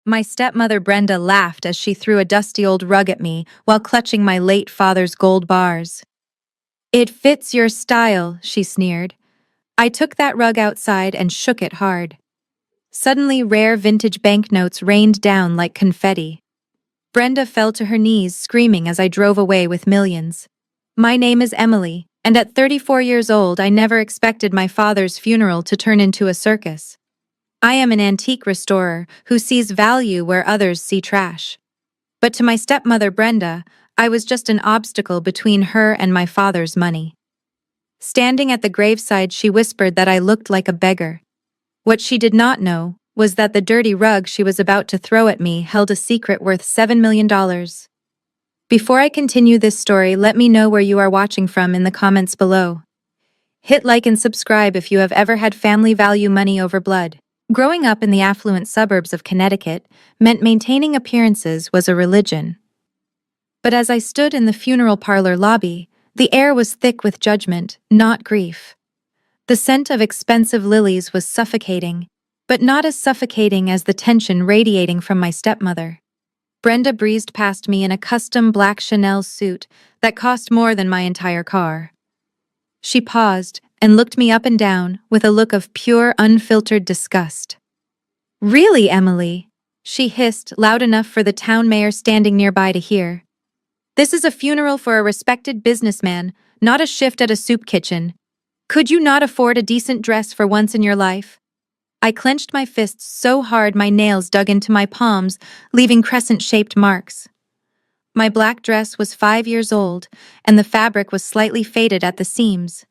My stepmother Brenda laughed as she threw a dusty old rug at me while clutching my late father's gold bars. "It fits your style," she sneered. I took that rug outside and shook it hard. Suddenly, rare vintage banknotes rained down like confetti. Brenda fell to her knees, screaming as I drove away with millions. My name is Emily, and at 34 years old, I never expected my father's funeral to turn into a circus. I am an antique restorer who sees value where others see trash. But to my stepmother Brenda, I was just an obstacle between her and my father's money. Standing at the graveside, she whispered that I looked like a beggar. What she did not know was that the dirty rug she was about to throw at me held a secret worth $7 million. Before I continue this story, let me know where you are watching from in the comments below. Hit like and subscribe if you have ever had family value money over blood. Growing up in the affluent suburbs of Connecticut meant maintaining appearances was a religion. But as I stood in the funeral parlor lobby, the air was thick with judgment, not grief. The scent of expensive lilies was suffocating, but not as suffocating as the tension radiating from my stepmother. Brenda breezed past me in a custom black Chanel suit that cost more than my entire car. She paused and looked me up and down with a look of pure, unfiltered disgust. "Really, Emily?" she hissed, loud enough for the town mayor standing nearby to hear. "This is a funeral for a respected businessman, not a shift at a soup kitchen. Could you not afford a decent dress for once in your life?" I clenched my fists so hard my nails dug into my palms, leaving crescent-shaped marks. My black dress was 5 years old, and the fabric was slightly faded at the seams.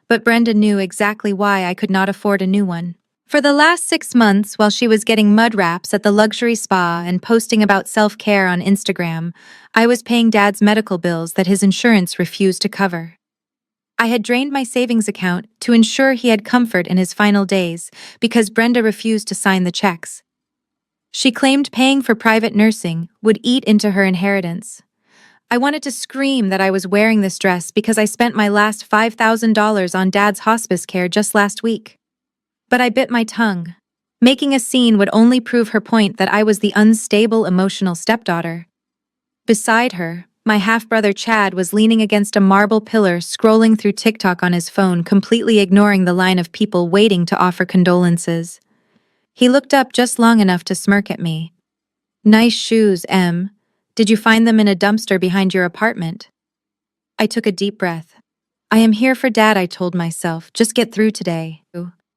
But Brenda knew exactly why I could not afford a new one. For the last 6 months, while she was getting mud wraps at the luxury spa and posting about self-care on Instagram, I was paying Dad's medical bills that his insurance refused to cover. I had drained my savings account to ensure he had comfort in his final days because Brenda refused to sign the checks. She claimed paying for private nursing would eat into her inheritance. I wanted to scream that I was wearing this dress because I spent my last $5,000 on Dad's hospice care just last week. But I bit my tongue. Making a scene would only prove her point that I was the unstable, emotional stepdaughter. Beside her, my half-brother Chad was leaning against a marble pillar, scrolling through TikTok on his phone, completely ignoring the line of people waiting to offer condolences. He looked up just long enough to smirk at me. "Nice shoes, Em. Did you find them in a dumpster behind your apartment?" I took a deep breath. "I am here for Dad," I told myself. "Just get through today."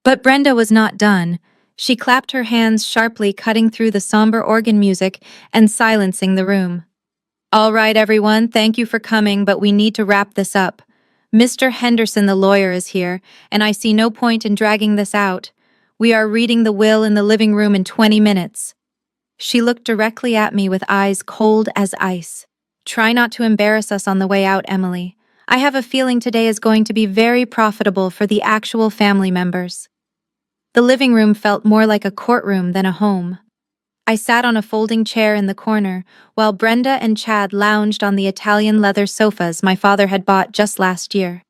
But Brenda was not done. She clapped her hands sharply, cutting through the somber organ music and silencing the room. "All right, everyone, thank you for coming, but we need to wrap this up. Mr. Henderson, the lawyer, is here, and I see no point in dragging this out. We are reading the will in the living room in 20 minutes. She looked directly at me with eyes cold as ice. "Try not to embarrass us on the way out, Emily. I have a feeling today is going to be very profitable for the actual family members." The living room felt more like a courtroom than a home. I sat on a folding chair in the corner, while Brenda and Chad lounged on the Italian leather sofas my father had bought just last year.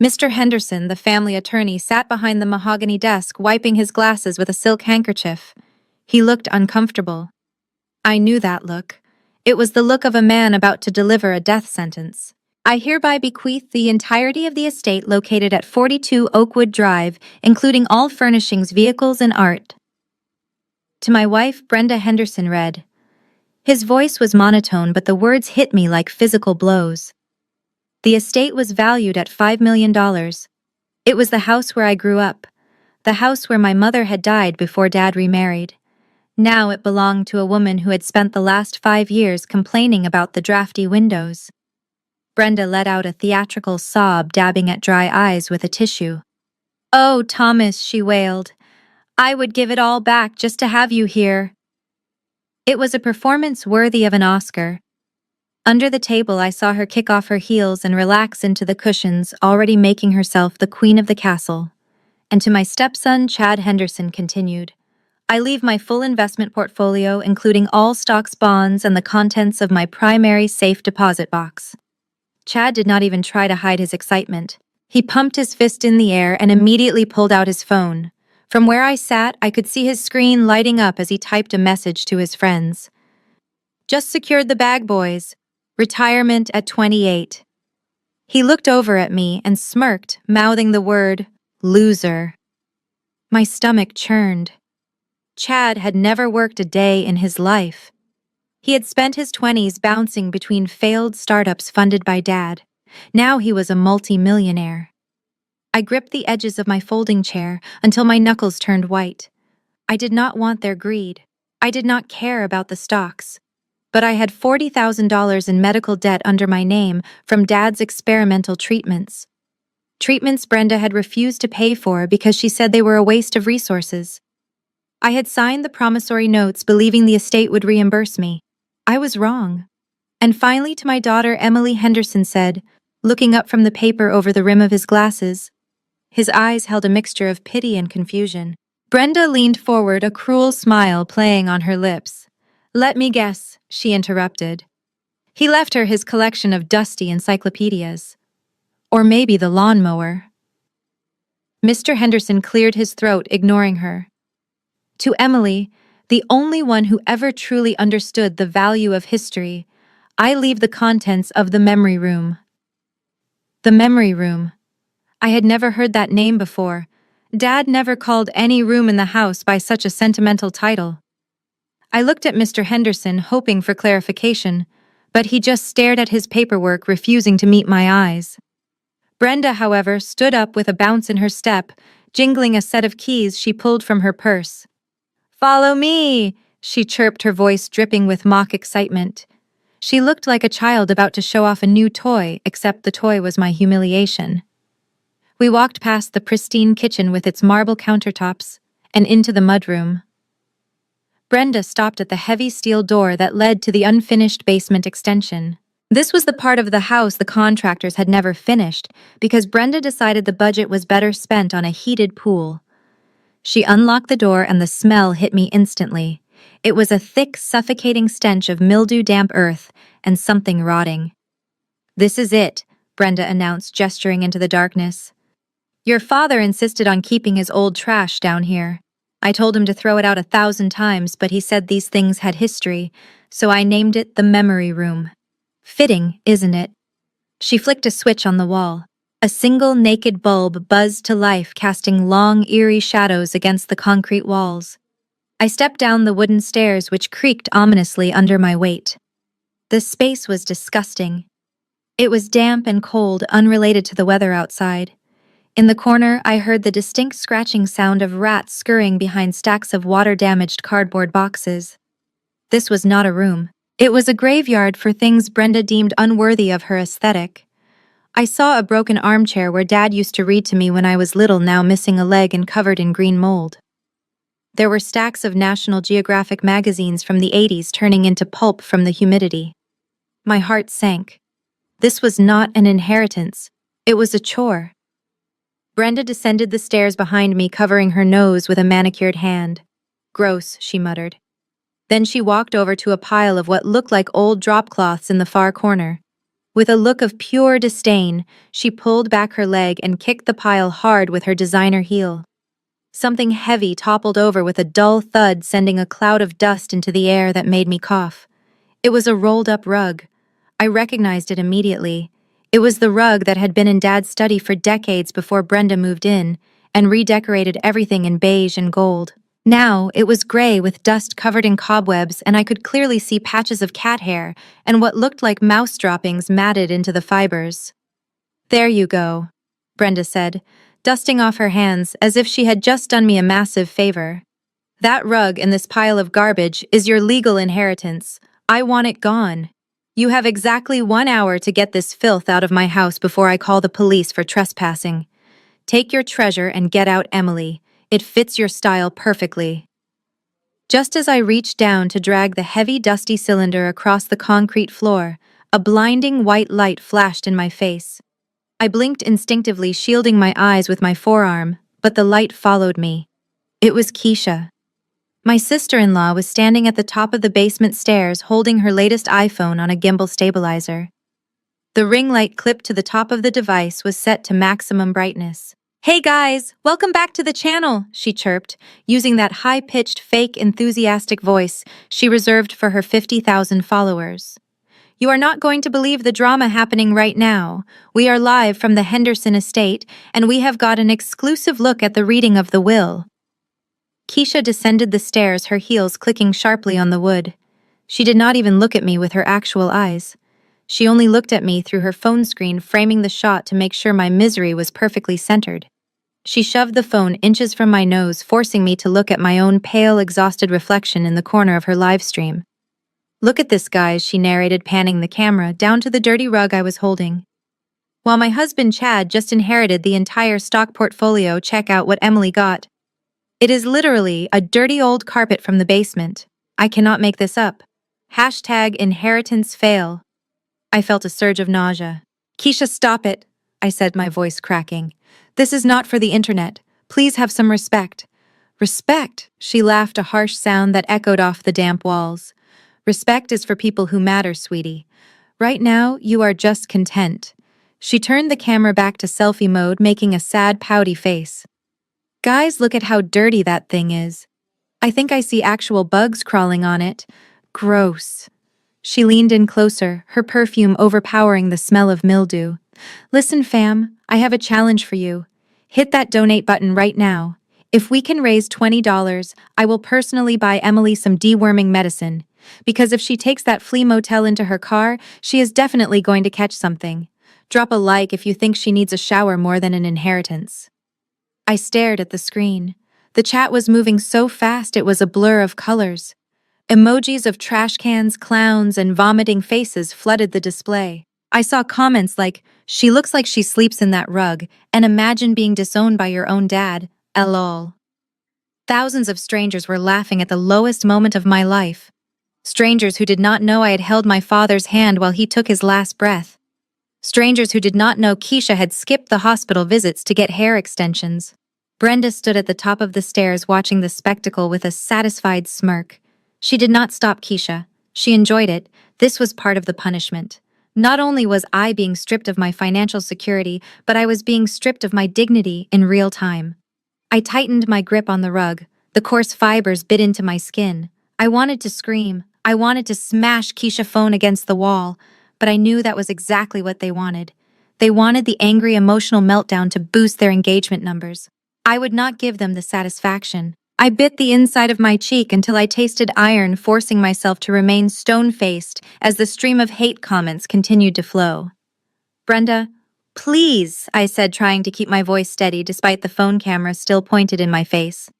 Mr. Henderson, the family attorney, sat behind the mahogany desk, wiping his glasses with a silk handkerchief. He looked uncomfortable. I knew that look. It was the look of a man about to deliver a death sentence. "I hereby bequeath the entirety of the estate located at 42 Oakwood Drive, including all furnishings, vehicles, and art, to my wife, Brenda Henderson," read. His voice was monotone, but the words hit me like physical blows. The estate was valued at $5 million. It was the house where I grew up, the house where my mother had died before Dad remarried. Now it belonged to a woman who had spent the last 5 years complaining about the drafty windows. Brenda let out a theatrical sob, dabbing at dry eyes with a tissue. "Oh, Thomas," she wailed. "I would give it all back just to have you here." It was a performance worthy of an Oscar. Under the table, I saw her kick off her heels and relax into the cushions, already making herself the queen of the castle. And to my stepson, Chad Henderson, continued, "I leave my full investment portfolio, including all stocks, bonds, and the contents of my primary safe deposit box." Chad did not even try to hide his excitement. He pumped his fist in the air and immediately pulled out his phone. From where I sat, I could see his screen lighting up as he typed a message to his friends. Just secured the bag, boys. Retirement at 28. He looked over at me and smirked, mouthing the word, loser. My stomach churned. Chad had never worked a day in his life. He had spent his 20s bouncing between failed startups funded by Dad. Now he was a multi-millionaire. I gripped the edges of my folding chair until my knuckles turned white. I did not want their greed. I did not care about the stocks. But I had $40,000 in medical debt under my name from Dad's experimental treatments. Treatments Brenda had refused to pay for because she said they were a waste of resources. I had signed the promissory notes believing the estate would reimburse me. I was wrong. And finally to my daughter Emily Henderson said, looking up from the paper over the rim of his glasses. His eyes held a mixture of pity and confusion. Brenda leaned forward, a cruel smile playing on her lips. Let me guess, she interrupted. He left her his collection of dusty encyclopedias. Or maybe the lawnmower. Mr. Henderson cleared his throat, ignoring her. To Emily, the only one who ever truly understood the value of history, I leave the contents of the memory room. The memory room. I had never heard that name before. Dad never called any room in the house by such a sentimental title. I looked at Mr. Henderson, hoping for clarification, but he just stared at his paperwork, refusing to meet my eyes. Brenda, however, stood up with a bounce in her step, jingling a set of keys she pulled from her purse. Follow me, she chirped, her voice dripping with mock excitement. She looked like a child about to show off a new toy, except the toy was my humiliation. We walked past the pristine kitchen with its marble countertops and into the mudroom. Brenda stopped at the heavy steel door that led to the unfinished basement extension. This was the part of the house the contractors had never finished because Brenda decided the budget was better spent on a heated pool. She unlocked the door and the smell hit me instantly. It was a thick, suffocating stench of mildew-damp earth and something rotting. This is it, Brenda announced, gesturing into the darkness. Your father insisted on keeping his old trash down here. I told him to throw it out 1,000 times, but he said these things had history, so I named it the memory room. Fitting, isn't it? She flicked a switch on the wall. A single naked bulb buzzed to life, casting long, eerie shadows against the concrete walls. I stepped down the wooden stairs, which creaked ominously under my weight. The space was disgusting. It was damp and cold, unrelated to the weather outside. In the corner, I heard the distinct scratching sound of rats scurrying behind stacks of water-damaged cardboard boxes. This was not a room. It was a graveyard for things Brenda deemed unworthy of her aesthetic. I saw a broken armchair where Dad used to read to me when I was little, now missing a leg and covered in green mold. There were stacks of National Geographic magazines from the 80s turning into pulp from the humidity. My heart sank. This was not an inheritance. It was a chore. Brenda descended the stairs behind me, covering her nose with a manicured hand. Gross, she muttered. Then she walked over to a pile of what looked like old drop cloths in the far corner. With a look of pure disdain, she pulled back her leg and kicked the pile hard with her designer heel. Something heavy toppled over with a dull thud, sending a cloud of dust into the air that made me cough. It was a rolled-up rug. I recognized it immediately. It was the rug that had been in Dad's study for decades before Brenda moved in and redecorated everything in beige and gold. Now, it was gray with dust covered in cobwebs, and I could clearly see patches of cat hair and what looked like mouse droppings matted into the fibers. There you go, Brenda said, dusting off her hands as if she had just done me a massive favor. That rug and this pile of garbage is your legal inheritance. I want it gone. You have exactly 1 hour to get this filth out of my house before I call the police for trespassing. Take your treasure and get out, Emily. It fits your style perfectly. Just as I reached down to drag the heavy, dusty cylinder across the concrete floor, a blinding white light flashed in my face. I blinked instinctively, shielding my eyes with my forearm, but the light followed me. It was Keisha. My sister-in-law was standing at the top of the basement stairs holding her latest iPhone on a gimbal stabilizer. The ring light clipped to the top of the device was set to maximum brightness. Hey guys, welcome back to the channel, she chirped, using that high-pitched, fake, enthusiastic voice she reserved for her 50,000 followers. You are not going to believe the drama happening right now. We are live from the Henderson estate, and we have got an exclusive look at the reading of the will. Keisha descended the stairs, her heels clicking sharply on the wood. She did not even look at me with her actual eyes. She only looked at me through her phone screen, framing the shot to make sure my misery was perfectly centered. She shoved the phone inches from my nose, forcing me to look at my own pale, exhausted reflection in the corner of her live stream. Look at this, guys, she narrated, panning the camera down to the dirty rug I was holding. While my husband Chad just inherited the entire stock portfolio, check out what Emily got. It is literally a dirty old carpet from the basement. I cannot make this up. #inheritance fail. I felt a surge of nausea. Keisha, stop it, I said, my voice cracking. This is not for the internet. Please have some respect. Respect? She laughed, a harsh sound that echoed off the damp walls. Respect is for people who matter, sweetie. Right now, you are just content. She turned the camera back to selfie mode, making a sad, pouty face. Guys, look at how dirty that thing is. I think I see actual bugs crawling on it. Gross. She leaned in closer, her perfume overpowering the smell of mildew. Listen, fam, I have a challenge for you. Hit that donate button right now. If we can raise $20, I will personally buy Emily some deworming medicine. Because if she takes that flea motel into her car, she is definitely going to catch something. Drop a like if you think she needs a shower more than an inheritance. I stared at the screen. The chat was moving so fast it was a blur of colors. Emojis of trash cans, clowns, and vomiting faces flooded the display. I saw comments like, "She looks like she sleeps in that rug," and "Imagine being disowned by your own dad, lol." Thousands of strangers were laughing at the lowest moment of my life. Strangers who did not know I had held my father's hand while he took his last breath. Strangers who did not know Keisha had skipped the hospital visits to get hair extensions. Brenda stood at the top of the stairs watching the spectacle with a satisfied smirk. She did not stop Keisha. She enjoyed it. This was part of the punishment. Not only was I being stripped of my financial security, but I was being stripped of my dignity in real time. I tightened my grip on the rug. The coarse fibers bit into my skin. I wanted to scream. I wanted to smash Keisha's phone against the wall, but I knew that was exactly what they wanted. They wanted the angry, emotional meltdown to boost their engagement numbers. I would not give them the satisfaction. I bit the inside of my cheek until I tasted iron, forcing myself to remain stone-faced as the stream of hate comments continued to flow. Brenda, please, I said, trying to keep my voice steady despite the phone camera still pointed in my face.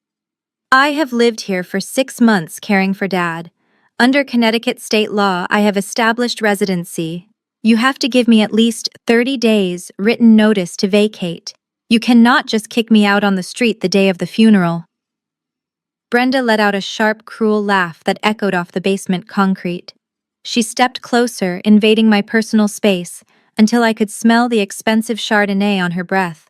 I have lived here for 6 months caring for Dad. Under Connecticut state law, I have established residency. You have to give me at least 30 days written notice to vacate. You cannot just kick me out on the street the day of the funeral. Brenda let out a sharp, cruel laugh that echoed off the basement concrete. She stepped closer, invading my personal space, until I could smell the expensive Chardonnay on her breath.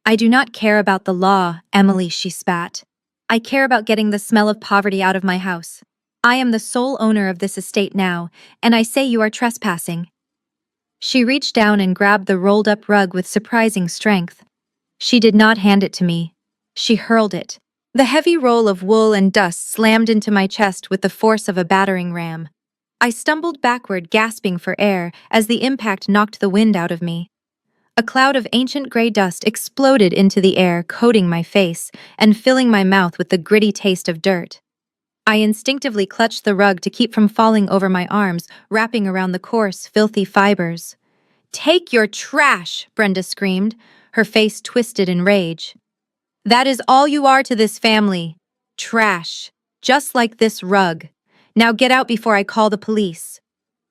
I do not care about the law, Emily, she spat. I care about getting the smell of poverty out of my house. I am the sole owner of this estate now, and I say you are trespassing. She reached down and grabbed the rolled-up rug with surprising strength. She did not hand it to me. She hurled it. The heavy roll of wool and dust slammed into my chest with the force of a battering ram. I stumbled backward, gasping for air, as the impact knocked the wind out of me. A cloud of ancient gray dust exploded into the air, coating my face and filling my mouth with the gritty taste of dirt. I instinctively clutched the rug to keep from falling over my arms, wrapping around the coarse, filthy fibers. "Take your trash!" Brenda screamed, her face twisted in rage. "That is all you are to this family. Trash. Just like this rug. Now get out before I call the police."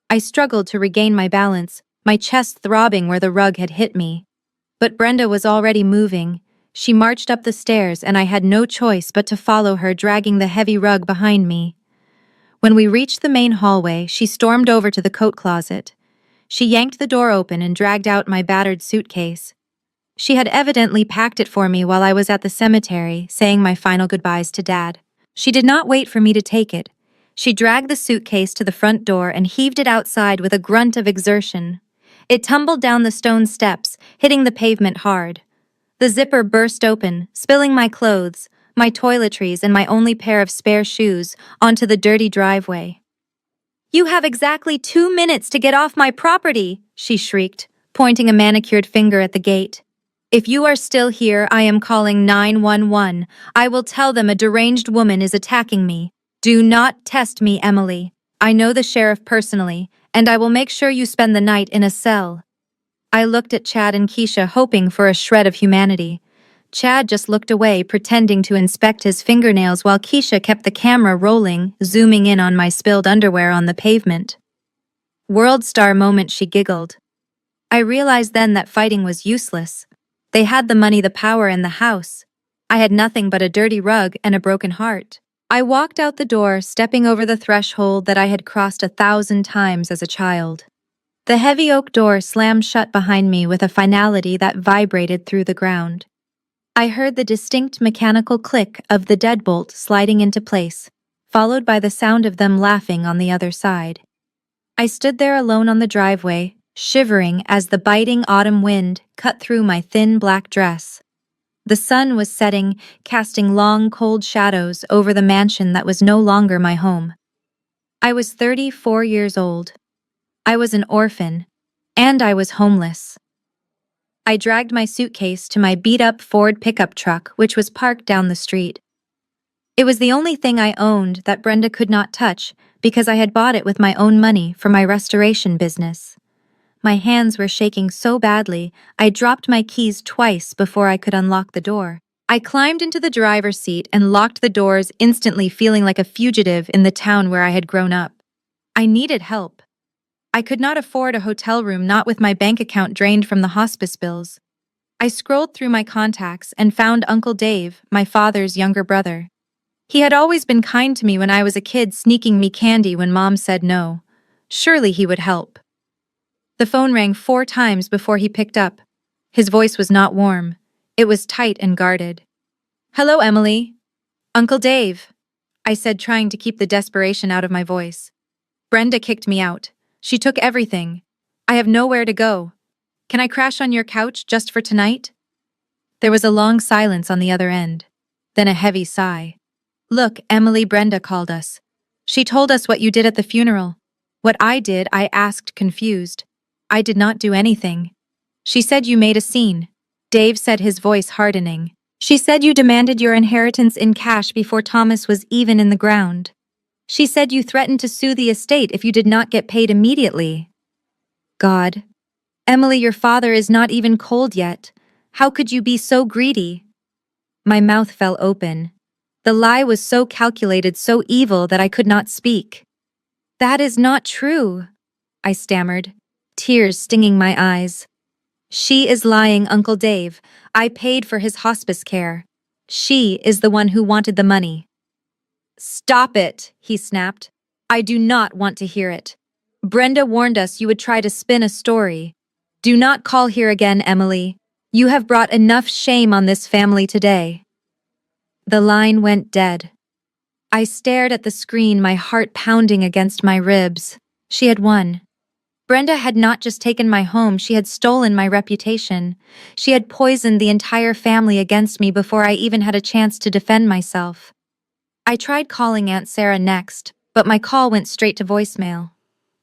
I struggled to regain my balance, my chest throbbing where the rug had hit me. But Brenda was already moving. She marched up the stairs, and I had no choice but to follow her, dragging the heavy rug behind me. When we reached the main hallway, she stormed over to the coat closet. She yanked the door open and dragged out my battered suitcase. She had evidently packed it for me while I was at the cemetery, saying my final goodbyes to Dad. She did not wait for me to take it. She dragged the suitcase to the front door and heaved it outside with a grunt of exertion. It tumbled down the stone steps, hitting the pavement hard. The zipper burst open, spilling my clothes, my toiletries, and my only pair of spare shoes onto the dirty driveway. "You have exactly 2 minutes to get off my property," she shrieked, pointing a manicured finger at the gate. "If you are still here, I am calling 911. I will tell them a deranged woman is attacking me. Do not test me, Emily. I know the sheriff personally, and I will make sure you spend the night in a cell." I looked at Chad and Keisha, hoping for a shred of humanity. Chad just looked away, pretending to inspect his fingernails, while Keisha kept the camera rolling, zooming in on my spilled underwear on the pavement. "World star moment," she giggled. I realized then that fighting was useless. They had the money, the power, and the house. I had nothing but a dirty rug and a broken heart. I walked out the door, stepping over the threshold that I had crossed 1,000 times as a child. The heavy oak door slammed shut behind me with a finality that vibrated through the ground. I heard the distinct mechanical click of the deadbolt sliding into place, followed by the sound of them laughing on the other side. I stood there alone on the driveway, shivering as the biting autumn wind cut through my thin black dress. The sun was setting, casting long, cold shadows over the mansion that was no longer my home. I was 34 years old. I was an orphan, and I was homeless. I dragged my suitcase to my beat-up Ford pickup truck, which was parked down the street. It was the only thing I owned that Brenda could not touch because I had bought it with my own money for my restoration business. My hands were shaking so badly, I dropped my keys twice before I could unlock the door. I climbed into the driver's seat and locked the doors, instantly feeling like a fugitive in the town where I had grown up. I needed help. I could not afford a hotel room, not with my bank account drained from the hospice bills. I scrolled through my contacts and found Uncle Dave, my father's younger brother. He had always been kind to me when I was a kid, sneaking me candy when Mom said no. Surely he would help. The phone rang 4 times before he picked up. His voice was not warm. It was tight and guarded. "Hello, Emily." "Uncle Dave," I said, trying to keep the desperation out of my voice. "Brenda kicked me out. She took everything. I have nowhere to go. Can I crash on your couch just for tonight?" There was a long silence on the other end, then a heavy sigh. "Look, Emily, Brenda called us. She told us what you did at the funeral." "What I did?" I asked, confused. "I did not do anything." "She said you made a scene." Dave said, his voice hardening. "She said you demanded your inheritance in cash before Thomas was even in the ground. She said you threatened to sue the estate if you did not get paid immediately." God. "Emily, your father is not even cold yet. How could you be so greedy?" My mouth fell open. The lie was so calculated, so evil that I could not speak. "That is not true," I stammered, tears stinging my eyes. "She is lying, Uncle Dave. I paid for his hospice care. She is the one who wanted the money." "Stop it," he snapped. "I do not want to hear it. Brenda warned us you would try to spin a story. Do not call here again, Emily. You have brought enough shame on this family today." The line went dead. I stared at the screen, my heart pounding against my ribs. She had won. Brenda had not just taken my home, she had stolen my reputation. She had poisoned the entire family against me before I even had a chance to defend myself. I tried calling Aunt Sarah next, but my call went straight to voicemail.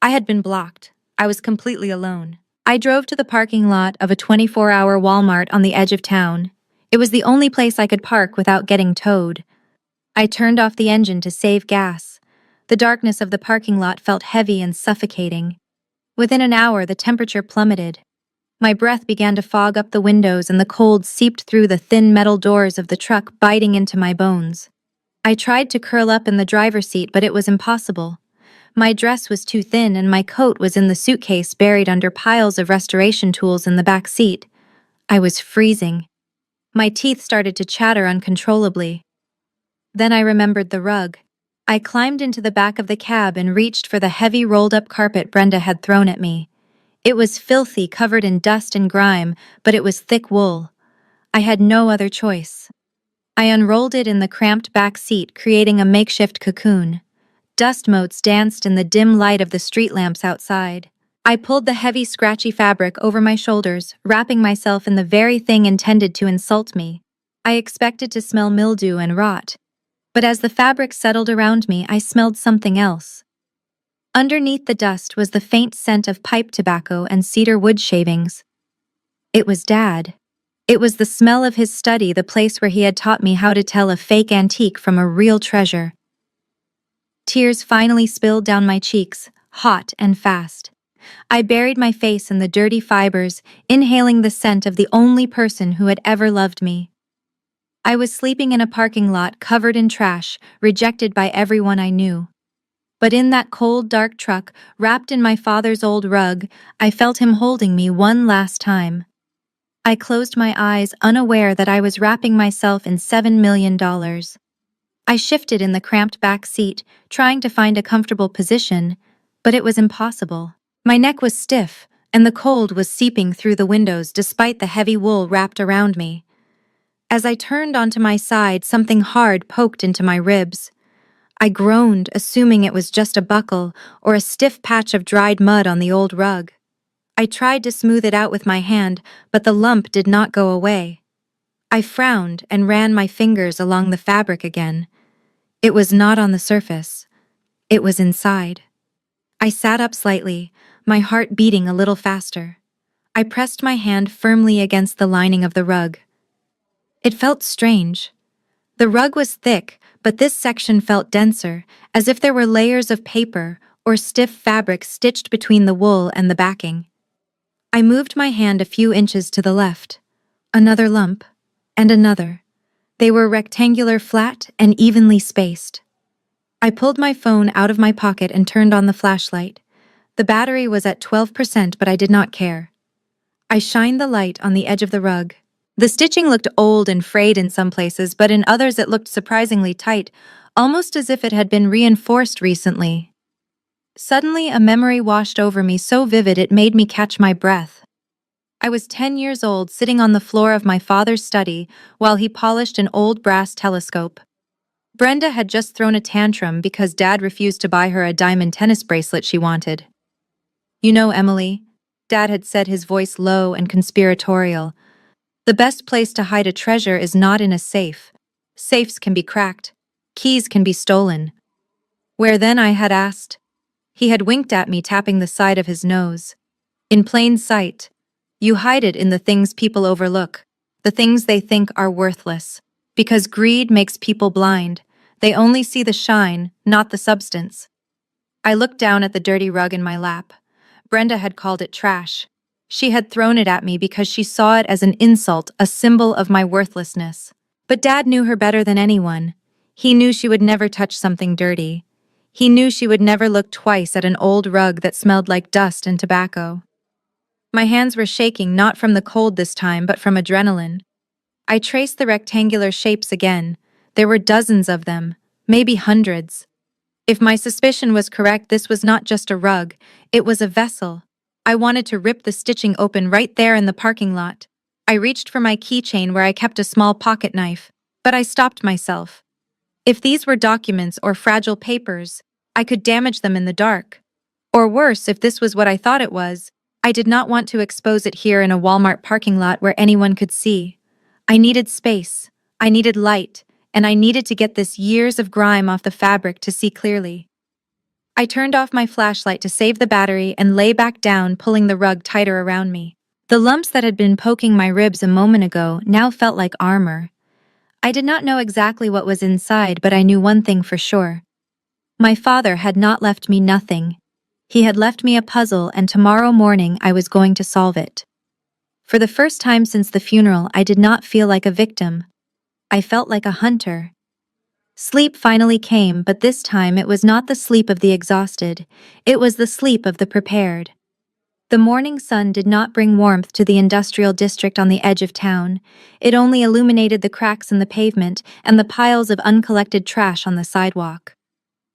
I had been blocked. I was completely alone. I drove to the parking lot of a 24-hour Walmart on the edge of town. It was the only place I could park without getting towed. I turned off the engine to save gas. The darkness of the parking lot felt heavy and suffocating. Within an hour, the temperature plummeted. My breath began to fog up the windows and the cold seeped through the thin metal doors of the truck, biting into my bones. I tried to curl up in the driver's seat, but it was impossible. My dress was too thin and my coat was in the suitcase buried under piles of restoration tools in the back seat. I was freezing. My teeth started to chatter uncontrollably. Then I remembered the rug. I climbed into the back of the cab and reached for the heavy rolled-up carpet Brenda had thrown at me. It was filthy, covered in dust and grime, but it was thick wool. I had no other choice. I unrolled it in the cramped back seat, creating a makeshift cocoon. Dust motes danced in the dim light of the street lamps outside. I pulled the heavy, scratchy fabric over my shoulders, wrapping myself in the very thing intended to insult me. I expected to smell mildew and rot, but as the fabric settled around me, I smelled something else. Underneath the dust was the faint scent of pipe tobacco and cedar wood shavings. It was Dad. It was the smell of his study, the place where he had taught me how to tell a fake antique from a real treasure. Tears finally spilled down my cheeks, hot and fast. I buried my face in the dirty fibers, inhaling the scent of the only person who had ever loved me. I was sleeping in a parking lot covered in trash, rejected by everyone I knew. But in that cold, dark truck, wrapped in my father's old rug, I felt him holding me one last time. I closed my eyes, unaware that I was wrapping myself in $7 million. I shifted in the cramped back seat, trying to find a comfortable position, but it was impossible. My neck was stiff, and the cold was seeping through the windows despite the heavy wool wrapped around me. As I turned onto my side, something hard poked into my ribs. I groaned, assuming it was just a buckle or a stiff patch of dried mud on the old rug. I tried to smooth it out with my hand, but the lump did not go away. I frowned and ran my fingers along the fabric again. It was not on the surface. It was inside. I sat up slightly, my heart beating a little faster. I pressed my hand firmly against the lining of the rug. It felt strange. The rug was thick, but this section felt denser, as if there were layers of paper or stiff fabric stitched between the wool and the backing. I moved my hand a few inches to the left. Another lump, and another. They were rectangular, flat, and evenly spaced. I pulled my phone out of my pocket and turned on the flashlight. The battery was at 12%, but I did not care. I shined the light on the edge of the rug. The stitching looked old and frayed in some places, but in others it looked surprisingly tight, almost as if it had been reinforced recently. Suddenly, a memory washed over me so vivid it made me catch my breath. I was 10 years old, sitting on the floor of my father's study while he polished an old brass telescope. Brenda had just thrown a tantrum because Dad refused to buy her a diamond tennis bracelet she wanted. "You know, Emily," Dad had said, his voice low and conspiratorial, "the best place to hide a treasure is not in a safe. Safes can be cracked. Keys can be stolen." "Where then?" I had asked. He had winked at me, tapping the side of his nose. "In plain sight. You hide it in the things people overlook, the things they think are worthless. Because greed makes people blind. They only see the shine, not the substance." I looked down at the dirty rug in my lap. Brenda had called it trash. She had thrown it at me because she saw it as an insult, a symbol of my worthlessness. But Dad knew her better than anyone. He knew she would never touch something dirty. He knew she would never look twice at an old rug that smelled like dust and tobacco. My hands were shaking, not from the cold this time, but from adrenaline. I traced the rectangular shapes again. There were dozens of them, maybe hundreds. If my suspicion was correct, this was not just a rug, it was a vessel. I wanted to rip the stitching open right there in the parking lot. I reached for my keychain where I kept a small pocket knife, but I stopped myself. If these were documents or fragile papers, I could damage them in the dark. Or worse, if this was what I thought it was, I did not want to expose it here in a Walmart parking lot where anyone could see. I needed space, I needed light, and I needed to get this years of grime off the fabric to see clearly. I turned off my flashlight to save the battery and lay back down, pulling the rug tighter around me. The lumps that had been poking my ribs a moment ago now felt like armor. I did not know exactly what was inside, but I knew one thing for sure. My father had not left me nothing. He had left me a puzzle, and tomorrow morning I was going to solve it. For the first time since the funeral, I did not feel like a victim. I felt like a hunter. Sleep finally came, but this time it was not the sleep of the exhausted. It was the sleep of the prepared. The morning sun did not bring warmth to the industrial district on the edge of town. It only illuminated the cracks in the pavement and the piles of uncollected trash on the sidewalk.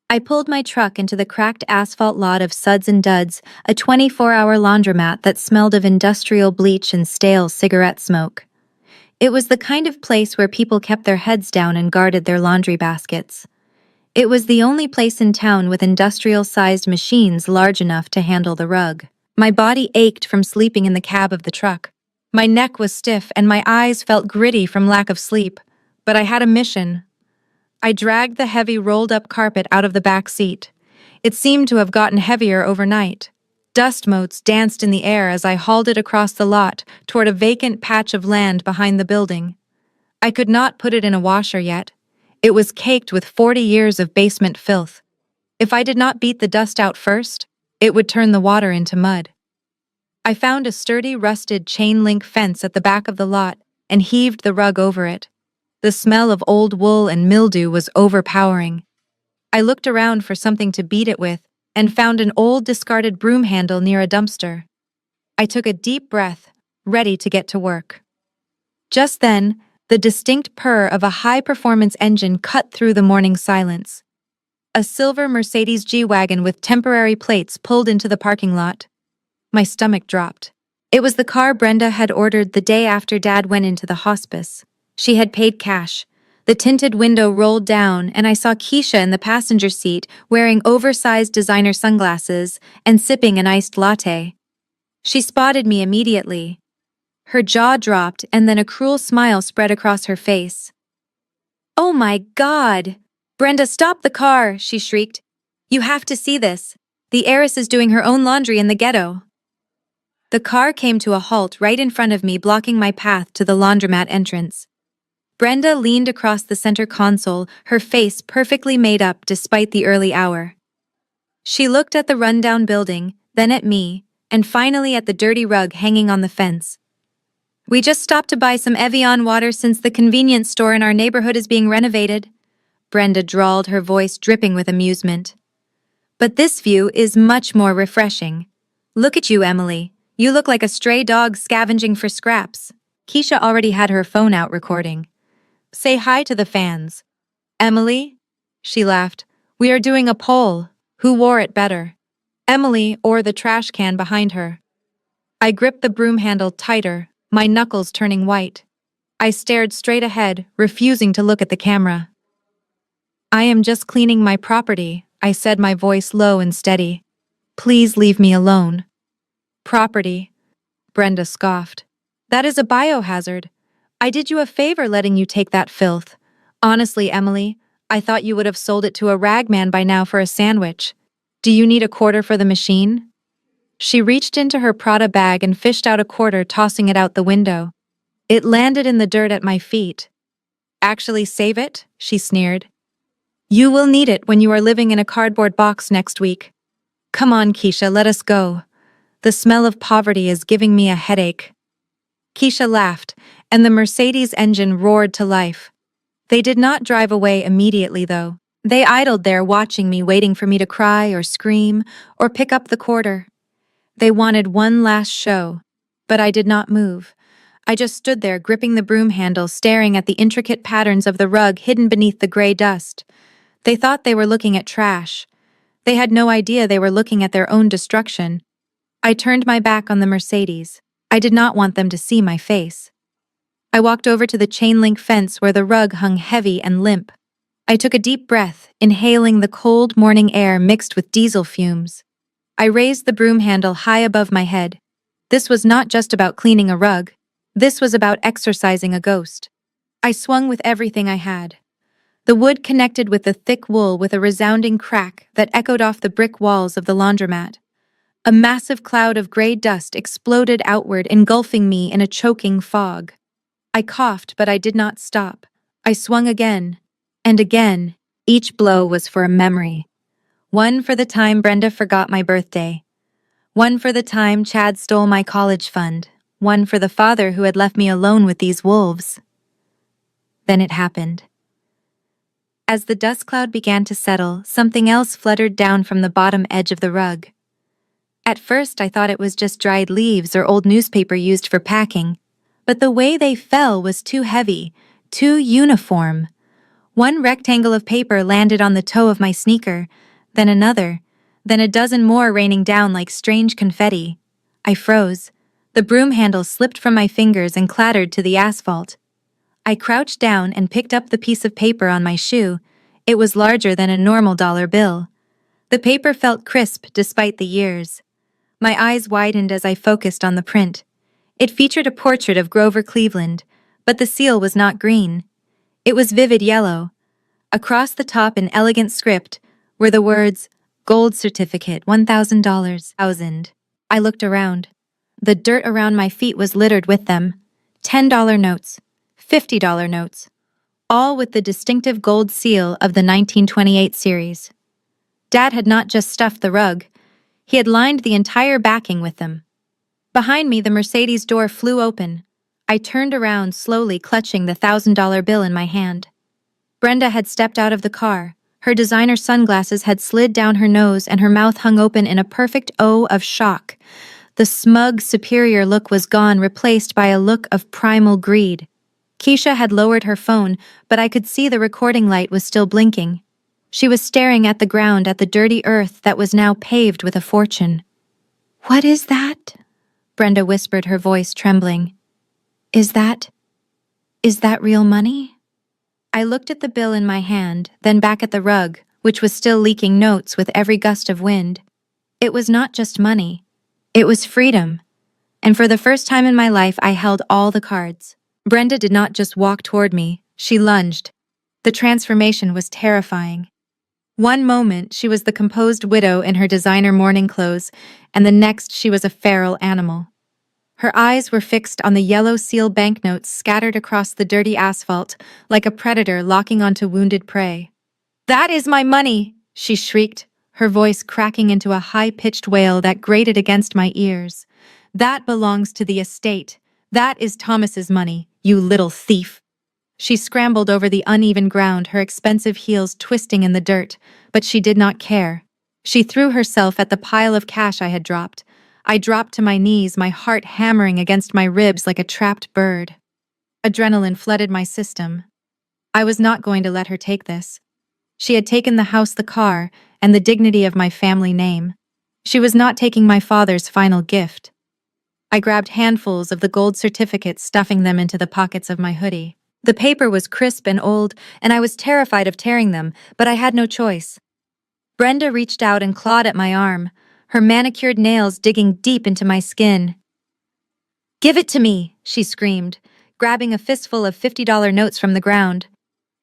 I pulled my truck into the cracked asphalt lot of Suds and Duds, a 24-hour laundromat that smelled of industrial bleach and stale cigarette smoke. It was the kind of place where people kept their heads down and guarded their laundry baskets. It was the only place in town with industrial-sized machines large enough to handle the rug. My body ached from sleeping in the cab of the truck. My neck was stiff and my eyes felt gritty from lack of sleep. But I had a mission. I dragged the heavy rolled-up carpet out of the back seat. It seemed to have gotten heavier overnight. Dust motes danced in the air as I hauled it across the lot toward a vacant patch of land behind the building. I could not put it in a washer yet. It was caked with 40 years of basement filth. If I did not beat the dust out first, it would turn the water into mud. I found a sturdy, rusted chain-link fence at the back of the lot and heaved the rug over it. The smell of old wool and mildew was overpowering. I looked around for something to beat it with and found an old discarded broom handle near a dumpster. I took a deep breath, ready to get to work. Just then, the distinct purr of a high-performance engine cut through the morning silence. A silver Mercedes G-Wagon with temporary plates pulled into the parking lot. My stomach dropped. It was the car Brenda had ordered the day after Dad went into the hospice. She had paid cash. The tinted window rolled down, and I saw Keisha in the passenger seat wearing oversized designer sunglasses and sipping an iced latte. She spotted me immediately. Her jaw dropped, and then a cruel smile spread across her face. "Oh my God! Brenda, stop the car!" she shrieked. "You have to see this. The heiress is doing her own laundry in the ghetto." The car came to a halt right in front of me, blocking my path to the laundromat entrance. Brenda leaned across the center console, her face perfectly made up despite the early hour. She looked at the rundown building, then at me, and finally at the dirty rug hanging on the fence. "We just stopped to buy some Evian water since the convenience store in our neighborhood is being renovated," Brenda drawled, her voice dripping with amusement. "But this view is much more refreshing. Look at you, Emily. You look like a stray dog scavenging for scraps." Keisha already had her phone out recording. "Say hi to the fans." "Emily?" She laughed. "We are doing a poll. Who wore it better? Emily or the trash can behind her?" I gripped the broom handle tighter, my knuckles turning white. I stared straight ahead, refusing to look at the camera. "I am just cleaning my property," I said, my voice low and steady. "Please leave me alone." "Property?" Brenda scoffed. "That is a biohazard. I did you a favor letting you take that filth. Honestly, Emily, I thought you would have sold it to a ragman by now for a sandwich. Do you need a quarter for the machine?" She reached into her Prada bag and fished out a quarter, tossing it out the window. It landed in the dirt at my feet. "Actually save it?" she sneered. "You will need it when you are living in a cardboard box next week. Come on, Keisha, let us go. The smell of poverty is giving me a headache." Keisha laughed, and the Mercedes engine roared to life. They did not drive away immediately, though. They idled there, watching me, waiting for me to cry or scream or pick up the quarter. They wanted one last show, but I did not move. I just stood there, gripping the broom handle, staring at the intricate patterns of the rug hidden beneath the gray dust. They thought they were looking at trash. They had no idea they were looking at their own destruction. I turned my back on the Mercedes. I did not want them to see my face. I walked over to the chain-link fence where the rug hung heavy and limp. I took a deep breath, inhaling the cold morning air mixed with diesel fumes. I raised the broom handle high above my head. This was not just about cleaning a rug. This was about exorcising a ghost. I swung with everything I had. The wood connected with the thick wool with a resounding crack that echoed off the brick walls of the laundromat. A massive cloud of gray dust exploded outward, engulfing me in a choking fog. I coughed, but I did not stop. I swung again, and again. Each blow was for a memory. One for the time Brenda forgot my birthday. One for the time Chad stole my college fund. One for the father who had left me alone with these wolves. Then it happened. As the dust cloud began to settle, something else fluttered down from the bottom edge of the rug. At first, I thought it was just dried leaves or old newspaper used for packing, but the way they fell was too heavy, too uniform. One rectangle of paper landed on the toe of my sneaker, then another, then a dozen more raining down like strange confetti. I froze. The broom handle slipped from my fingers and clattered to the asphalt. I crouched down and picked up the piece of paper on my shoe. It was larger than a normal dollar bill. The paper felt crisp despite the years. My eyes widened as I focused on the print. It featured a portrait of Grover Cleveland, but the seal was not green. It was vivid yellow. Across the top in elegant script were the words, "Gold certificate, $1,000, 1000." I looked around. The dirt around my feet was littered with them. $10 notes, $50 notes, all with the distinctive gold seal of the 1928 series. Dad had not just stuffed the rug, he had lined the entire backing with them. Behind me, the Mercedes door flew open. I turned around, slowly clutching the $1,000 bill in my hand. Brenda had stepped out of the car. Her designer sunglasses had slid down her nose and her mouth hung open in a perfect O of shock. The smug, superior look was gone, replaced by a look of primal greed. Keisha had lowered her phone, but I could see the recording light was still blinking. She was staring at the ground, at the dirty earth that was now paved with a fortune. "What is that?" Brenda whispered, her voice trembling. Is that real money?" I looked at the bill in my hand, then back at the rug, which was still leaking notes with every gust of wind. It was not just money. It was freedom. And for the first time in my life, I held all the cards. Brenda did not just walk toward me, she lunged. The transformation was terrifying. One moment, she was the composed widow in her designer mourning clothes, and the next she was a feral animal. Her eyes were fixed on the yellow seal banknotes scattered across the dirty asphalt, like a predator locking onto wounded prey. "That is my money!" she shrieked, her voice cracking into a high-pitched wail that grated against my ears. "That belongs to the estate. That is Thomas's money, you little thief!" She scrambled over the uneven ground, her expensive heels twisting in the dirt, but she did not care. She threw herself at the pile of cash I had dropped. I dropped to my knees, my heart hammering against my ribs like a trapped bird. Adrenaline flooded my system. I was not going to let her take this. She had taken the house, the car, and the dignity of my family name. She was not taking my father's final gift. I grabbed handfuls of the gold certificates, stuffing them into the pockets of my hoodie. The paper was crisp and old, and I was terrified of tearing them, but I had no choice. Brenda reached out and clawed at my arm, her manicured nails digging deep into my skin. "Give it to me," she screamed, grabbing a fistful of $50 notes from the ground.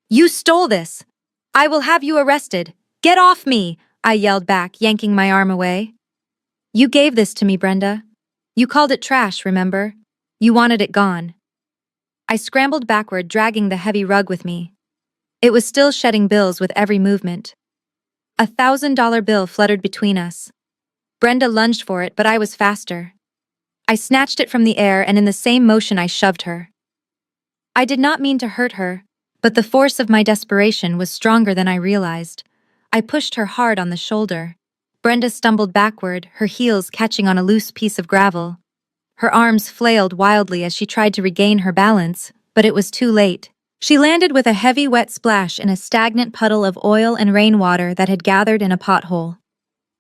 "You stole this! I will have you arrested! Get off me!" I yelled back, yanking my arm away. "You gave this to me, Brenda. You called it trash, remember? You wanted it gone." I scrambled backward, dragging the heavy rug with me. It was still shedding bills with every movement. A $1,000 bill fluttered between us. Brenda lunged for it, but I was faster. I snatched it from the air, and in the same motion I shoved her. I did not mean to hurt her, but the force of my desperation was stronger than I realized. I pushed her hard on the shoulder. Brenda stumbled backward, her heels catching on a loose piece of gravel. Her arms flailed wildly as she tried to regain her balance, but it was too late. She landed with a heavy, wet splash in a stagnant puddle of oil and rainwater that had gathered in a pothole.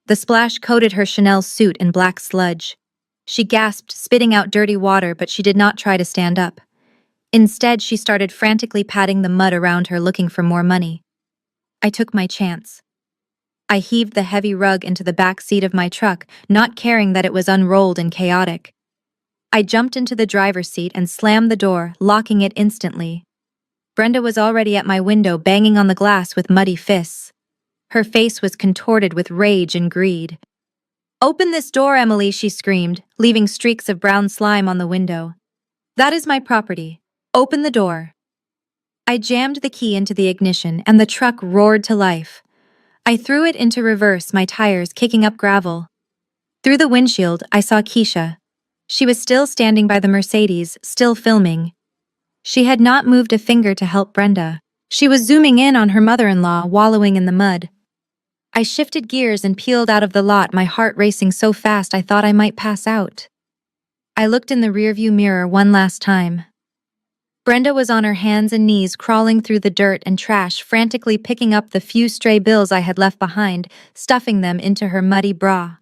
The splash coated her Chanel suit in black sludge. She gasped, spitting out dirty water, but she did not try to stand up. Instead, she started frantically patting the mud around her, looking for more money. I took my chance. I heaved the heavy rug into the back seat of my truck, not caring that it was unrolled and chaotic. I jumped into the driver's seat and slammed the door, locking it instantly. Brenda was already at my window, banging on the glass with muddy fists. Her face was contorted with rage and greed. "Open this door, Emily," she screamed, leaving streaks of brown slime on the window. "That is my property. Open the door." I jammed the key into the ignition, and the truck roared to life. I threw it into reverse, my tires kicking up gravel. Through the windshield, I saw Keisha. She was still standing by the Mercedes, still filming. She had not moved a finger to help Brenda. She was zooming in on her mother-in-law, wallowing in the mud. I shifted gears and peeled out of the lot, my heart racing so fast I thought I might pass out. I looked in the rearview mirror one last time. Brenda was on her hands and knees, crawling through the dirt and trash, frantically picking up the few stray bills I had left behind, stuffing them into her muddy bra.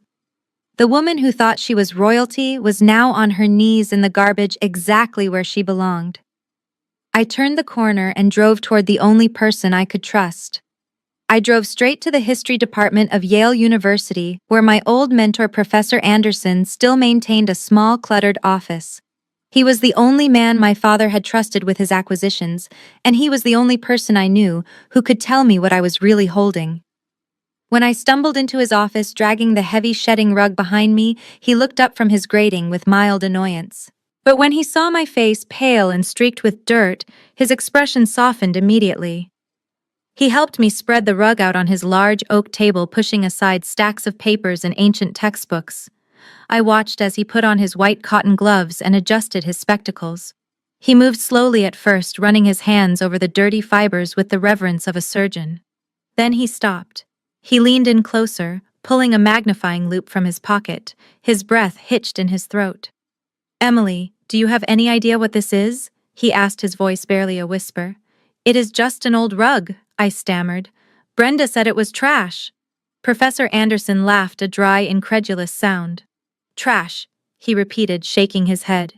The woman who thought she was royalty was now on her knees in the garbage, exactly where she belonged. I turned the corner and drove toward the only person I could trust. I drove straight to the history department of Yale University, where my old mentor Professor Anderson still maintained a small, cluttered office. He was the only man my father had trusted with his acquisitions, and he was the only person I knew who could tell me what I was really holding. When I stumbled into his office dragging the heavy shedding rug behind me, he looked up from his grating with mild annoyance. But when he saw my face pale and streaked with dirt, his expression softened immediately. He helped me spread the rug out on his large oak table, pushing aside stacks of papers and ancient textbooks. I watched as he put on his white cotton gloves and adjusted his spectacles. He moved slowly at first, running his hands over the dirty fibers with the reverence of a surgeon. Then he stopped. He leaned in closer, pulling a magnifying loupe from his pocket, his breath hitched in his throat. "Emily, do you have any idea what this is?" he asked, his voice barely a whisper. "It is just an old rug," I stammered. "Brenda said it was trash." Professor Anderson laughed, a dry, incredulous sound. "Trash," he repeated, shaking his head.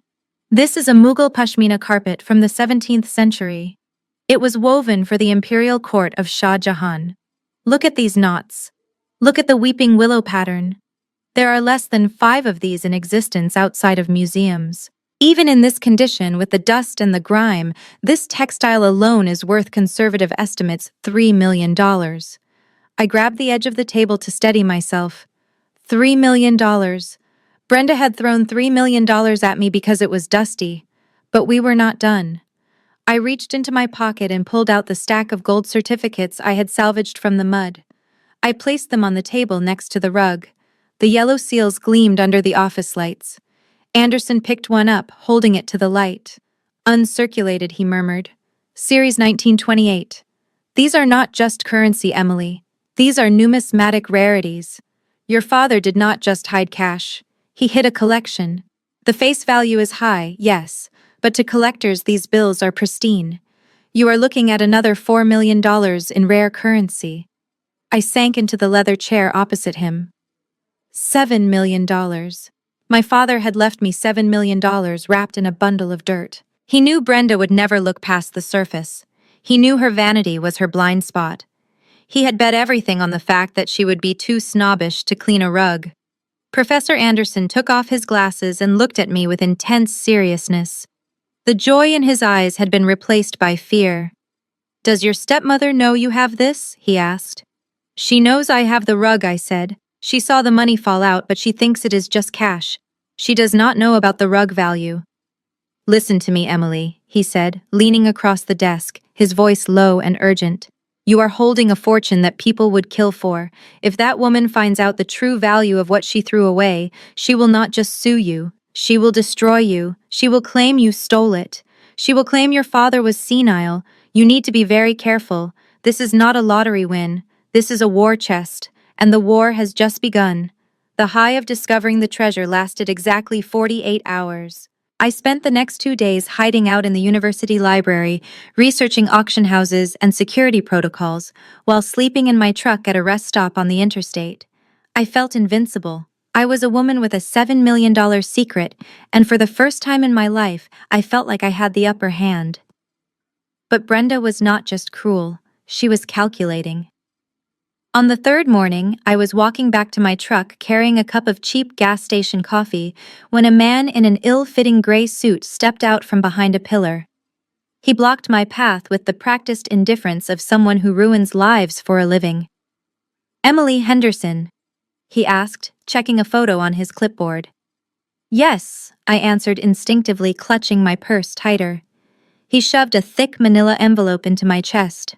"This is a Mughal pashmina carpet from the 17th century. It was woven for the imperial court of Shah Jahan. Look at these knots. Look at the weeping willow pattern. There are less than 5 of these in existence outside of museums. Even in this condition, with the dust and the grime, this textile alone is worth, conservative estimates, $3 million. I grabbed the edge of the table to steady myself. $3 million. Brenda had thrown $3 million at me because it was dusty. But we were not done. I reached into my pocket and pulled out the stack of gold certificates I had salvaged from the mud. I placed them on the table next to the rug. The yellow seals gleamed under the office lights. Anderson picked one up, holding it to the light. "Uncirculated," he murmured. "Series 1928. These are not just currency, Emily. These are numismatic rarities. Your father did not just hide cash. He hid a collection. The face value is high, yes, but to collectors these bills are pristine. You are looking at another $4 million in rare currency." I sank into the leather chair opposite him. $7 million. My father had left me $7 million wrapped in a bundle of dirt. He knew Brenda would never look past the surface. He knew her vanity was her blind spot. He had bet everything on the fact that she would be too snobbish to clean a rug. Professor Anderson took off his glasses and looked at me with intense seriousness. The joy in his eyes had been replaced by fear. "Does your stepmother know you have this?" he asked. "She knows I have the rug," I said. "She saw the money fall out, but she thinks it is just cash. She does not know about the rug value." "Listen to me, Emily," he said, leaning across the desk, his voice low and urgent. "You are holding a fortune that people would kill for. If that woman finds out the true value of what she threw away, she will not just sue you. She will destroy you. She will claim you stole it. She will claim your father was senile. You need to be very careful. This is not a lottery win. This is a war chest, and the war has just begun." The high of discovering the treasure lasted exactly 48 hours. I spent the next 2 days hiding out in the university library, researching auction houses and security protocols, while sleeping in my truck at a rest stop on the interstate. I felt invincible. I was a woman with a $7 million secret, and for the first time in my life, I felt like I had the upper hand. But Brenda was not just cruel, she was calculating. On the 3rd morning, I was walking back to my truck carrying a cup of cheap gas station coffee when a man in an ill-fitting gray suit stepped out from behind a pillar. He blocked my path with the practiced indifference of someone who ruins lives for a living. "Emily Henderson?" he asked, checking a photo on his clipboard. "Yes," I answered instinctively, clutching my purse tighter. He shoved a thick manila envelope into my chest.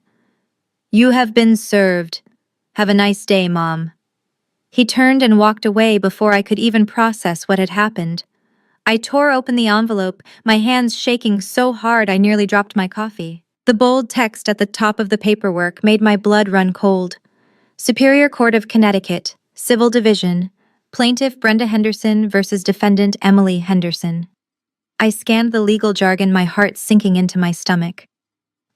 "You have been served. Have a nice day, Mom." He turned and walked away before I could even process what had happened. I tore open the envelope, my hands shaking so hard I nearly dropped my coffee. The bold text at the top of the paperwork made my blood run cold. Superior Court of Connecticut, Civil Division, Plaintiff Brenda Henderson versus Defendant Emily Henderson. I scanned the legal jargon, my heart sinking into my stomach.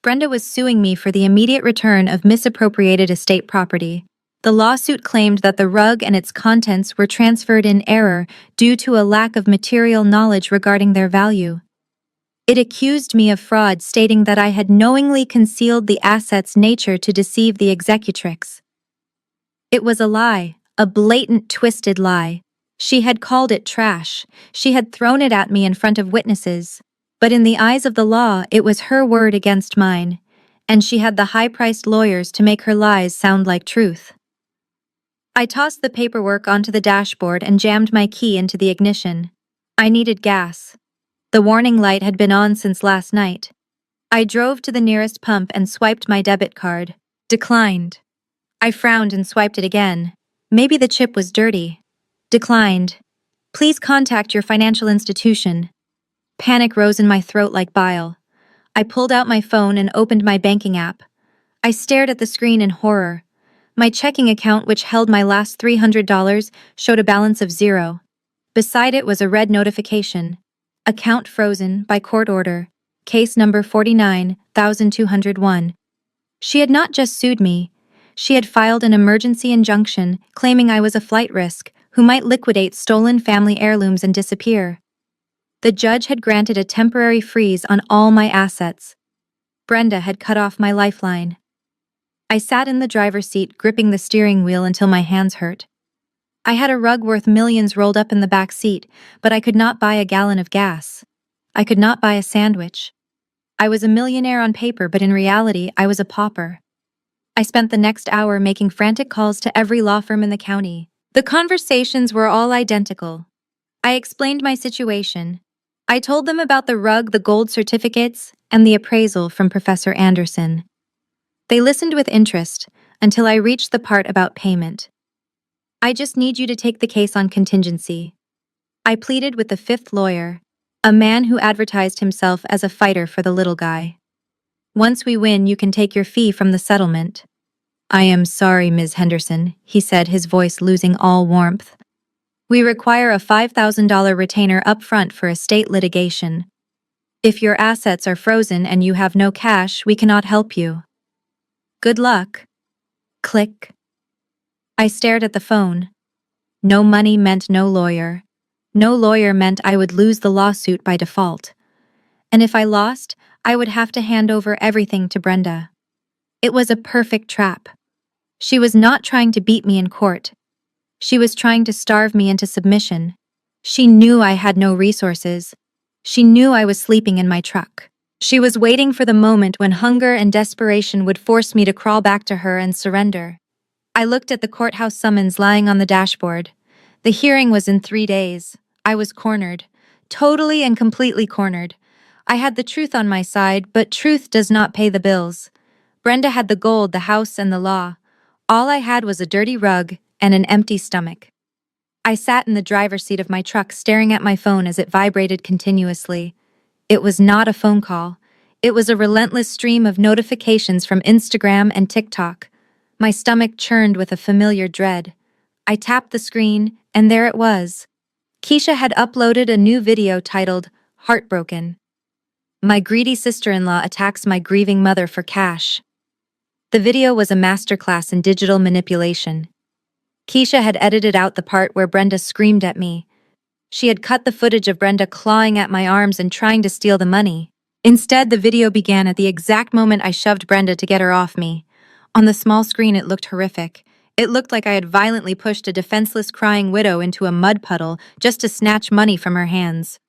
Brenda was suing me for the immediate return of misappropriated estate property. The lawsuit claimed that the rug and its contents were transferred in error due to a lack of material knowledge regarding their value. It accused me of fraud, stating that I had knowingly concealed the asset's nature to deceive the executrix. It was a lie, a blatant, twisted lie. She had called it trash. She had thrown it at me in front of witnesses. But in the eyes of the law, it was her word against mine, and she had the high-priced lawyers to make her lies sound like truth. I tossed the paperwork onto the dashboard and jammed my key into the ignition. I needed gas. The warning light had been on since last night. I drove to the nearest pump and swiped my debit card. Declined. I frowned and swiped it again. Maybe the chip was dirty. Declined. Please contact your financial institution. Panic rose in my throat like bile. I pulled out my phone and opened my banking app. I stared at the screen in horror. My checking account, which held my last $300, showed a balance of 0. Beside it was a red notification. Account frozen by court order. Case number 49,201. She had not just sued me. She had filed an emergency injunction claiming I was a flight risk who might liquidate stolen family heirlooms and disappear. The judge had granted a temporary freeze on all my assets. Brenda had cut off my lifeline. I sat in the driver's seat, gripping the steering wheel until my hands hurt. I had a rug worth millions rolled up in the back seat, but I could not buy a gallon of gas. I could not buy a sandwich. I was a millionaire on paper, but in reality, I was a pauper. I spent the next hour making frantic calls to every law firm in the county. The conversations were all identical. I explained my situation. I told them about the rug, the gold certificates, and the appraisal from Professor Anderson. They listened with interest until I reached the part about payment. I just need you to take the case on contingency. I pleaded with the fifth lawyer, a man who advertised himself as a fighter for the little guy. Once we win, you can take your fee from the settlement. I am sorry, Ms. Henderson, he said, his voice losing all warmth. We require a $5,000 retainer up front for estate litigation. If your assets are frozen and you have no cash, we cannot help you. Good luck. Click. I stared at the phone. No money meant no lawyer. No lawyer meant I would lose the lawsuit by default. And if I lost, I would have to hand over everything to Brenda. It was a perfect trap. She was not trying to beat me in court. She was trying to starve me into submission. She knew I had no resources. She knew I was sleeping in my truck. She was waiting for the moment when hunger and desperation would force me to crawl back to her and surrender. I looked at the courthouse summons lying on the dashboard. The hearing was in 3 days. I was cornered. Totally and completely cornered. I had the truth on my side, but truth does not pay the bills. Brenda had the gold, the house, and the law. All I had was a dirty rug and an empty stomach. I sat in the driver's seat of my truck staring at my phone as it vibrated continuously. It was not a phone call. It was a relentless stream of notifications from Instagram and TikTok. My stomach churned with a familiar dread. I tapped the screen, and there it was. Keisha had uploaded a new video titled, Heartbroken. My greedy sister-in-law attacks my grieving mother for cash. The video was a masterclass in digital manipulation. Keisha had edited out the part where Brenda screamed at me. She had cut the footage of Brenda clawing at my arms and trying to steal the money. Instead, the video began at the exact moment I shoved Brenda to get her off me. On the small screen, it looked horrific. It looked like I had violently pushed a defenseless crying widow into a mud puddle just to snatch money from her hands.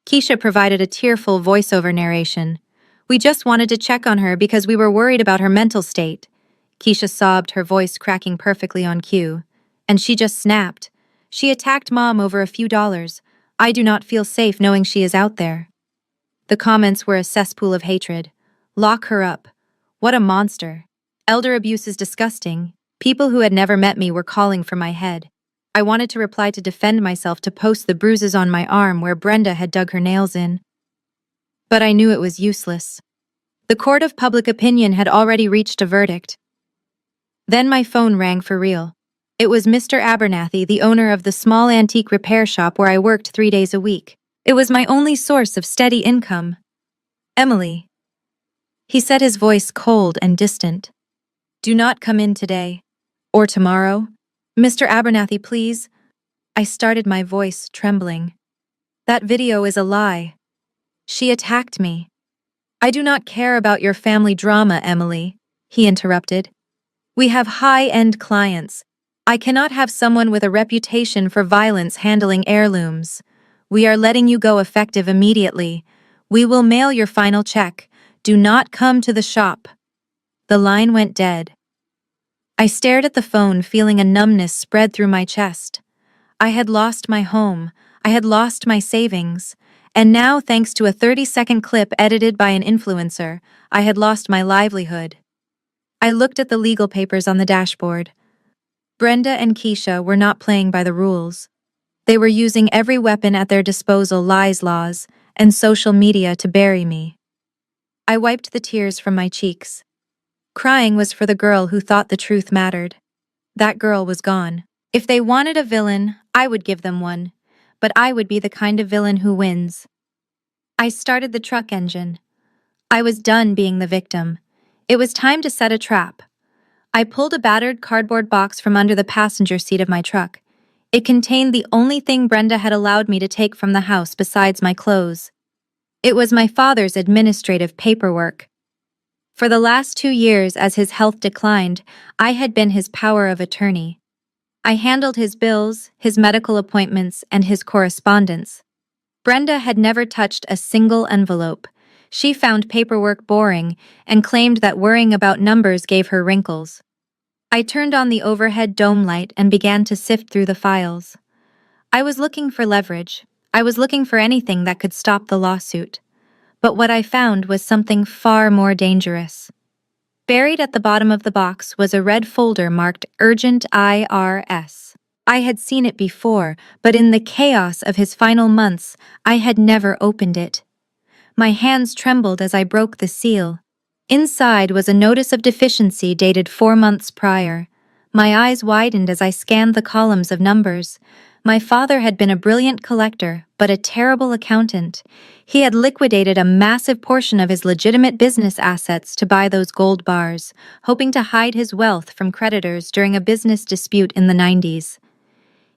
Keisha provided a tearful voiceover narration. We just wanted to check on her because we were worried about her mental state. Keisha sobbed, her voice cracking perfectly on cue. And she just snapped. She attacked Mom over a few dollars. I do not feel safe knowing she is out there. The comments were a cesspool of hatred. Lock her up. What a monster. Elder abuse is disgusting. People who had never met me were calling for my head. I wanted to reply to defend myself, to post the bruises on my arm where Brenda had dug her nails in. But I knew it was useless. The court of public opinion had already reached a verdict. Then my phone rang for real. It was Mr. Abernathy, the owner of the small antique repair shop where I worked 3 days a week. It was my only source of steady income. Emily. He said, his voice cold and distant. Do not come in today. Or tomorrow. Mr. Abernathy, please. I started, my voice trembling. That video is a lie. She attacked me. "I do not care about your family drama, Emily," he interrupted. "We have high-end clients. I cannot have someone with a reputation for violence handling heirlooms. We are letting you go effective immediately. We will mail your final check. Do not come to the shop." The line went dead. I stared at the phone, feeling a numbness spread through my chest. I had lost my home. I had lost my savings. And now, thanks to a 30-second clip edited by an influencer, I had lost my livelihood. I looked at the legal papers on the dashboard. Brenda and Keisha were not playing by the rules. They were using every weapon at their disposal, lies, laws, and social media to bury me. I wiped the tears from my cheeks. Crying was for the girl who thought the truth mattered. That girl was gone. If they wanted a villain, I would give them one. But I would be the kind of villain who wins. I started the truck engine. I was done being the victim. It was time to set a trap. I pulled a battered cardboard box from under the passenger seat of my truck. It contained the only thing Brenda had allowed me to take from the house besides my clothes. It was my father's administrative paperwork. For the last 2 years, as his health declined, I had been his power of attorney. I handled his bills, his medical appointments, and his correspondence. Brenda had never touched a single envelope. She found paperwork boring and claimed that worrying about numbers gave her wrinkles. I turned on the overhead dome light and began to sift through the files. I was looking for leverage. I was looking for anything that could stop the lawsuit. But what I found was something far more dangerous. Buried at the bottom of the box was a red folder marked Urgent IRS. I had seen it before, but in the chaos of his final months, I had never opened it. My hands trembled as I broke the seal. Inside was a notice of deficiency dated 4 months prior. My eyes widened as I scanned the columns of numbers. My father had been a brilliant collector, but a terrible accountant. He had liquidated a massive portion of his legitimate business assets to buy those gold bars, hoping to hide his wealth from creditors during a business dispute in the 90s.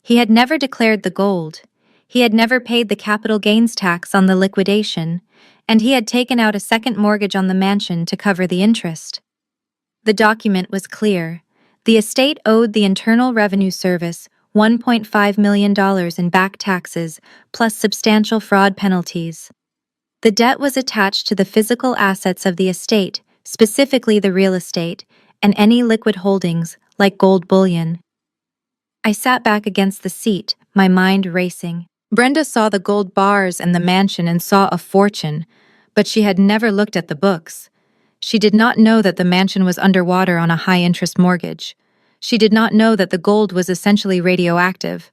He had never declared the gold. He had never paid the capital gains tax on the liquidation, and he had taken out a second mortgage on the mansion to cover the interest. The document was clear. The estate owed the Internal Revenue Service $1.5 million in back taxes, plus substantial fraud penalties. The debt was attached to the physical assets of the estate, specifically the real estate, and any liquid holdings, like gold bullion. I sat back against the seat, my mind racing. Brenda saw the gold bars and the mansion and saw a fortune, but she had never looked at the books. She did not know that the mansion was underwater on a high-interest mortgage. She did not know that the gold was essentially radioactive.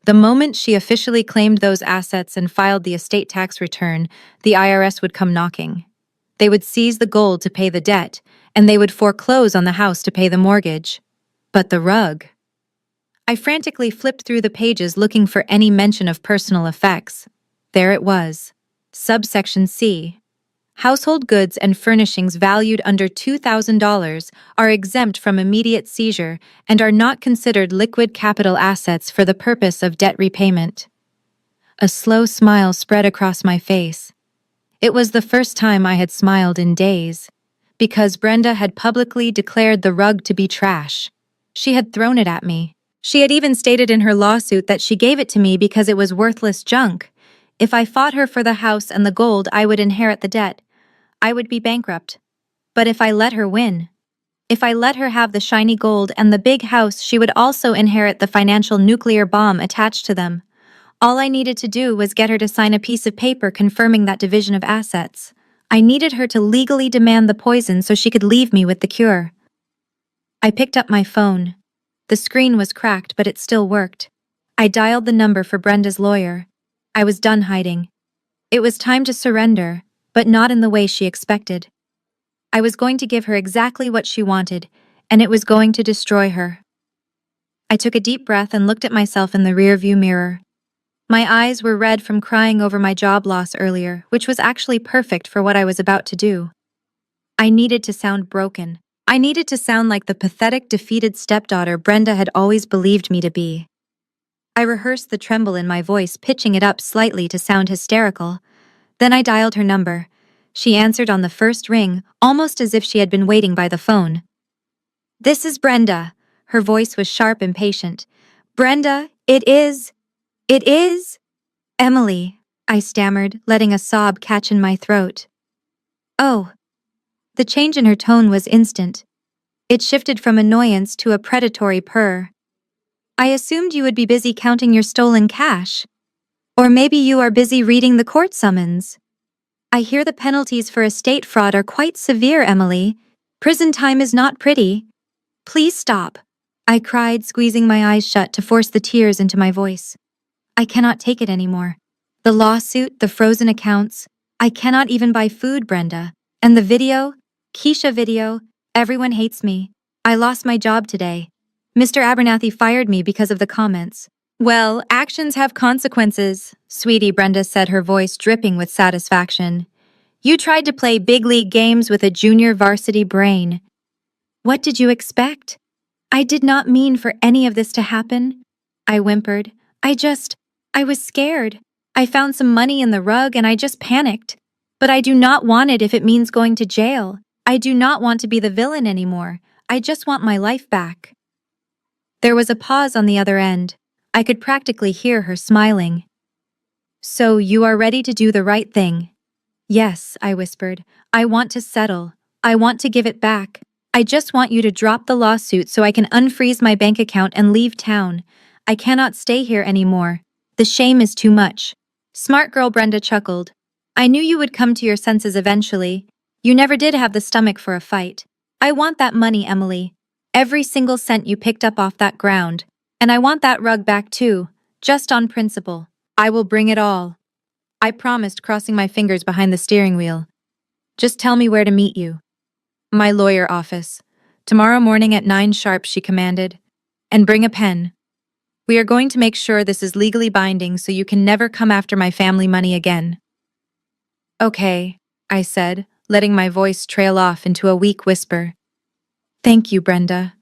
The moment she officially claimed those assets and filed the estate tax return, the IRS would come knocking. They would seize the gold to pay the debt, and they would foreclose on the house to pay the mortgage. But the rug. I frantically flipped through the pages looking for any mention of personal effects. There it was. Subsection C. Household goods and furnishings valued under $2,000 are exempt from immediate seizure and are not considered liquid capital assets for the purpose of debt repayment. A slow smile spread across my face. It was the first time I had smiled in days, because Brenda had publicly declared the rug to be trash. She had thrown it at me. She had even stated in her lawsuit that she gave it to me because it was worthless junk. If I fought her for the house and the gold, I would inherit the debt. I would be bankrupt. But if I let her win, if I let her have the shiny gold and the big house, she would also inherit the financial nuclear bomb attached to them. All I needed to do was get her to sign a piece of paper confirming that division of assets. I needed her to legally demand the poison so she could leave me with the cure. I picked up my phone. The screen was cracked, but it still worked. I dialed the number for Brenda's lawyer. I was done hiding. It was time to surrender, but not in the way she expected. I was going to give her exactly what she wanted, and it was going to destroy her. I took a deep breath and looked at myself in the rearview mirror. My eyes were red from crying over my job loss earlier, which was actually perfect for what I was about to do. I needed to sound broken. I needed to sound like the pathetic, defeated stepdaughter Brenda had always believed me to be. I rehearsed the tremble in my voice, pitching it up slightly to sound hysterical. Then I dialed her number. She answered on the first ring, almost as if she had been waiting by the phone. "This is Brenda." Her voice was sharp and patient. "Brenda, it is Emily," I stammered, letting a sob catch in my throat. "Oh." The change in her tone was instant. It shifted from annoyance to a predatory purr. "I assumed you would be busy counting your stolen cash. Or maybe you are busy reading the court summons. I hear the penalties for estate fraud are quite severe, Emily. Prison time is not pretty. Please stop," I cried, squeezing my eyes shut to force the tears into my voice. "I cannot take it anymore. The lawsuit, the frozen accounts. I cannot even buy food, Brenda. And the video, Keisha video, everyone hates me. I lost my job today. Mr. Abernathy fired me because of the comments." "Well, actions have consequences," sweetie, Brenda said, her voice dripping with satisfaction. "You tried to play big league games with a junior varsity brain. What did you expect? I did not mean for any of this to happen," I whimpered. I was scared. I found some money in the rug and I just panicked. But I do not want it if it means going to jail. I do not want to be the villain anymore. I just want my life back." There was a pause on the other end. I could practically hear her smiling. "So you are ready to do the right thing?" "Yes," I whispered. "I want to settle. I want to give it back. I just want you to drop the lawsuit so I can unfreeze my bank account and leave town. I cannot stay here anymore. The shame is too much." Smart girl, Brenda chuckled. "I knew you would come to your senses eventually. You never did have the stomach for a fight. I want that money, Emily. Every single cent you picked up off that ground. And I want that rug back too, just on principle. I will bring it all," I promised, crossing my fingers behind the steering wheel. "Just tell me where to meet you." "My lawyer office. Tomorrow morning at 9 sharp," she commanded. "And bring a pen. We are going to make sure this is legally binding so you can never come after my family money again." "Okay," I said, letting my voice trail off into a weak whisper. "Thank you, Brenda."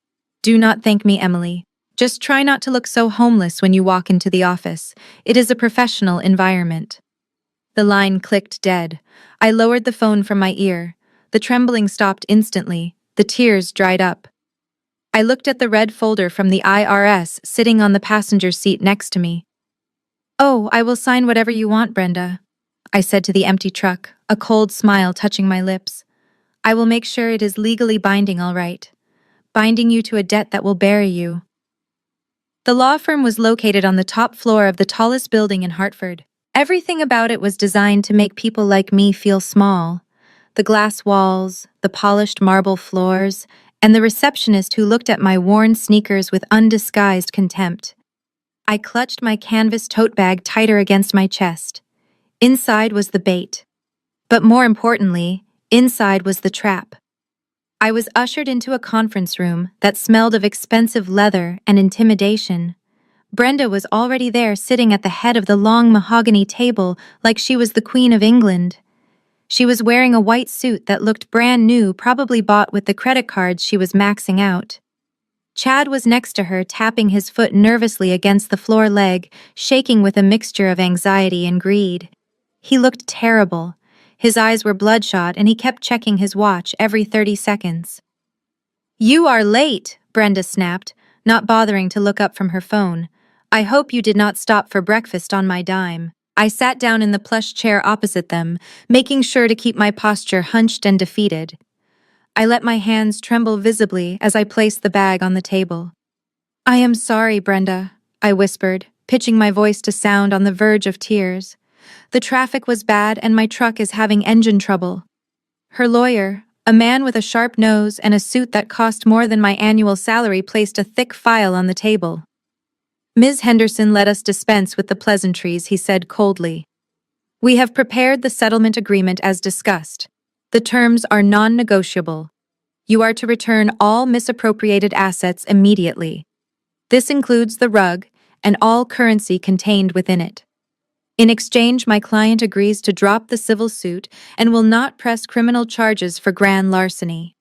"Do not thank me, Emily. Just try not to look so homeless when you walk into the office. It is a professional environment." The line clicked dead. I lowered the phone from my ear. The trembling stopped instantly. The tears dried up. I looked at the red folder from the IRS sitting on the passenger seat next to me. "Oh, I will sign whatever you want, Brenda," I said to the empty truck, a cold smile touching my lips. "I will make sure it is legally binding, all right. Binding you to a debt that will bury you." The law firm was located on the top floor of the tallest building in Hartford. Everything about it was designed to make people like me feel small. The glass walls, the polished marble floors, and the receptionist who looked at my worn sneakers with undisguised contempt. I clutched my canvas tote bag tighter against my chest. Inside was the bait. But more importantly, inside was the trap. I was ushered into a conference room that smelled of expensive leather and intimidation. Brenda was already there, sitting at the head of the long mahogany table like she was the Queen of England. She was wearing a white suit that looked brand new, probably bought with the credit cards she was maxing out. Chad was next to her, tapping his foot nervously against the floor leg, shaking with a mixture of anxiety and greed. He looked terrible. His eyes were bloodshot and he kept checking his watch every 30 seconds. "You are late," Brenda snapped, not bothering to look up from her phone. "I hope you did not stop for breakfast on my dime." I sat down in the plush chair opposite them, making sure to keep my posture hunched and defeated. I let my hands tremble visibly as I placed the bag on the table. "I am sorry, Brenda," I whispered, pitching my voice to sound on the verge of tears. "The traffic was bad and my truck is having engine trouble." Her lawyer, a man with a sharp nose and a suit that cost more than my annual salary, placed a thick file on the table. "Ms. Henderson, let us dispense with the pleasantries," he said coldly. "We have prepared the settlement agreement as discussed. The terms are non-negotiable. You are to return all misappropriated assets immediately. This includes the rug and all currency contained within it. In exchange, my client agrees to drop the civil suit and will not press criminal charges for grand larceny."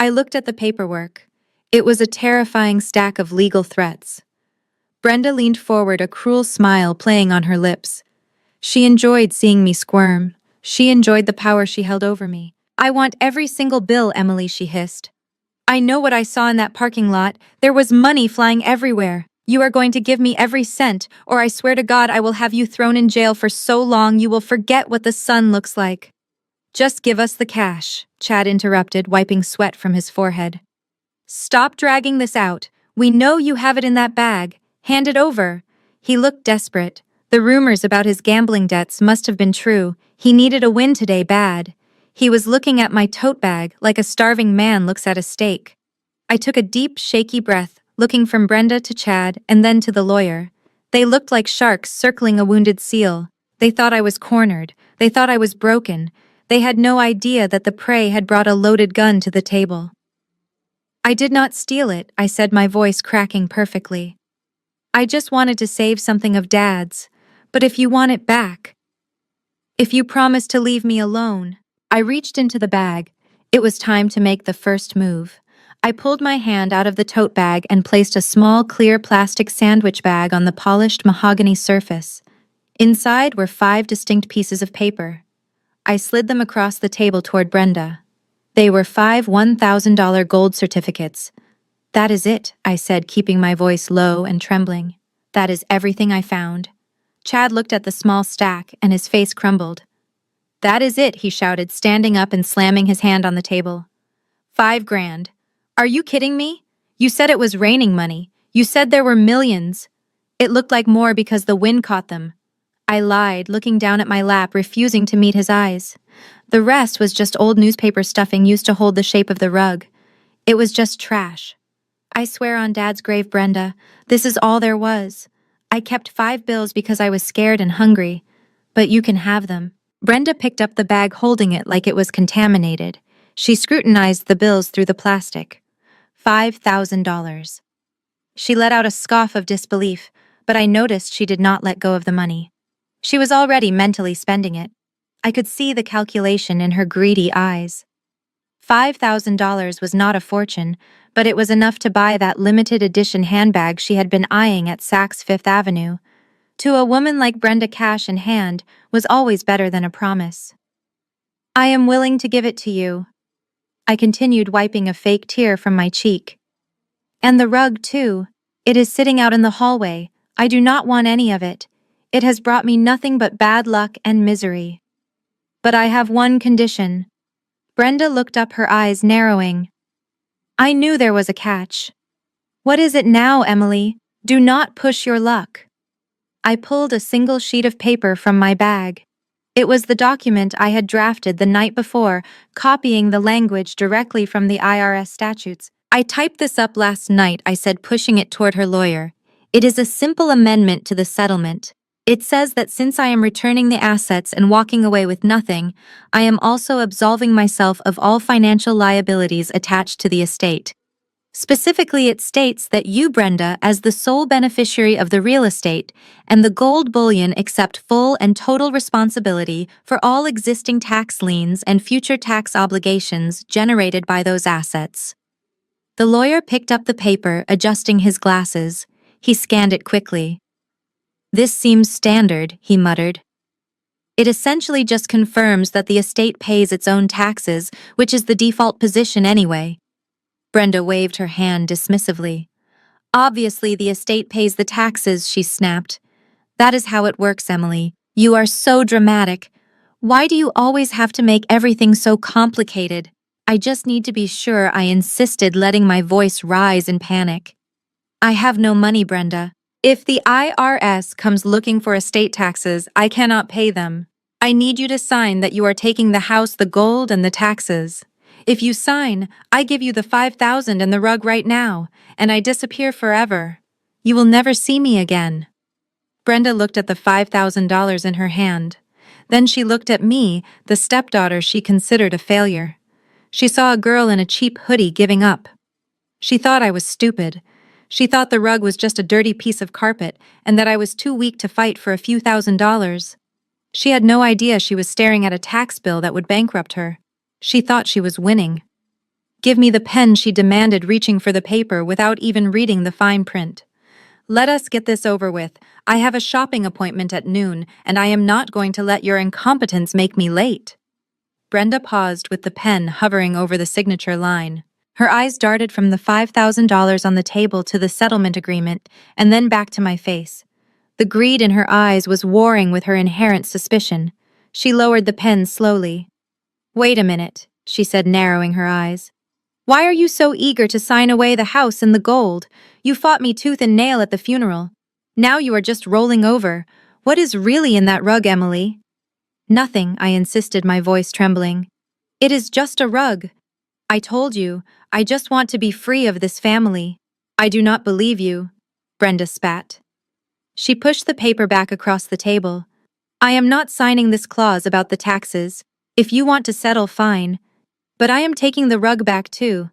I looked at the paperwork. It was a terrifying stack of legal threats. Brenda leaned forward, a cruel smile playing on her lips. She enjoyed seeing me squirm. She enjoyed the power she held over me. "I want every single bill, Emily," she hissed. "I know what I saw in that parking lot. There was money flying everywhere. You are going to give me every cent, or I swear to God I will have you thrown in jail for so long you will forget what the sun looks like." "Just give us the cash," Chad interrupted, wiping sweat from his forehead. "Stop dragging this out. We know you have it in that bag. Hand it over." He looked desperate. The rumors about his gambling debts must have been true. He needed a win today bad. He was looking at my tote bag like a starving man looks at a steak. I took a deep, shaky breath, looking from Brenda to Chad and then to the lawyer. They looked like sharks circling a wounded seal. They thought I was cornered. They thought I was broken. They had no idea that the prey had brought a loaded gun to the table. "I did not steal it," I said, my voice cracking perfectly. "I just wanted to save something of Dad's. But if you want it back, if you promise to leave me alone." I reached into the bag. It was time to make the first move. I pulled my hand out of the tote bag and placed a small, clear plastic sandwich bag on the polished mahogany surface. Inside were 5 distinct pieces of paper. I slid them across the table toward Brenda. They were 5 $1,000 gold certificates. "That is it," I said, keeping my voice low and trembling. "That is everything I found." Chad looked at the small stack, and his face crumbled. "That is it," he shouted, standing up and slamming his hand on the table. 5 grand. Are you kidding me? You said it was raining money. You said there were millions. It looked like more because the wind caught them. I lied, looking down at my lap, refusing to meet his eyes. The rest was just old newspaper stuffing used to hold the shape of the rug. It was just trash. "I swear on Dad's grave, Brenda, this is all there was. I kept 5 bills because I was scared and hungry. But you can have them." Brenda picked up the bag, holding it like it was contaminated. She scrutinized the bills through the plastic. $5,000. She let out a scoff of disbelief, but I noticed she did not let go of the money. She was already mentally spending it. I could see the calculation in her greedy eyes. $5,000 was not a fortune, but it was enough to buy that limited edition handbag she had been eyeing at Saks Fifth Avenue. To a woman like Brenda, cash in hand was always better than a promise. "I am willing to give it to you." I continued, wiping a fake tear from my cheek. "And the rug, too. It is sitting out in the hallway. I do not want any of it. It has brought me nothing but bad luck and misery. But I have one condition." Brenda looked up, her eyes narrowing. I knew there was a catch. "What is it now, Emily? Do not push your luck." I pulled a single sheet of paper from my bag. It was the document I had drafted the night before, copying the language directly from the IRS statutes. "I typed this up last night," I said, pushing it toward her lawyer. "It is a simple amendment to the settlement. It says that since I am returning the assets and walking away with nothing, I am also absolving myself of all financial liabilities attached to the estate. Specifically, it states that you, Brenda, as the sole beneficiary of the real estate and the gold bullion, accept full and total responsibility for all existing tax liens and future tax obligations generated by those assets." The lawyer picked up the paper, adjusting his glasses. He scanned it quickly. "This seems standard," he muttered. "It essentially just confirms that the estate pays its own taxes, which is the default position anyway." Brenda waved her hand dismissively. "Obviously, the estate pays the taxes," she snapped. "That is how it works, Emily. You are so dramatic. Why do you always have to make everything so complicated?" I just need to be sure, I insisted, letting my voice rise in panic. "I have no money, Brenda. If the IRS comes looking for estate taxes, I cannot pay them. I need you to sign that you are taking the house, the gold, and the taxes. If you sign, I give you the 5,000 and the rug right now, and I disappear forever. You will never see me again." Brenda looked at the $5,000 in her hand. Then she looked at me, the stepdaughter she considered a failure. She saw a girl in a cheap hoodie giving up. She thought I was stupid. She thought the rug was just a dirty piece of carpet and that I was too weak to fight for a few $1,000s. She had no idea she was staring at a tax bill that would bankrupt her. She thought she was winning. "Give me the pen," she demanded, reaching for the paper without even reading the fine print. Let us get this over with. I have a shopping appointment at noon, and I am not going to let your incompetence make me late. Brenda paused with the pen hovering over the signature line. Her eyes darted from the $5,000 on the table to the settlement agreement, and then back to my face. The greed in her eyes was warring with her inherent suspicion. She lowered the pen slowly. "Wait a minute," she said, narrowing her eyes. "Why are you so eager to sign away the house and the gold? You fought me tooth and nail at the funeral. Now you are just rolling over. What is really in that rug, Emily?" "Nothing," I insisted, my voice trembling. "It is just a rug. I told you, I just want to be free of this family." "I do not believe you," Brenda spat. She pushed the paper back across the table. "I am not signing this clause about the taxes. If you want to settle, fine. But I am taking the rug back too.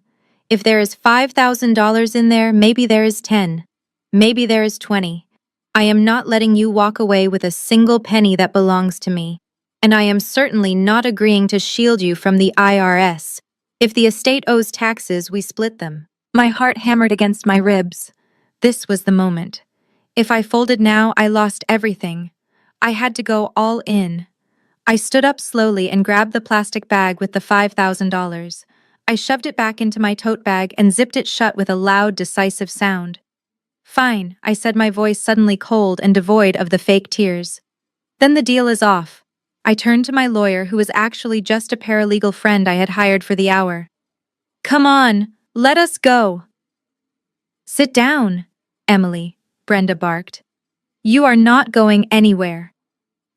If there is $5,000 in there, maybe there is 10. Maybe there is 20. I am not letting you walk away with a single penny that belongs to me. And I am certainly not agreeing to shield you from the IRS. If the estate owes taxes, we split them." My heart hammered against my ribs. This was the moment. If I folded now, I lost everything. I had to go all in. I stood up slowly and grabbed the plastic bag with the $5,000. I shoved it back into my tote bag and zipped it shut with a loud, decisive sound. "Fine," I said, my voice suddenly cold and devoid of the fake tears. "Then the deal is off." I turned to my lawyer, who was actually just a paralegal friend I had hired for the hour. "Come on, let us go." "Sit down, Emily," Brenda barked. "You are not going anywhere."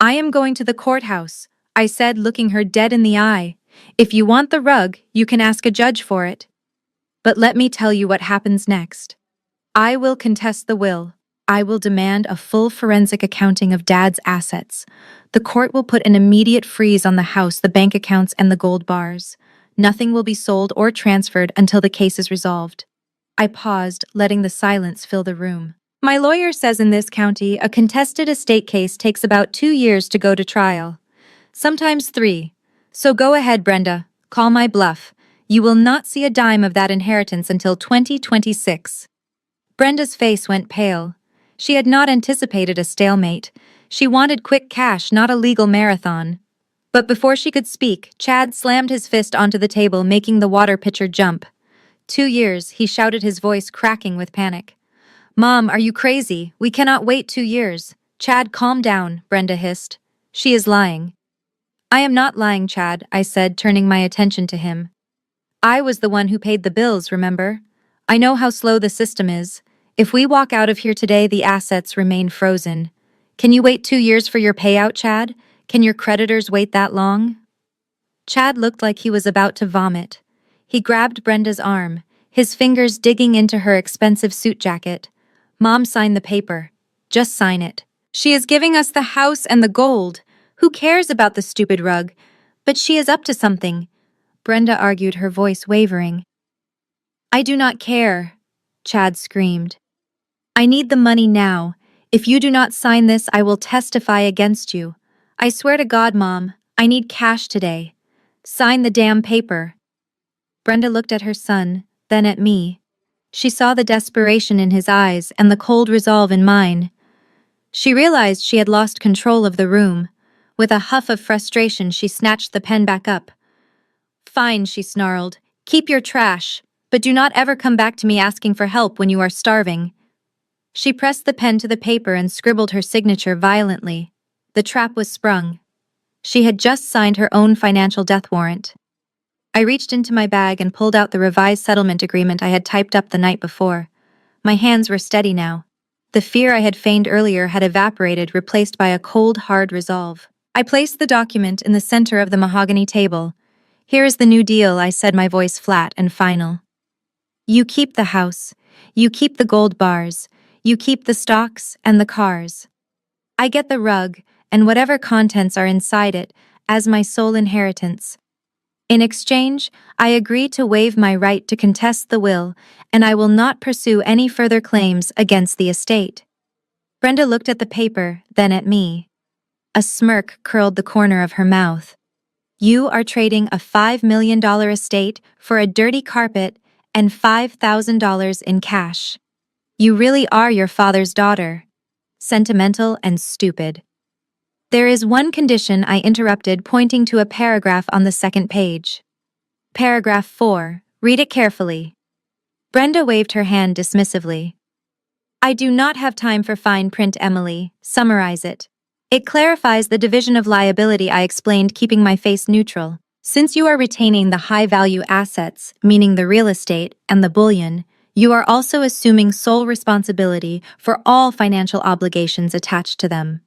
"I am going to the courthouse," I said, looking her dead in the eye. "If you want the rug, you can ask a judge for it. But let me tell you what happens next. I will contest the will. I will demand a full forensic accounting of Dad's assets. The court will put an immediate freeze on the house, the bank accounts, and the gold bars. Nothing will be sold or transferred until the case is resolved." I paused, letting the silence fill the room. "My lawyer says in this county, a contested estate case takes about 2 years to go to trial. Sometimes 3. So go ahead, Brenda. Call my bluff. You will not see a dime of that inheritance until 2026. Brenda's face went pale. She had not anticipated a stalemate. She wanted quick cash, not a legal marathon. But before she could speak, Chad slammed his fist onto the table, making the water pitcher jump. 2 years, he shouted, his voice cracking with panic. "Mom, are you crazy? We cannot wait 2 years. Chad, calm down," Brenda hissed. "She is lying." "I am not lying, Chad," I said, turning my attention to him. "I was the one who paid the bills, remember? I know how slow the system is. If we walk out of here today, the assets remain frozen. Can you wait 2 years for your payout, Chad? Can your creditors wait that long?" Chad looked like he was about to vomit. He grabbed Brenda's arm, his fingers digging into her expensive suit jacket. "Mom, sign the paper. Just sign it. She is giving us the house and the gold. Who cares about the stupid rug? But she is up to something," Brenda argued, her voice wavering. "I do not care," Chad screamed. "I need the money now. If you do not sign this, I will testify against you. I swear to God, Mom, I need cash today. Sign the damn paper." Brenda looked at her son, then at me. She saw the desperation in his eyes and the cold resolve in mine. She realized she had lost control of the room. With a huff of frustration, she snatched the pen back up. "Fine," she snarled. "Keep your trash, but do not ever come back to me asking for help when you are starving." She pressed the pen to the paper and scribbled her signature violently. The trap was sprung. She had just signed her own financial death warrant. I reached into my bag and pulled out the revised settlement agreement I had typed up the night before. My hands were steady now. The fear I had feigned earlier had evaporated, replaced by a cold, hard resolve. I placed the document in the center of the mahogany table. "Here is the new deal," I said, my voice flat and final. "You keep the house. You keep the gold bars. You keep the stocks and the cars. I get the rug and whatever contents are inside it as my sole inheritance. In exchange, I agree to waive my right to contest the will, and I will not pursue any further claims against the estate." Brenda looked at the paper, then at me. A smirk curled the corner of her mouth. "You are trading a $5 million estate for a dirty carpet and $5,000 in cash. You really are your father's daughter. Sentimental and stupid. There is one condition, I interrupted, pointing to a paragraph on the second page. Paragraph 4. Read it carefully. Brenda waved her hand dismissively. I do not have time for fine print, Emily. Summarize it. It clarifies the division of liability, I explained, keeping my face neutral. Since you are retaining the high-value assets, meaning the real estate and the bullion, you are also assuming sole responsibility for all financial obligations attached to them.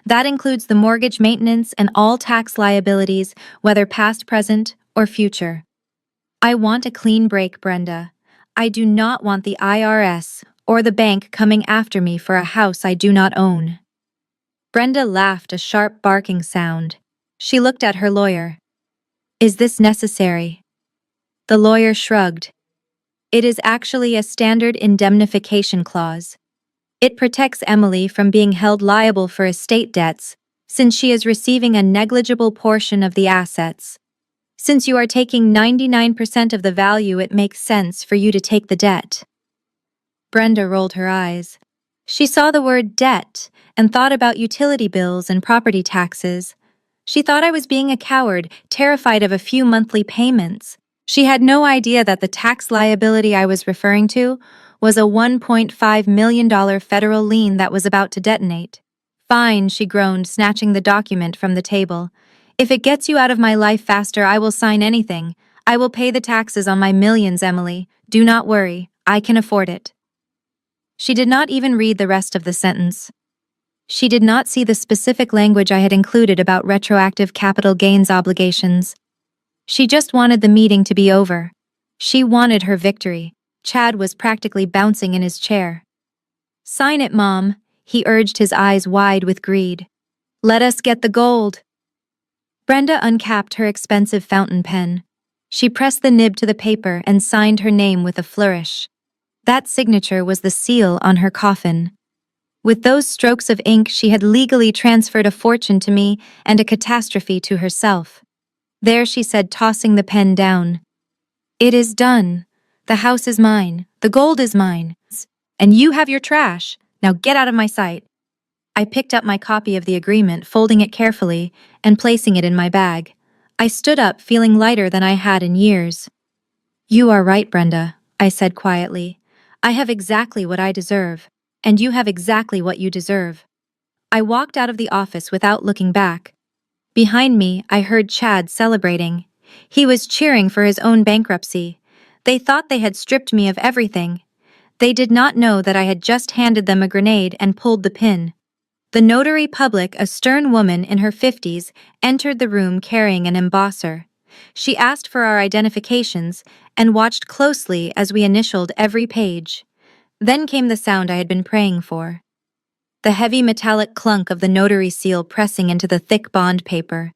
That includes the mortgage maintenance and all tax liabilities, whether past, present, or future. I want a clean break, Brenda. I do not want the IRS or the bank coming after me for a house I do not own. Brenda laughed, a sharp barking sound. She looked at her lawyer. Is this necessary? The lawyer shrugged. It is actually a standard indemnification clause. It protects Emily from being held liable for estate debts, since she is receiving a negligible portion of the assets. Since you are taking 99% of the value, it makes sense for you to take the debt. Brenda rolled her eyes. She saw the word debt and thought about utility bills and property taxes. She thought I was being a coward, terrified of a few monthly payments. She had no idea that the tax liability I was referring to was a $1.5 million federal lien that was about to detonate. Fine, she groaned, snatching the document from the table. If it gets you out of my life faster, I will sign anything. I will pay the taxes on my millions, Emily. Do not worry, I can afford it. She did not even read the rest of the sentence. She did not see the specific language I had included about retroactive capital gains obligations. She just wanted the meeting to be over. She wanted her victory. Chad was practically bouncing in his chair. Sign it, Mom, he urged, his eyes wide with greed. Let us get the gold. Brenda uncapped her expensive fountain pen. She pressed the nib to the paper and signed her name with a flourish. That signature was the seal on her coffin. With those strokes of ink, she had legally transferred a fortune to me and a catastrophe to herself. There, she said, tossing the pen down. It is done. The house is mine. The gold is mine. And you have your trash. Now get out of my sight. I picked up my copy of the agreement, folding it carefully and placing it in my bag. I stood up, feeling lighter than I had in years. You are right, Brenda, I said quietly. I have exactly what I deserve, and you have exactly what you deserve. I walked out of the office without looking back. Behind me, I heard Chad celebrating. He was cheering for his own bankruptcy. They thought they had stripped me of everything. They did not know that I had just handed them a grenade and pulled the pin. The notary public, a stern woman in her 50s, entered the room carrying an embosser. She asked for our identifications and watched closely as we initialed every page. Then came the sound I had been praying for. The heavy metallic clunk of the notary seal pressing into the thick bond paper.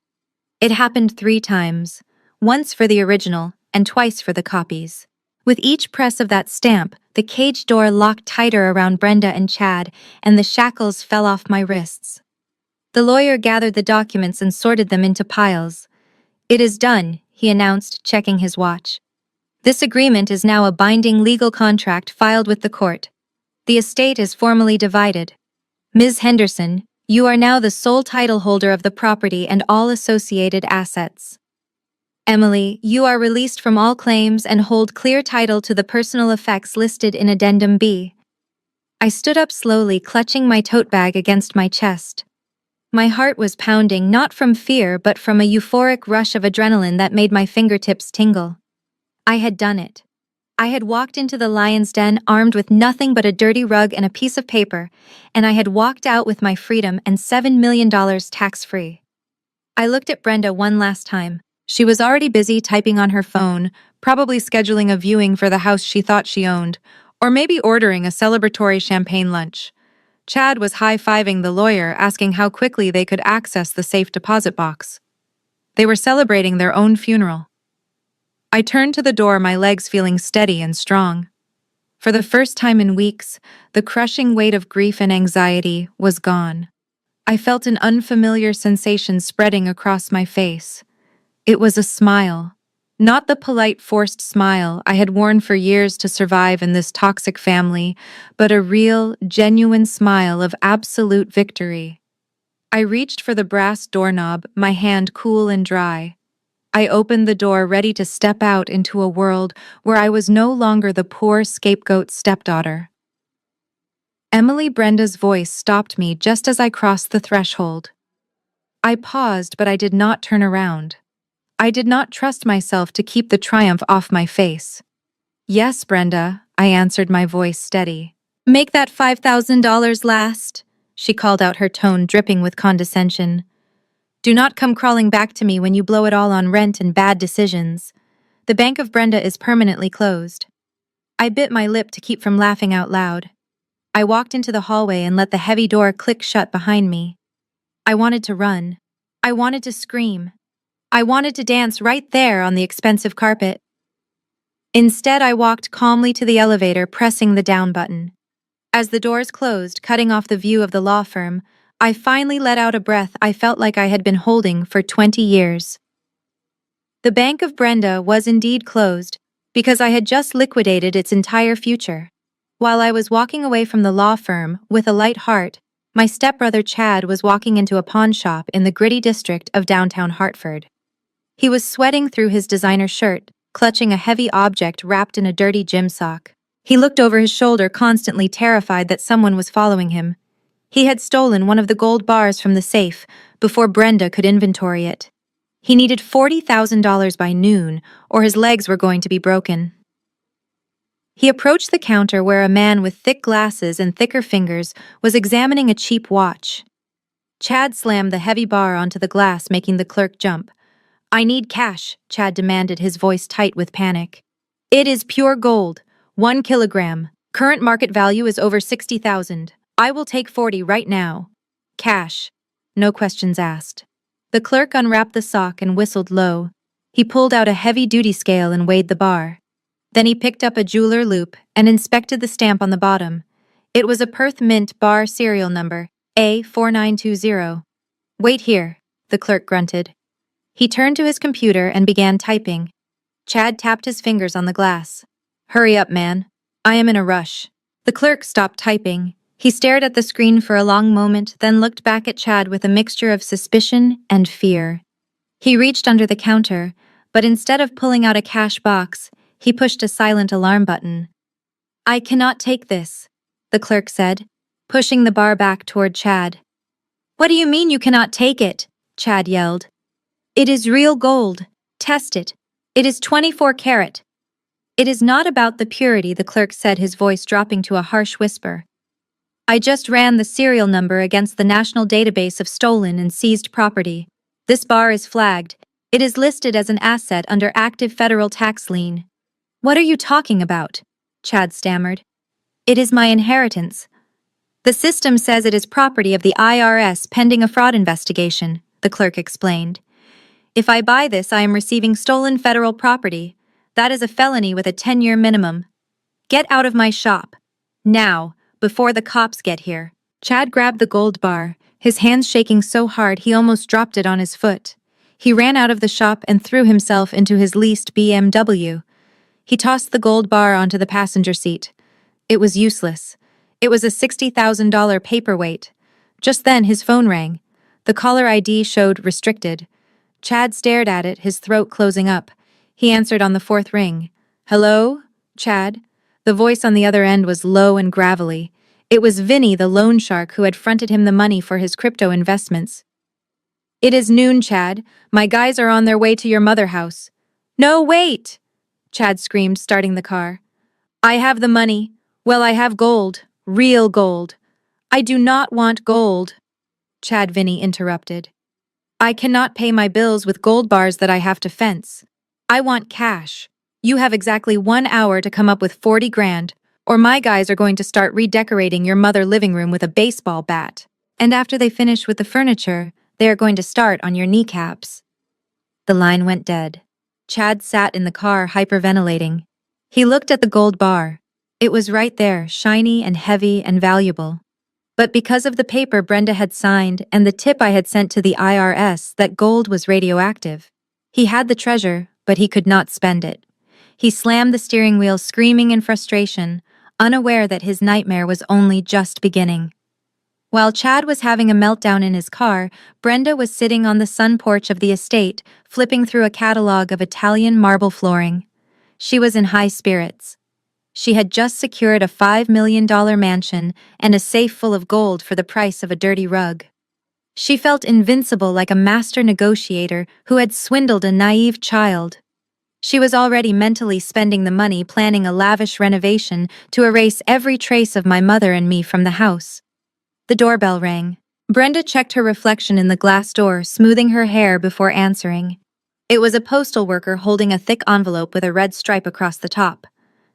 It happened 3 times, once for the original and twice for the copies. With each press of that stamp, the cage door locked tighter around Brenda and Chad, and the shackles fell off my wrists. The lawyer gathered the documents and sorted them into piles. It is done, he announced, checking his watch. This agreement is now a binding legal contract filed with the court. The estate is formally divided. Ms. Henderson, you are now the sole title holder of the property and all associated assets. Emily, you are released from all claims and hold clear title to the personal effects listed in Addendum B. I stood up slowly, clutching my tote bag against my chest. My heart was pounding, not from fear but from a euphoric rush of adrenaline that made my fingertips tingle. I had done it. I had walked into the lion's den armed with nothing but a dirty rug and a piece of paper, and I had walked out with my freedom and $7 million tax-free. I looked at Brenda one last time. She was already busy typing on her phone, probably scheduling a viewing for the house she thought she owned, or maybe ordering a celebratory champagne lunch. Chad was high-fiving the lawyer, asking how quickly they could access the safe deposit box. They were celebrating their own funeral. I turned to the door, my legs feeling steady and strong. For the first time in weeks, the crushing weight of grief and anxiety was gone. I felt an unfamiliar sensation spreading across my face. It was a smile. Not the polite, forced smile I had worn for years to survive in this toxic family, but a real, genuine smile of absolute victory. I reached for the brass doorknob, my hand cool and dry. I opened the door ready to step out into a world where I was no longer the poor scapegoat stepdaughter. Emily Brenda's voice stopped me just as I crossed the threshold. I paused, but I did not turn around. I did not trust myself to keep the triumph off my face. Yes, Brenda, I answered, my voice steady. Make that $5,000 last, she called out, her tone dripping with condescension. Do not come crawling back to me when you blow it all on rent and bad decisions. The Bank of Brenda is permanently closed. I bit my lip to keep from laughing out loud. I walked into the hallway and let the heavy door click shut behind me. I wanted to run. I wanted to scream. I wanted to dance right there on the expensive carpet. Instead, I walked calmly to the elevator, pressing the down button. As the doors closed, cutting off the view of the law firm, I finally let out a breath I felt like I had been holding for 20 years. The Bank of Brenda was indeed closed, because I had just liquidated its entire future. While I was walking away from the law firm with a light heart, my stepbrother Chad was walking into a pawn shop in the gritty district of downtown Hartford. He was sweating through his designer shirt, clutching a heavy object wrapped in a dirty gym sock. He looked over his shoulder, constantly terrified that someone was following him. He had stolen one of the gold bars from the safe before Brenda could inventory it. He needed $40,000 by noon, or his legs were going to be broken. He approached the counter where a man with thick glasses and thicker fingers was examining a cheap watch. Chad slammed the heavy bar onto the glass, making the clerk jump. I need cash, Chad demanded, his voice tight with panic. It is pure gold, 1 kilogram. Current market value is over $60,000. I will take 40 right now. Cash. No questions asked. The clerk unwrapped the sock and whistled low. He pulled out a heavy-duty scale and weighed the bar. Then he picked up a jeweler loupe and inspected the stamp on the bottom. It was a Perth Mint bar serial number, A4920. Wait here, the clerk grunted. He turned to his computer and began typing. Chad tapped his fingers on the glass. Hurry up, man. I am in a rush. The clerk stopped typing. He stared at the screen for a long moment, then looked back at Chad with a mixture of suspicion and fear. He reached under the counter, but instead of pulling out a cash box, he pushed a silent alarm button. I cannot take this, the clerk said, pushing the bar back toward Chad. What do you mean you cannot take it? Chad yelled. It is real gold. Test it. It is 24 karat. It is not about the purity, the clerk said, his voice dropping to a harsh whisper. I just ran the serial number against the national database of stolen and seized property. This bar is flagged. It is listed as an asset under active federal tax lien. What are you talking about? Chad stammered. It is my inheritance. The system says it is property of the IRS pending a fraud investigation, the clerk explained. If I buy this, I am receiving stolen federal property. That is a felony with a 10-year minimum. Get out of my shop. Now, before the cops get here. Chad grabbed the gold bar, his hands shaking so hard he almost dropped it on his foot. He ran out of the shop and threw himself into his leased BMW. He tossed the gold bar onto the passenger seat. It was useless. It was a $60,000 paperweight. Just then his phone rang. The caller ID showed restricted. Chad stared at it, his throat closing up. He answered on the fourth ring. Hello, Chad? The voice on the other end was low and gravelly. It was Vinny, the loan shark who had fronted him the money for his crypto investments. It is noon, Chad. My guys are on their way to your mother house. No, wait! Chad screamed, starting the car. I have the money. Well, I have gold. Real gold. I do not want gold. Chad, Vinny interrupted. I cannot pay my bills with gold bars that I have to fence. I want cash. You have exactly 1 hour to come up with 40 grand, or my guys are going to start redecorating your mother living room with a baseball bat. And after they finish with the furniture, they are going to start on your kneecaps. The line went dead. Chad sat in the car, hyperventilating. He looked at the gold bar. It was right there, shiny and heavy and valuable. But because of the paper Brenda had signed and the tip I had sent to the IRS that gold was radioactive, he had the treasure, but he could not spend it. He slammed the steering wheel, screaming in frustration, unaware that his nightmare was only just beginning. While Chad was having a meltdown in his car, Brenda was sitting on the sun porch of the estate, flipping through a catalog of Italian marble flooring. She was in high spirits. She had just secured a $5 million mansion and a safe full of gold for the price of a dirty rug. She felt invincible, like a master negotiator who had swindled a naive child. She was already mentally spending the money planning a lavish renovation to erase every trace of my mother and me from the house. The doorbell rang. Brenda checked her reflection in the glass door, smoothing her hair before answering. It was a postal worker holding a thick envelope with a red stripe across the top.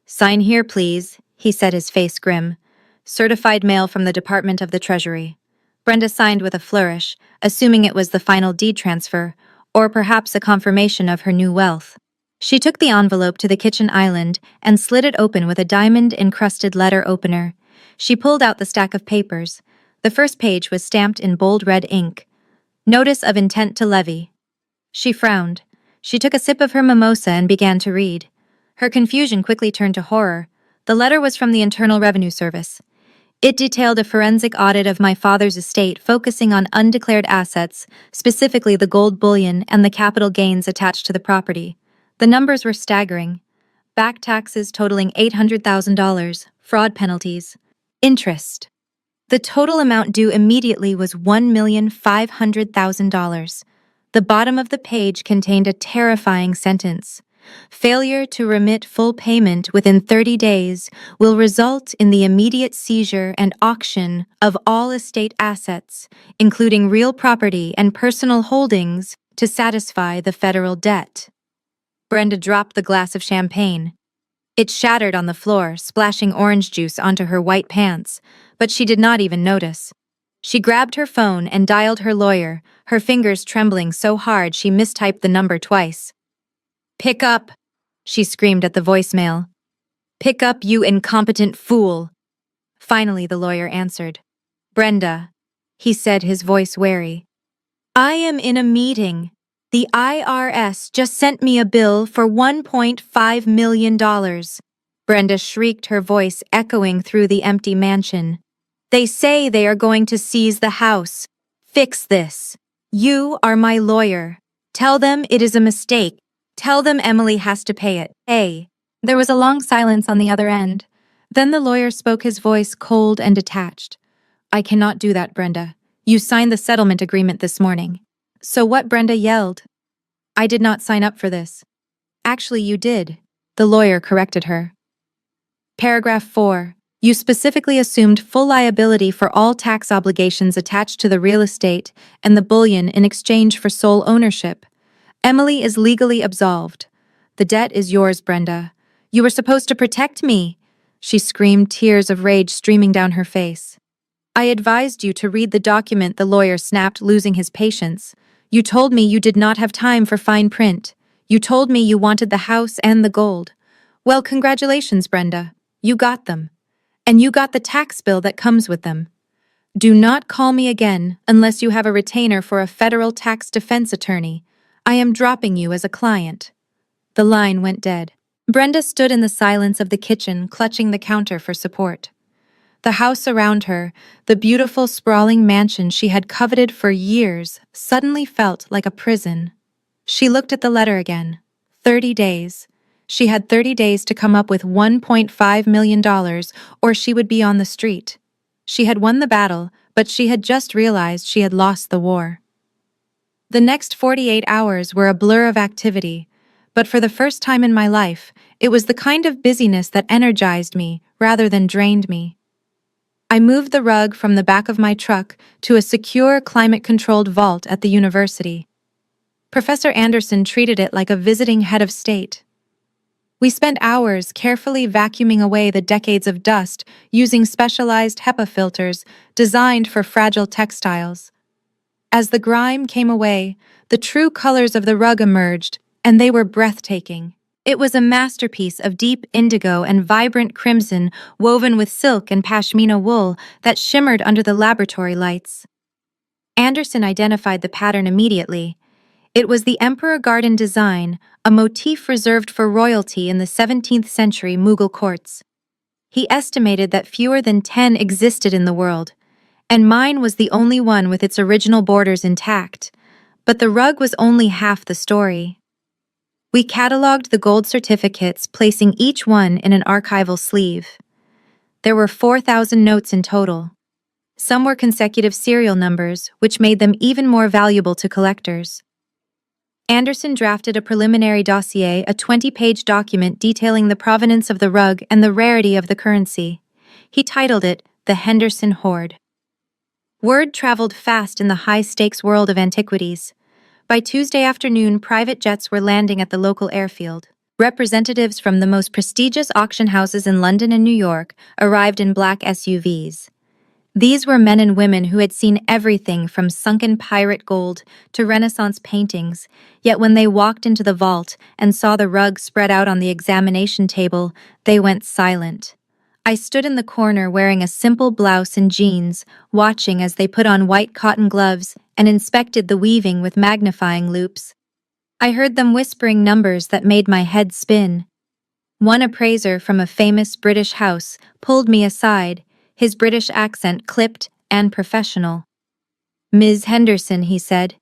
"Sign here, please," he said, his face grim. "Certified mail from the Department of the Treasury." Brenda signed with a flourish, assuming it was the final deed transfer, or perhaps a confirmation of her new wealth. She took the envelope to the kitchen island and slid it open with a diamond-encrusted letter opener. She pulled out the stack of papers. The first page was stamped in bold red ink. "Notice of intent to levy." She frowned. She took a sip of her mimosa and began to read. Her confusion quickly turned to horror. The letter was from the Internal Revenue Service. It detailed a forensic audit of my father's estate, focusing on undeclared assets, specifically the gold bullion and the capital gains attached to the property. The numbers were staggering. Back taxes totaling $800,000, fraud penalties, interest. The total amount due immediately was $1,500,000. The bottom of the page contained a terrifying sentence. "Failure to remit full payment within 30 days will result in the immediate seizure and auction of all estate assets, including real property and personal holdings, to satisfy the federal debt." Brenda dropped the glass of champagne. It shattered on the floor, splashing orange juice onto her white pants, but she did not even notice. She grabbed her phone and dialed her lawyer, her fingers trembling so hard she mistyped the number twice. "Pick up," she screamed at the voicemail. "Pick up, you incompetent fool." Finally, the lawyer answered. "Brenda," he said, his voice wary. "I am in a meeting. The IRS just sent me a bill for $1.5 million. Brenda shrieked, her voice echoing through the empty mansion. "They say they are going to seize the house. Fix this. You are my lawyer. Tell them it is a mistake. Tell them Emily has to pay it. Hey." There was a long silence on the other end. Then the lawyer spoke, his voice cold and detached. "I cannot do that, Brenda. You signed the settlement agreement this morning." "So what?" Brenda yelled. "I did not sign up for this." "Actually, you did," the lawyer corrected her. Paragraph 4. You specifically assumed full liability for all tax obligations attached to the real estate and the bullion in exchange for sole ownership. Emily is legally absolved. The debt is yours, Brenda. You were supposed to protect me, she screamed, tears of rage streaming down her face. "I advised you to read the document," the lawyer snapped, losing his patience. "You told me you did not have time for fine print. You told me you wanted the house and the gold. Well, congratulations, Brenda. You got them. And you got the tax bill that comes with them. Do not call me again unless you have a retainer for a federal tax defense attorney. I am dropping you as a client." The line went dead. Brenda stood in the silence of the kitchen, clutching the counter for support. The house around her, the beautiful, sprawling mansion she had coveted for years, suddenly felt like a prison. She looked at the letter again. 30 days. She had 30 days to come up with $1.5 million, or she would be on the street. She had won the battle, but she had just realized she had lost the war. The next 48 hours were a blur of activity, but for the first time in my life, it was the kind of busyness that energized me rather than drained me. I moved the rug from the back of my truck to a secure, climate-controlled vault at the university. Professor Anderson treated it like a visiting head of state. We spent hours carefully vacuuming away the decades of dust using specialized HEPA filters designed for fragile textiles. As the grime came away, the true colors of the rug emerged, and they were breathtaking. It was a masterpiece of deep indigo and vibrant crimson woven with silk and pashmina wool that shimmered under the laboratory lights. Anderson identified the pattern immediately. It was the Emperor Garden design, a motif reserved for royalty in the 17th century Mughal courts. He estimated that fewer than 10 existed in the world, and mine was the only one with its original borders intact. But the rug was only half the story. We catalogued the gold certificates, placing each one in an archival sleeve. There were 4,000 notes in total. Some were consecutive serial numbers, which made them even more valuable to collectors. Anderson drafted a preliminary dossier, a 20-page document detailing the provenance of the rug and the rarity of the currency. He titled it The Henderson Hoard. Word traveled fast in the high-stakes world of antiquities. By Tuesday afternoon, private jets were landing at the local airfield. Representatives from the most prestigious auction houses in London and New York arrived in black SUVs. These were men and women who had seen everything from sunken pirate gold to Renaissance paintings, yet when they walked into the vault and saw the rug spread out on the examination table, they went silent. I stood in the corner wearing a simple blouse and jeans, watching as they put on white cotton gloves and inspected the weaving with magnifying loupes. I heard them whispering numbers that made my head spin. One appraiser from a famous British house pulled me aside, his British accent clipped and professional. "Ms. Henderson," he said,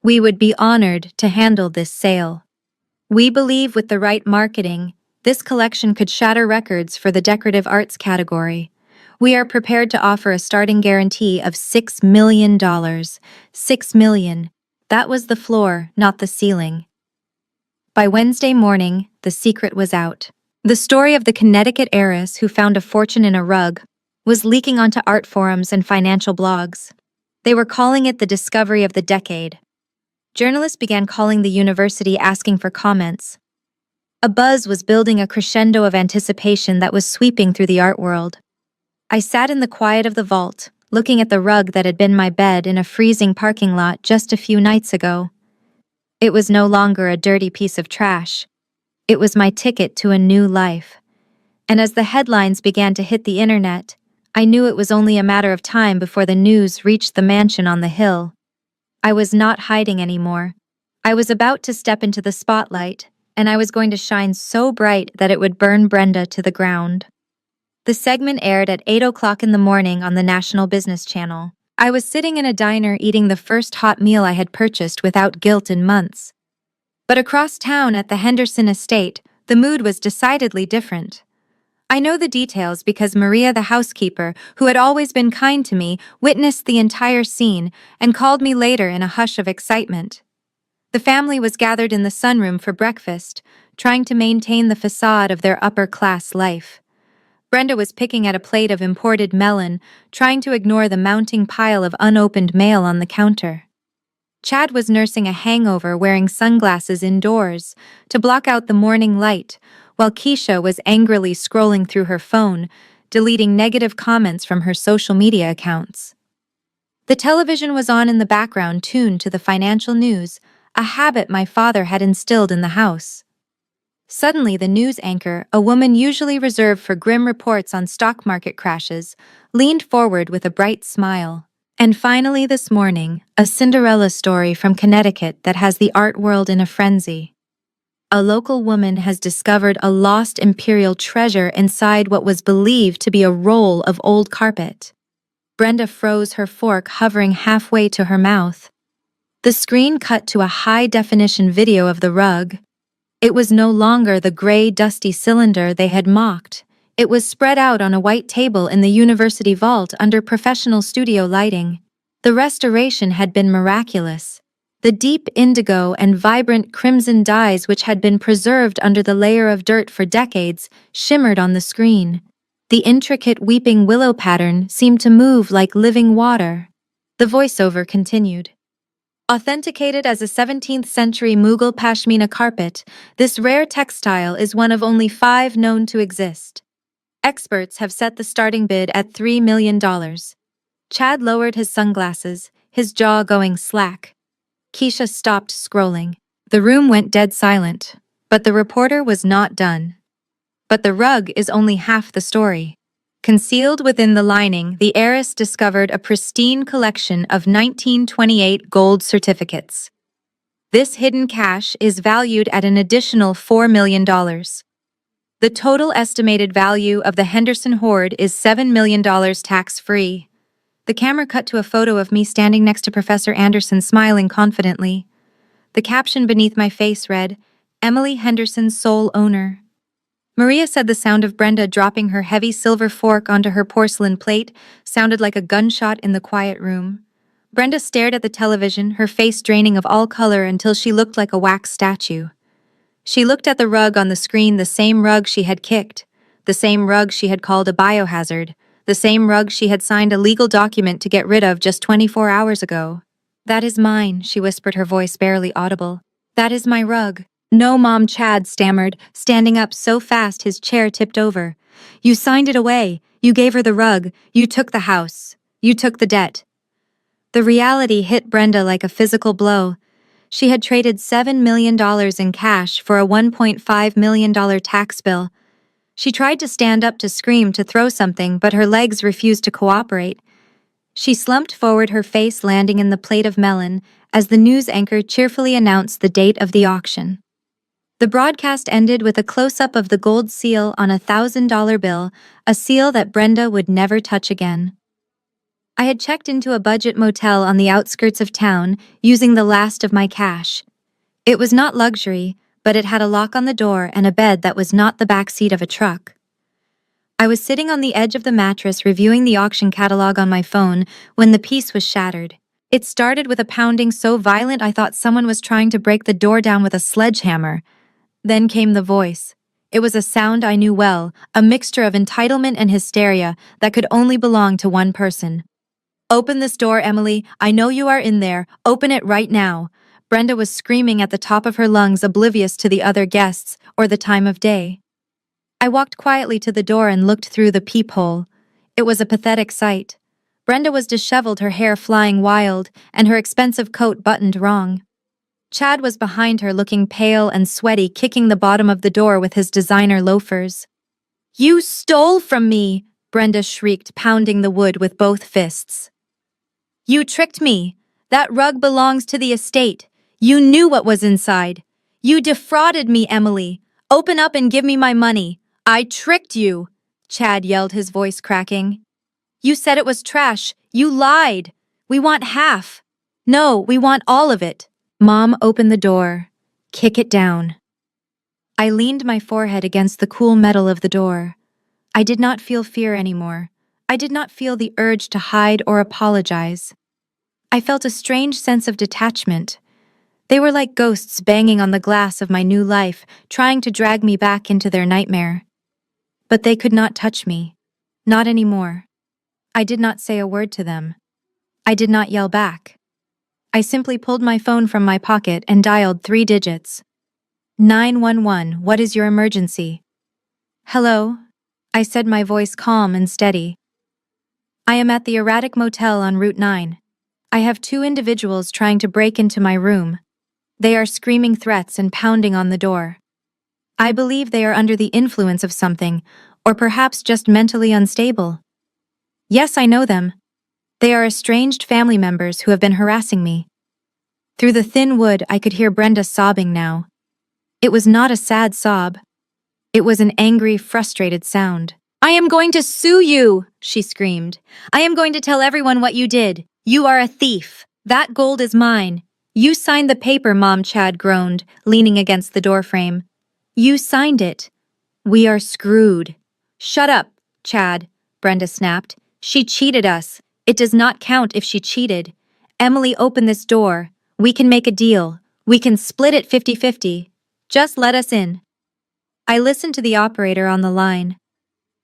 "we would be honored to handle this sale. We believe with the right marketing, this collection could shatter records for the decorative arts category. We are prepared to offer a starting guarantee of $6 million. $6 million. That was the floor, not the ceiling." By Wednesday morning, the secret was out. The story of the Connecticut heiress who found a fortune in a rug was leaking onto art forums and financial blogs. They were calling it the discovery of the decade. Journalists began calling the university asking for comments. A buzz was building, a crescendo of anticipation that was sweeping through the art world. I sat in the quiet of the vault, looking at the rug that had been my bed in a freezing parking lot just a few nights ago. It was no longer a dirty piece of trash. It was my ticket to a new life. And as the headlines began to hit the internet, I knew it was only a matter of time before the news reached the mansion on the hill. I was not hiding anymore. I was about to step into the spotlight, and I was going to shine so bright that it would burn Brenda to the ground. The segment aired at 8 o'clock in the morning on the National Business Channel. I was sitting in a diner eating the first hot meal I had purchased without guilt in months. But across town at the Henderson estate, the mood was decidedly different. I know the details because Maria, the housekeeper, who had always been kind to me, witnessed the entire scene and called me later in a hush of excitement. The family was gathered in the sunroom for breakfast, trying to maintain the facade of their upper-class life. Brenda was picking at a plate of imported melon, trying to ignore the mounting pile of unopened mail on the counter. Chad was nursing a hangover, wearing sunglasses indoors to block out the morning light, while Keisha was angrily scrolling through her phone, deleting negative comments from her social media accounts. The television was on in the background, tuned to the financial news, a habit my father had instilled in the house. Suddenly, the news anchor, a woman usually reserved for grim reports on stock market crashes, leaned forward with a bright smile. "And finally this morning, a Cinderella story from Connecticut that has the art world in a frenzy. A local woman has discovered a lost imperial treasure inside what was believed to be a roll of old carpet." Brenda froze, her fork hovering halfway to her mouth. The screen cut to a high-definition video of the rug. It was no longer the gray, dusty cylinder they had mocked. It was spread out on a white table in the university vault under professional studio lighting. The restoration had been miraculous. The deep indigo and vibrant crimson dyes which had been preserved under the layer of dirt for decades shimmered on the screen. The intricate weeping willow pattern seemed to move like living water. The voiceover continued. Authenticated as a 17th century Mughal pashmina carpet, this rare textile is one of only 5 known to exist. Experts have set the starting bid at $3 million. Chad lowered his sunglasses, his jaw going slack. Keisha stopped scrolling. The room went dead silent, but the reporter was not done. But the rug is only half the story. Concealed within the lining, the heiress discovered a pristine collection of 1928 gold certificates. This hidden cash is valued at an additional $4 million. The total estimated value of the Henderson hoard is $7 million tax-free. The camera cut to a photo of me standing next to Professor Anderson smiling confidently. The caption beneath my face read, "Emily Henderson's sole owner." Maria said the sound of Brenda dropping her heavy silver fork onto her porcelain plate sounded like a gunshot in the quiet room. Brenda stared at the television, her face draining of all color until she looked like a wax statue. She looked at the rug on the screen, the same rug she had kicked, the same rug she had called a biohazard, the same rug she had signed a legal document to get rid of just 24 hours ago. "That is mine," she whispered, her voice barely audible. "That is my rug." "No, Mom," Chad stammered, standing up so fast his chair tipped over. "You signed it away. You gave her the rug. You took the house. You took the debt." The reality hit Brenda like a physical blow. She had traded $7 million in cash for a $1.5 million tax bill. She tried to stand up to scream, to throw something, but her legs refused to cooperate. She slumped forward, her face landing in the plate of melon, as the news anchor cheerfully announced the date of the auction. The broadcast ended with a close-up of the gold seal on a $1,000 bill, a seal that Brenda would never touch again. I had checked into a budget motel on the outskirts of town, using the last of my cash. It was not luxury, but it had a lock on the door and a bed that was not the back seat of a truck. I was sitting on the edge of the mattress reviewing the auction catalog on my phone when the piece was shattered. It started with a pounding so violent I thought someone was trying to break the door down with a sledgehammer. Then came the voice. It was a sound I knew well, a mixture of entitlement and hysteria that could only belong to one person. "Open this door, Emily. I know you are in there. Open it right now." Brenda was screaming at the top of her lungs, oblivious to the other guests or the time of day. I walked quietly to the door and looked through the peephole. It was a pathetic sight. Brenda was disheveled, her hair flying wild, and her expensive coat buttoned wrong. Chad was behind her, looking pale and sweaty, kicking the bottom of the door with his designer loafers. "You stole from me!" Brenda shrieked, pounding the wood with both fists. "You tricked me! That rug belongs to the estate. You knew what was inside. You defrauded me, Emily. Open up and give me my money. I tricked you!" Chad yelled, his voice cracking. "You said it was trash. You lied. We want half. No, we want all of it." "Mom, open the door. Kick it down." I leaned my forehead against the cool metal of the door. I did not feel fear anymore. I did not feel the urge to hide or apologize. I felt a strange sense of detachment. They were like ghosts banging on the glass of my new life, trying to drag me back into their nightmare. But they could not touch me. Not anymore. I did not say a word to them. I did not yell back. I simply pulled my phone from my pocket and dialed 3 digits. 911, what is your emergency? "Hello?" I said, my voice calm and steady. "I am at the erratic motel on Route 9. I have 2 individuals trying to break into my room. They are screaming threats and pounding on the door. I believe they are under the influence of something, or perhaps just mentally unstable. Yes, I know them. They are estranged family members who have been harassing me." Through the thin wood, I could hear Brenda sobbing now. It was not a sad sob. It was an angry, frustrated sound. "I am going to sue you!" she screamed. "I am going to tell everyone what you did. You are a thief. That gold is mine. You signed the paper," Mom, Chad groaned, leaning against the doorframe. "You signed it. We are screwed." "Shut up, Chad," Brenda snapped. "She cheated us. It does not count if she cheated. Emily, open this door. We can make a deal. We can split it 50-50. Just let us in." I listened to the operator on the line.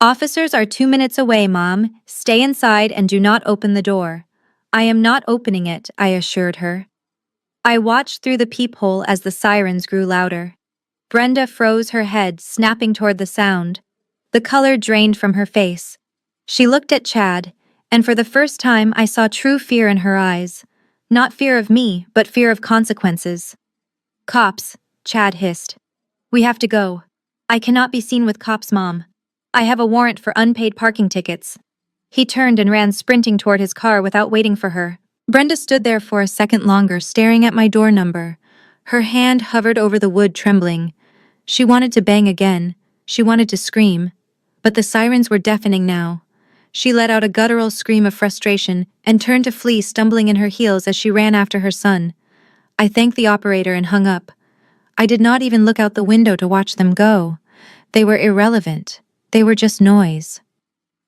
"Officers are 2 minutes away, Mom. Stay inside and do not open the door." "I am not opening it," I assured her. I watched through the peephole as the sirens grew louder. Brenda froze her head, snapping toward the sound. The color drained from her face. She looked at Chad, and for the first time I saw true fear in her eyes. Not fear of me, but fear of consequences. "Cops," Chad hissed. "We have to go. I cannot be seen with cops, Mom. I have a warrant for unpaid parking tickets." He turned and ran sprinting toward his car without waiting for her. Brenda stood there for a second longer, staring at my door number. Her hand hovered over the wood, trembling. She wanted to bang again. She wanted to scream. But the sirens were deafening now. She let out a guttural scream of frustration and turned to flee, stumbling in her heels as she ran after her son. I thanked the operator and hung up. I did not even look out the window to watch them go. They were irrelevant. They were just noise.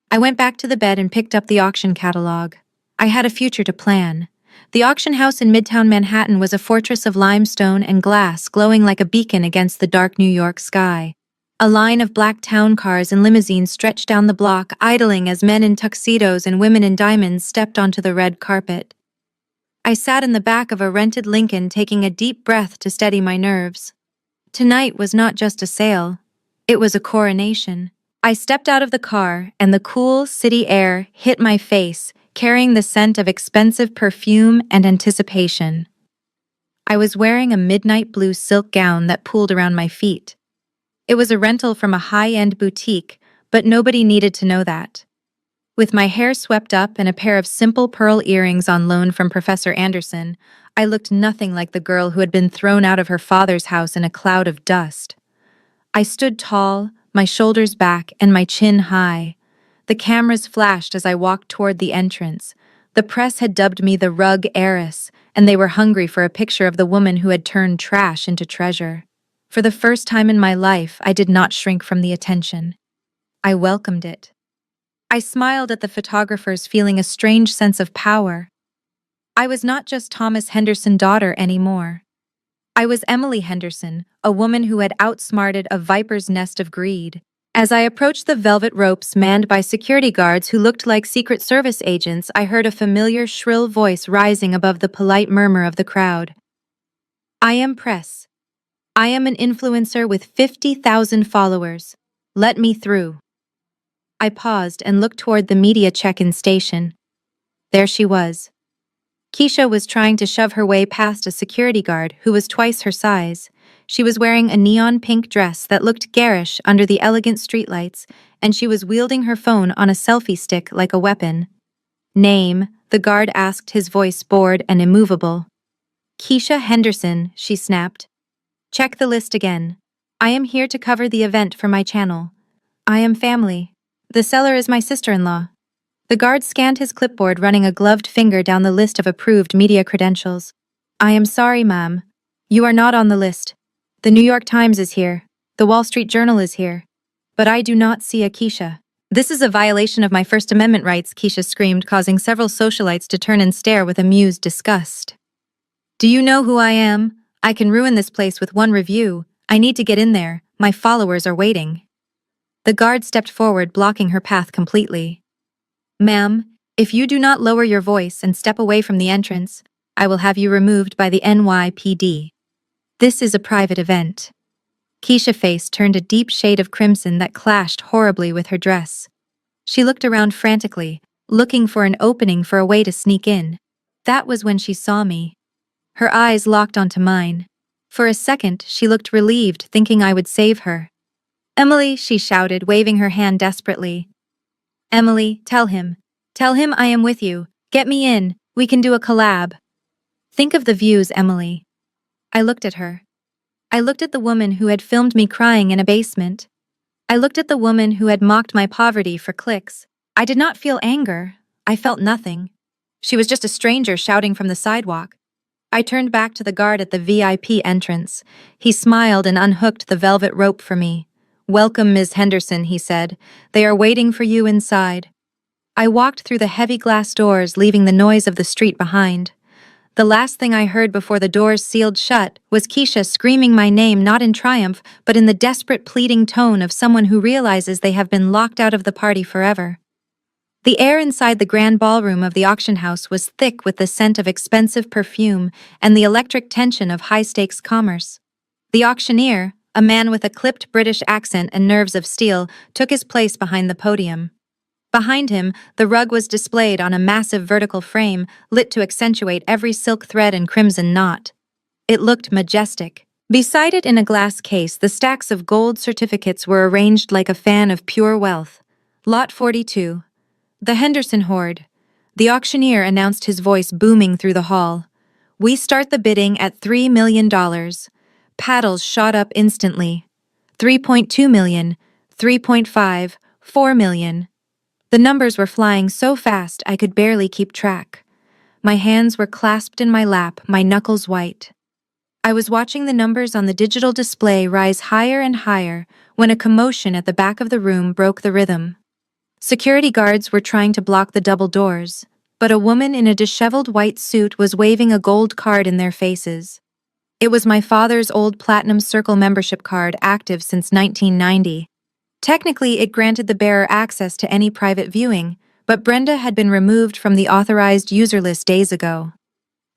I went back to the bed and picked up the auction catalog. I had a future to plan. The auction house in Midtown Manhattan was a fortress of limestone and glass, glowing like a beacon against the dark New York sky. A line of black town cars and limousines stretched down the block, idling as men in tuxedos and women in diamonds stepped onto the red carpet. I sat in the back of a rented Lincoln, taking a deep breath to steady my nerves. Tonight was not just a sale. It was a coronation. I stepped out of the car, and the cool city air hit my face, carrying the scent of expensive perfume and anticipation. I was wearing a midnight blue silk gown that pooled around my feet. It was a rental from a high-end boutique, but nobody needed to know that. With my hair swept up and a pair of simple pearl earrings on loan from Professor Anderson, I looked nothing like the girl who had been thrown out of her father's house in a cloud of dust. I stood tall, my shoulders back and my chin high. The cameras flashed as I walked toward the entrance. The press had dubbed me the rug heiress, and they were hungry for a picture of the woman who had turned trash into treasure. For the first time in my life, I did not shrink from the attention. I welcomed it. I smiled at the photographers, feeling a strange sense of power. I was not just Thomas Henderson's daughter anymore. I was Emily Henderson, a woman who had outsmarted a viper's nest of greed. As I approached the velvet ropes manned by security guards who looked like Secret Service agents, I heard a familiar shrill voice rising above the polite murmur of the crowd. I am press. I am an influencer with 50,000 followers. Let me through. I paused and looked toward the media check-in station. There she was. Keisha was trying to shove her way past a security guard who was twice her size. She was wearing a neon pink dress that looked garish under the elegant streetlights, and she was wielding her phone on a selfie stick like a weapon. Name, the guard asked, his voice bored and immovable. Keisha Henderson, she snapped. Check the list again. I am here to cover the event for my channel. I am family. The seller is my sister-in-law. The guard scanned his clipboard, running a gloved finger down the list of approved media credentials. I am sorry, ma'am. You are not on the list. The New York Times is here. The Wall Street Journal is here. But I do not see a Keisha. This is a violation of my First Amendment rights, Keisha screamed, causing several socialites to turn and stare with amused disgust. Do you know who I am? I can ruin this place with one review. I need to get in there. My followers are waiting. The guard stepped forward, blocking her path completely. Ma'am, if you do not lower your voice and step away from the entrance, I will have you removed by the NYPD. This is a private event. Keisha's face turned a deep shade of crimson that clashed horribly with her dress. She looked around frantically, looking for an opening for a way to sneak in. That was when she saw me. Her eyes locked onto mine. For a second, she looked relieved, thinking I would save her. Emily, she shouted, waving her hand desperately. Emily, tell him. Tell him I am with you. Get me in. We can do a collab. Think of the views, Emily. I looked at her. I looked at the woman who had filmed me crying in a basement. I looked at the woman who had mocked my poverty for clicks. I did not feel anger. I felt nothing. She was just a stranger shouting from the sidewalk. I turned back to the guard at the VIP entrance. He smiled and unhooked the velvet rope for me. Welcome, Ms. Henderson, he said. They are waiting for you inside. I walked through the heavy glass doors, leaving the noise of the street behind. The last thing I heard before the doors sealed shut was Keisha screaming my name, not in triumph, but in the desperate, pleading tone of someone who realizes they have been locked out of the party forever. The air inside the grand ballroom of the auction house was thick with the scent of expensive perfume and the electric tension of high-stakes commerce. The auctioneer, a man with a clipped British accent and nerves of steel, took his place behind the podium. Behind him, the rug was displayed on a massive vertical frame, lit to accentuate every silk thread and crimson knot. It looked majestic. Beside it in a glass case, the stacks of gold certificates were arranged like a fan of pure wealth. Lot 42. The Henderson Hoard. The auctioneer announced, his voice booming through the hall. We start the bidding at $3 million. Paddles shot up instantly. 3.2 million, 3.5, 4 million. The numbers were flying so fast I could barely keep track. My hands were clasped in my lap, my knuckles white. I was watching the numbers on the digital display rise higher and higher when a commotion at the back of the room broke the rhythm. Security guards were trying to block the double doors, but a woman in a disheveled white suit was waving a gold card in their faces. It was my father's old Platinum Circle membership card, active since 1990. Technically, it granted the bearer access to any private viewing, but Brenda had been removed from the authorized user list days ago.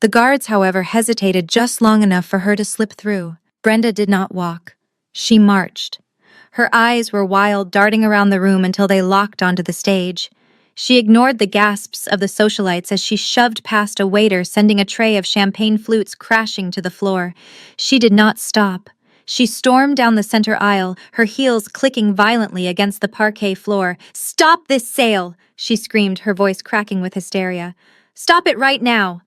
The guards, however, hesitated just long enough for her to slip through. Brenda did not walk. She marched. Her eyes were wild, darting around the room until they locked onto the stage. She ignored the gasps of the socialites as she shoved past a waiter, sending a tray of champagne flutes crashing to the floor. She did not stop. She stormed down the center aisle, her heels clicking violently against the parquet floor. "Stop this sale!" she screamed, her voice cracking with hysteria. "Stop it right now!"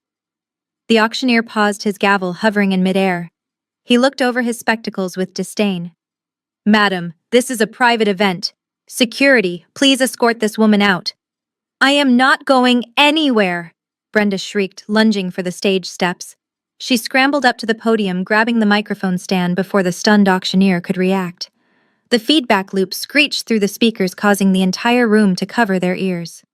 The auctioneer paused, his gavel hovering in midair. He looked over his spectacles with disdain. "Madam, this is a private event. Security, please escort this woman out." "I am not going anywhere!" Brenda shrieked, lunging for the stage steps. She scrambled up to the podium, grabbing the microphone stand before the stunned auctioneer could react. The feedback loop screeched through the speakers, causing the entire room to cover their ears.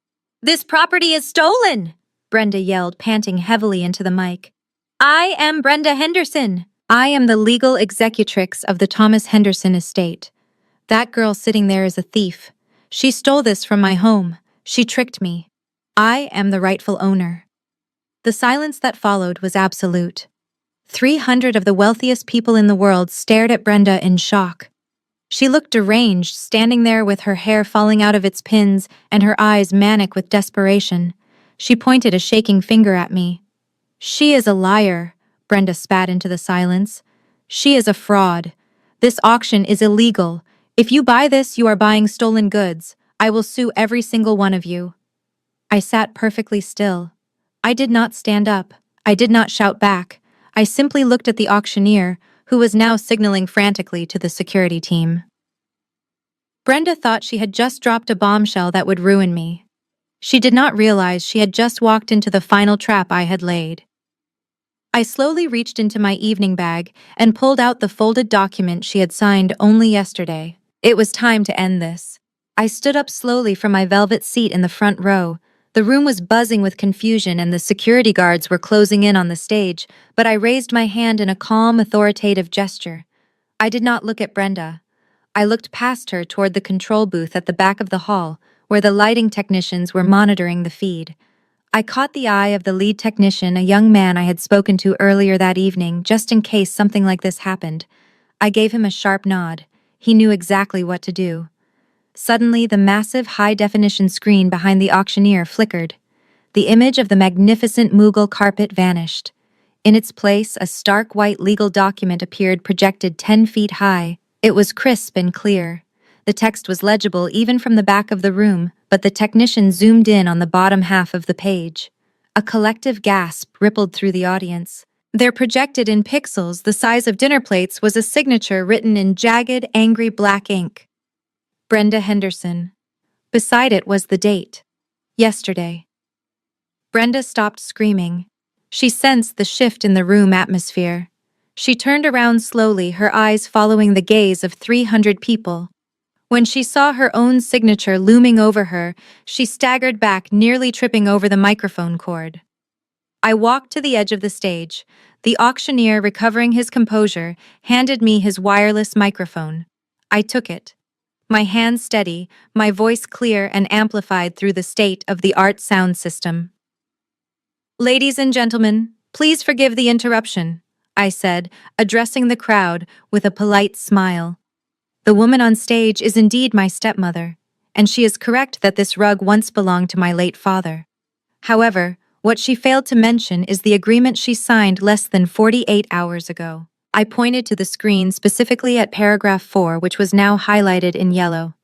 "This property is stolen!" Brenda yelled, panting heavily into the mic. "I am Brenda Henderson. I am the legal executrix of the Thomas Henderson estate. That girl sitting there is a thief. She stole this from my home. She tricked me. I am the rightful owner." The silence that followed was absolute. 300 of the wealthiest people in the world stared at Brenda in shock. She looked deranged, standing there with her hair falling out of its pins and her eyes manic with desperation. She pointed a shaking finger at me. "She is a liar," Brenda spat into the silence. "She is a fraud. This auction is illegal. If you buy this, you are buying stolen goods. I will sue every single one of you." I sat perfectly still. I did not stand up. I did not shout back. I simply looked at the auctioneer, who was now signaling frantically to the security team. Brenda thought she had just dropped a bombshell that would ruin me. She did not realize she had just walked into the final trap I had laid. I slowly reached into my evening bag and pulled out the folded document she had signed only yesterday. It was time to end this. I stood up slowly from my velvet seat in the front row. The room was buzzing with confusion and the security guards were closing in on the stage, but I raised my hand in a calm, authoritative gesture. I did not look at Brenda. I looked past her toward the control booth at the back of the hall, where the lighting technicians were monitoring the feed. I caught the eye of the lead technician, a young man I had spoken to earlier that evening, just in case something like this happened. I gave him a sharp nod. He knew exactly what to do. Suddenly, the massive high-definition screen behind the auctioneer flickered. The image of the magnificent Mughal carpet vanished. In its place, a stark white legal document appeared, projected 10 feet high. It was crisp and clear. The text was legible even from the back of the room, but the technician zoomed in on the bottom half of the page. A collective gasp rippled through the audience. There, projected in pixels the size of dinner plates, was a signature written in jagged, angry black ink. Brenda Henderson. Beside it was the date. Yesterday. Brenda stopped screaming. She sensed the shift in the room atmosphere. She turned around slowly, her eyes following the gaze of 300 people. When she saw her own signature looming over her, she staggered back, nearly tripping over the microphone cord. I walked to the edge of the stage. The auctioneer, recovering his composure, handed me his wireless microphone. I took it. My hands steady, my voice clear and amplified through the state-of-the-art sound system. "Ladies and gentlemen, please forgive the interruption," I said, addressing the crowd with a polite smile. "The woman on stage is indeed my stepmother, and she is correct that this rug once belonged to my late father. However, what she failed to mention is the agreement she signed less than 48 hours ago." I pointed to the screen, specifically at paragraph 4, which was now highlighted in yellow.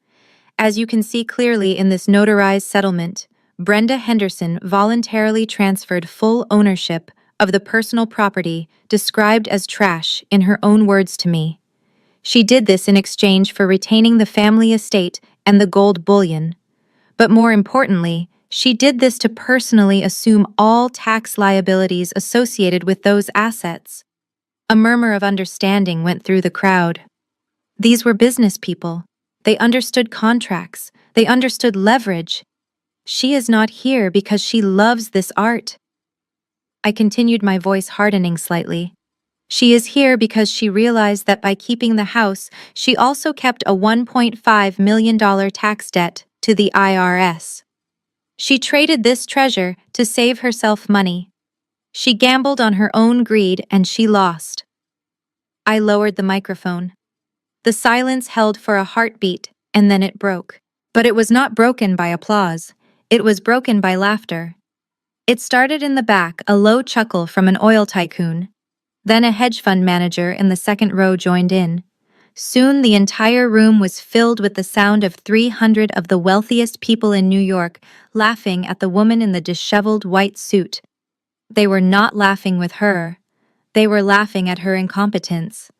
"As you can see clearly in this notarized settlement, Brenda Henderson voluntarily transferred full ownership of the personal property described as trash in her own words to me. She did this in exchange for retaining the family estate and the gold bullion. But more importantly, she did this to personally assume all tax liabilities associated with those assets. A murmur of understanding went through the crowd. These were business people. They understood contracts. They understood leverage. She is not here because she loves this art. I continued, my voice hardening slightly. She is here because she realized that by keeping the house, she also kept a $1.5 million tax debt to the IRS. She traded this treasure to save herself money. She gambled on her own greed and she lost. I lowered the microphone. The silence held for a heartbeat, and then it broke. But it was not broken by applause. It was broken by laughter. It started in the back, a low chuckle from an oil tycoon. Then a hedge fund manager in the second row joined in. Soon the entire room was filled with the sound of 300 of the wealthiest people in New York laughing at the woman in the disheveled white suit. They were not laughing with her. They were laughing at her incompetence.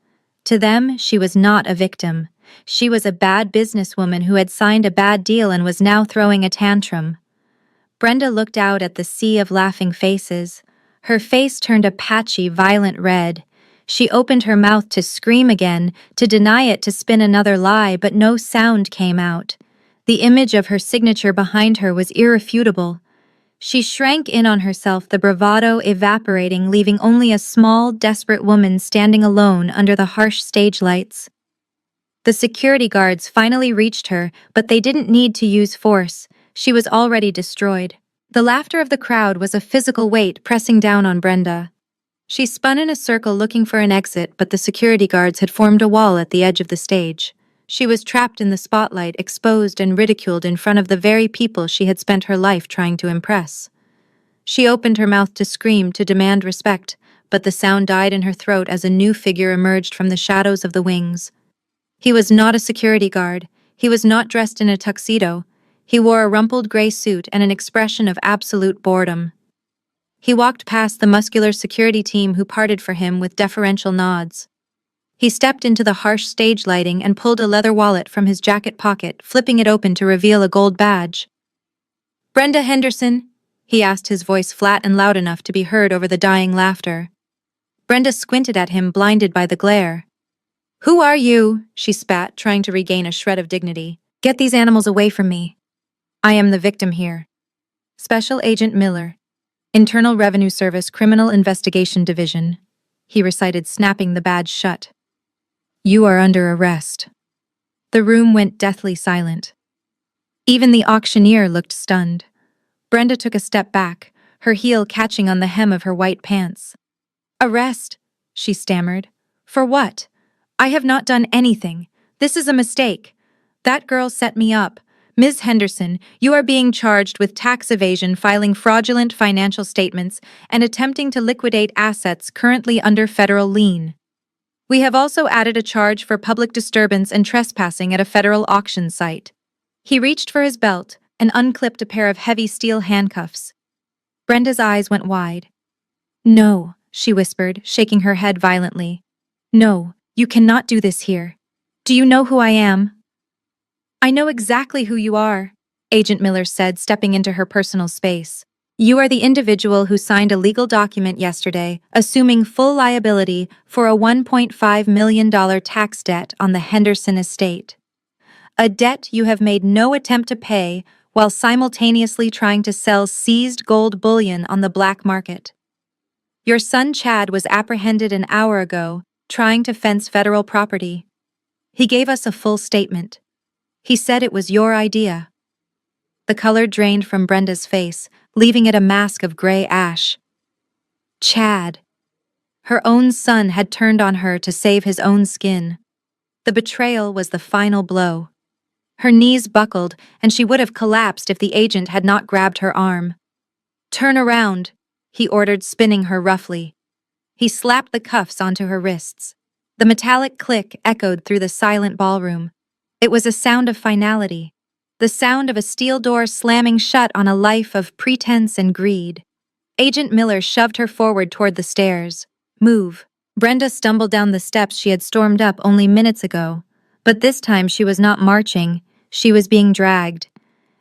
To them, she was not a victim. She was a bad businesswoman who had signed a bad deal and was now throwing a tantrum. Brenda looked out at the sea of laughing faces. Her face turned a patchy, violent red. She opened her mouth to scream again, to deny it, to spin another lie, but no sound came out. The image of her signature behind her was irrefutable. She shrank in on herself, the bravado evaporating, leaving only a small, desperate woman standing alone under the harsh stage lights. The security guards finally reached her, but they didn't need to use force. She was already destroyed. The laughter of the crowd was a physical weight pressing down on Brenda. She spun in a circle looking for an exit, but the security guards had formed a wall at the edge of the stage. She was trapped in the spotlight, exposed and ridiculed in front of the very people she had spent her life trying to impress. She opened her mouth to scream, to demand respect, but the sound died in her throat as a new figure emerged from the shadows of the wings. He was not a security guard. He was not dressed in a tuxedo. He wore a rumpled gray suit and an expression of absolute boredom. He walked past the muscular security team who parted for him with deferential nods. He stepped into the harsh stage lighting and pulled a leather wallet from his jacket pocket, flipping it open to reveal a gold badge. "Brenda Henderson?" he asked, his voice flat and loud enough to be heard over the dying laughter. Brenda squinted at him, blinded by the glare. "Who are you?" she spat, trying to regain a shred of dignity. "Get these animals away from me. I am the victim here. Special Agent Miller, Internal Revenue Service Criminal Investigation Division," he recited, snapping the badge shut. "You are under arrest." The room went deathly silent. Even the auctioneer looked stunned. Brenda took a step back, her heel catching on the hem of her white pants. "Arrest?" she stammered. "For what? I have not done anything. This is a mistake. That girl set me up. Ms. Henderson, you are being charged with tax evasion, filing fraudulent financial statements, and attempting to liquidate assets currently under federal lien. We have also added a charge for public disturbance and trespassing at a federal auction site." He reached for his belt and unclipped a pair of heavy steel handcuffs. Brenda's eyes went wide. "No," she whispered, shaking her head violently. "No, you cannot do this here. Do you know who I am?" "I know exactly who you are," Agent Miller said, stepping into her personal space. "You are the individual who signed a legal document yesterday, assuming full liability for a $1.5 million tax debt on the Henderson estate. A debt you have made no attempt to pay while simultaneously trying to sell seized gold bullion on the black market. Your son Chad was apprehended an hour ago, trying to fence federal property. He gave us a full statement. He said it was your idea." The color drained from Brenda's face, leaving it a mask of gray ash. Chad. Her own son had turned on her to save his own skin. The betrayal was the final blow. Her knees buckled, and she would have collapsed if the agent had not grabbed her arm. "Turn around," he ordered, spinning her roughly. He slapped the cuffs onto her wrists. The metallic click echoed through the silent ballroom. It was a sound of finality, the sound of a steel door slamming shut on a life of pretense and greed. Agent Miller shoved her forward toward the stairs. Move. Brenda stumbled down the steps she had stormed up only minutes ago. But this time she was not marching, she was being dragged.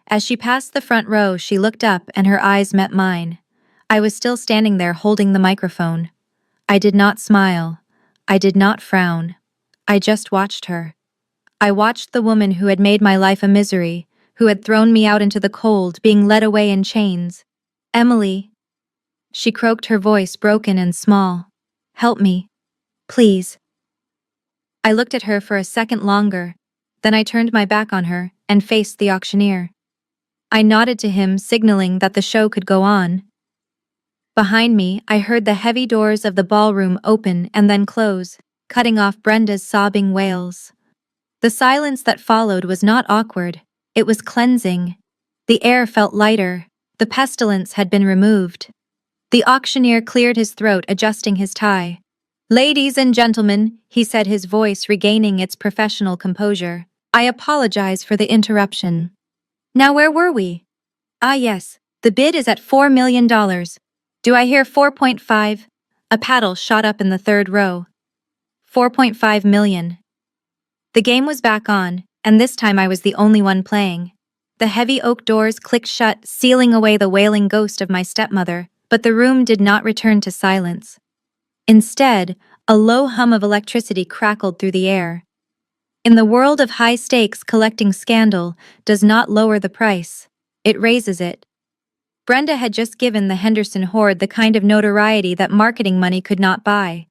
As she passed the front row, she looked up and her eyes met mine. I was still standing there holding the microphone. I did not smile. I did not frown. I just watched her. I watched the woman who had made my life a misery, who had thrown me out into the cold, being led away in chains. Emily. She croaked, her voice broken and small. Help me. Please. I looked at her for a second longer, then I turned my back on her and faced the auctioneer. I nodded to him, signaling that the show could go on. Behind me, I heard the heavy doors of the ballroom open and then close, cutting off Brenda's sobbing wails. The silence that followed was not awkward, it was cleansing. The air felt lighter, the pestilence had been removed. The auctioneer cleared his throat, adjusting his tie. "Ladies and gentlemen," he said, his voice regaining its professional composure, "I apologize for the interruption. Now where were we? Ah yes, the bid is at $4 million. Do I hear 4.5? A paddle shot up in the third row. 4.5 million. The game was back on, and this time I was the only one playing. The heavy oak doors clicked shut, sealing away the wailing ghost of my stepmother, but the room did not return to silence. Instead, a low hum of electricity crackled through the air. In the world of high stakes, collecting scandal does not lower the price, it raises it. Brenda had just given the Henderson hoard the kind of notoriety that marketing money could not buy.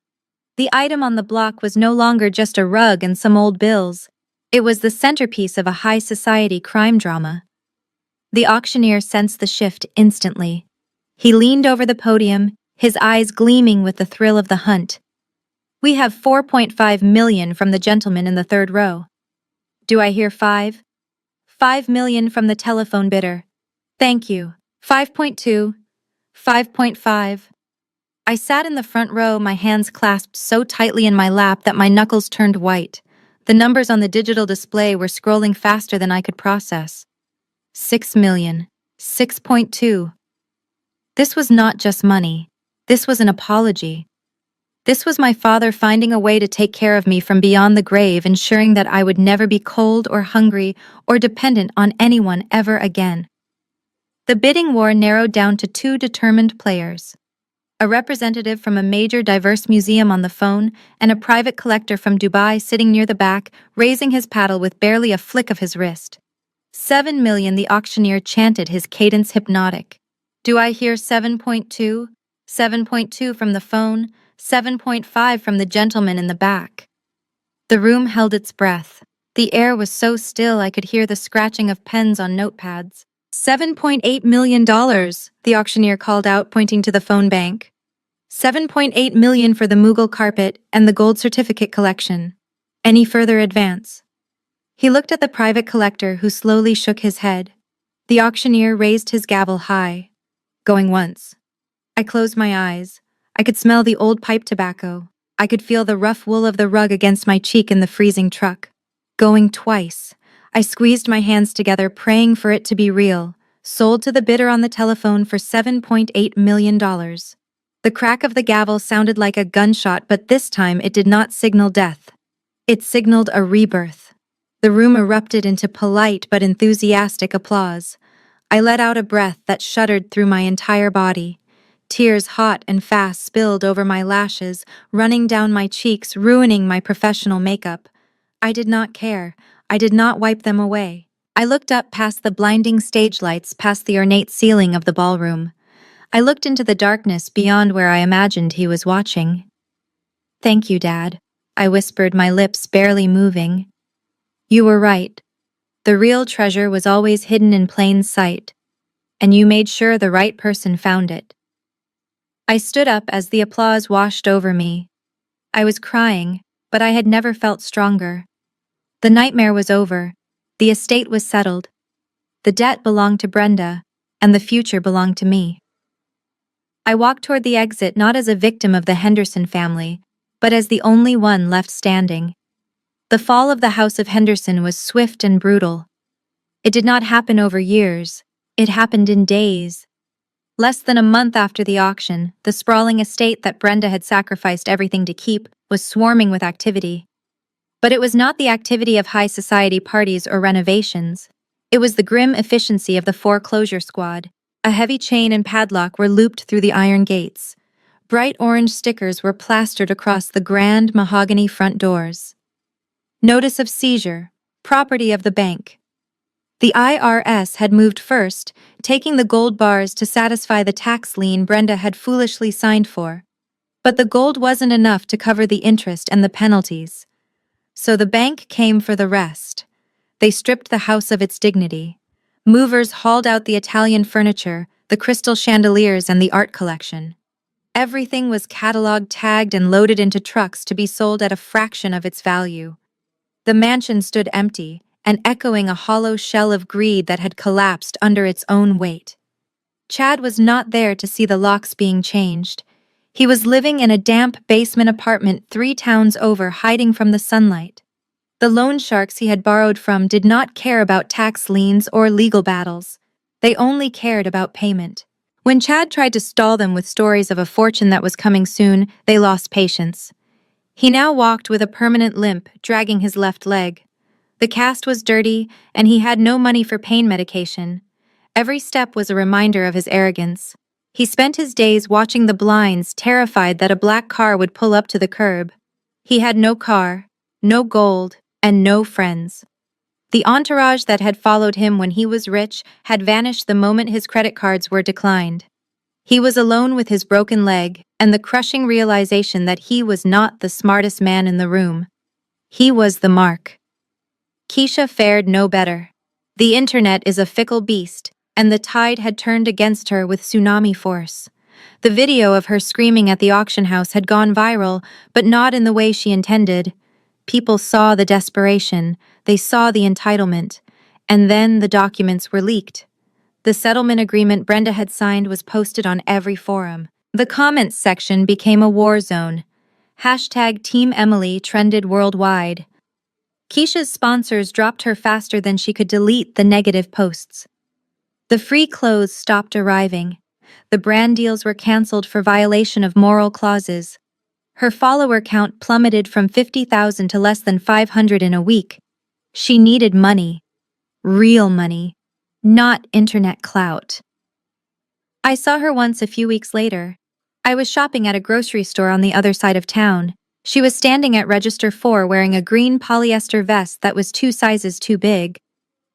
The item on the block was no longer just a rug and some old bills. It was the centerpiece of a high society crime drama. The auctioneer sensed the shift instantly. He leaned over the podium, his eyes gleaming with the thrill of the hunt. "We have 4.5 million from the gentleman in the third row. Do I hear 5? 5 million from the telephone bidder. Thank you. 5.2. 5.5. I sat in the front row, my hands clasped so tightly in my lap that my knuckles turned white. The numbers on the digital display were scrolling faster than I could process. 6 million. 6.2. This was not just money. This was an apology. This was my father finding a way to take care of me from beyond the grave, ensuring that I would never be cold or hungry or dependent on anyone ever again. The bidding war narrowed down to 2 determined players. A representative from a major diverse museum on the phone, and a private collector from Dubai sitting near the back, raising his paddle with barely a flick of his wrist. 7 million, the auctioneer chanted, his cadence hypnotic. Do I hear 7.2? 7.2 from the phone, 7.5 from the gentleman in the back. The room held its breath. The air was so still I could hear the scratching of pens on notepads. $7.8 million, the auctioneer called out, pointing to the phone bank. 7.8 million for the Mughal carpet and the gold certificate collection. Any further advance? He looked at the private collector, who slowly shook his head. The auctioneer raised his gavel high. Going once. I closed my eyes. I could smell the old pipe tobacco. I could feel the rough wool of the rug against my cheek in the freezing truck. Going twice. I squeezed my hands together, praying for it to be real. Sold to the bidder on the telephone for $7.8 million. The crack of the gavel sounded like a gunshot, but this time it did not signal death. It signaled a rebirth. The room erupted into polite but enthusiastic applause. I let out a breath that shuddered through my entire body. Tears, hot and fast, spilled over my lashes, running down my cheeks, ruining my professional makeup. I did not care. I did not wipe them away. I looked up past the blinding stage lights, past the ornate ceiling of the ballroom. I looked into the darkness beyond where I imagined he was watching. "Thank you, Dad," I whispered, my lips barely moving. "You were right. The real treasure was always hidden in plain sight, and you made sure the right person found it." I stood up as the applause washed over me. I was crying, but I had never felt stronger. The nightmare was over. The estate was settled. The debt belonged to Brenda, and the future belonged to me. I walked toward the exit, not as a victim of the Henderson family, but as the only one left standing. The fall of the House of Henderson was swift and brutal. It did not happen over years. It happened in days. Less than a month after the auction, the sprawling estate that Brenda had sacrificed everything to keep was swarming with activity. But it was not the activity of high society parties or renovations. It was the grim efficiency of the foreclosure squad. A heavy chain and padlock were looped through the iron gates. Bright orange stickers were plastered across the grand mahogany front doors. Notice of seizure, property of the bank. The IRS had moved first, taking the gold bars to satisfy the tax lien Brenda had foolishly signed for. But the gold wasn't enough to cover the interest and the penalties. So the bank came for the rest. They stripped the house of its dignity. Movers hauled out the Italian furniture, the crystal chandeliers, and the art collection. Everything was cataloged, tagged, and loaded into trucks to be sold at a fraction of its value. The mansion stood empty, and echoing a hollow shell of greed that had collapsed under its own weight. Chad was not there to see the locks being changed. He was living in a damp basement apartment 3 towns over, hiding from the sunlight. The loan sharks he had borrowed from did not care about tax liens or legal battles. They only cared about payment. When Chad tried to stall them with stories of a fortune that was coming soon, they lost patience. He now walked with a permanent limp, dragging his left leg. The cast was dirty, and he had no money for pain medication. Every step was a reminder of his arrogance. He spent his days watching the blinds, terrified that a black car would pull up to the curb. He had no car, no gold, and no friends. The entourage that had followed him when he was rich had vanished the moment his credit cards were declined. He was alone with his broken leg and the crushing realization that he was not the smartest man in the room. He was the mark. Keisha fared no better. The internet is a fickle beast, and the tide had turned against her with tsunami force. The video of her screaming at the auction house had gone viral, but not in the way she intended. People saw the desperation, they saw the entitlement, and then the documents were leaked. The settlement agreement Brenda had signed was posted on every forum. The comments section became a war zone. Hashtag Team Emily trended worldwide. Keisha's sponsors dropped her faster than she could delete the negative posts. The free clothes stopped arriving. The brand deals were canceled for violation of moral clauses. Her follower count plummeted from 50,000 to less than 500 in a week. She needed money. Real money. Not internet clout. I saw her once a few weeks later. I was shopping at a grocery store on the other side of town. She was standing at register 4 wearing a green polyester vest that was 2 sizes too big.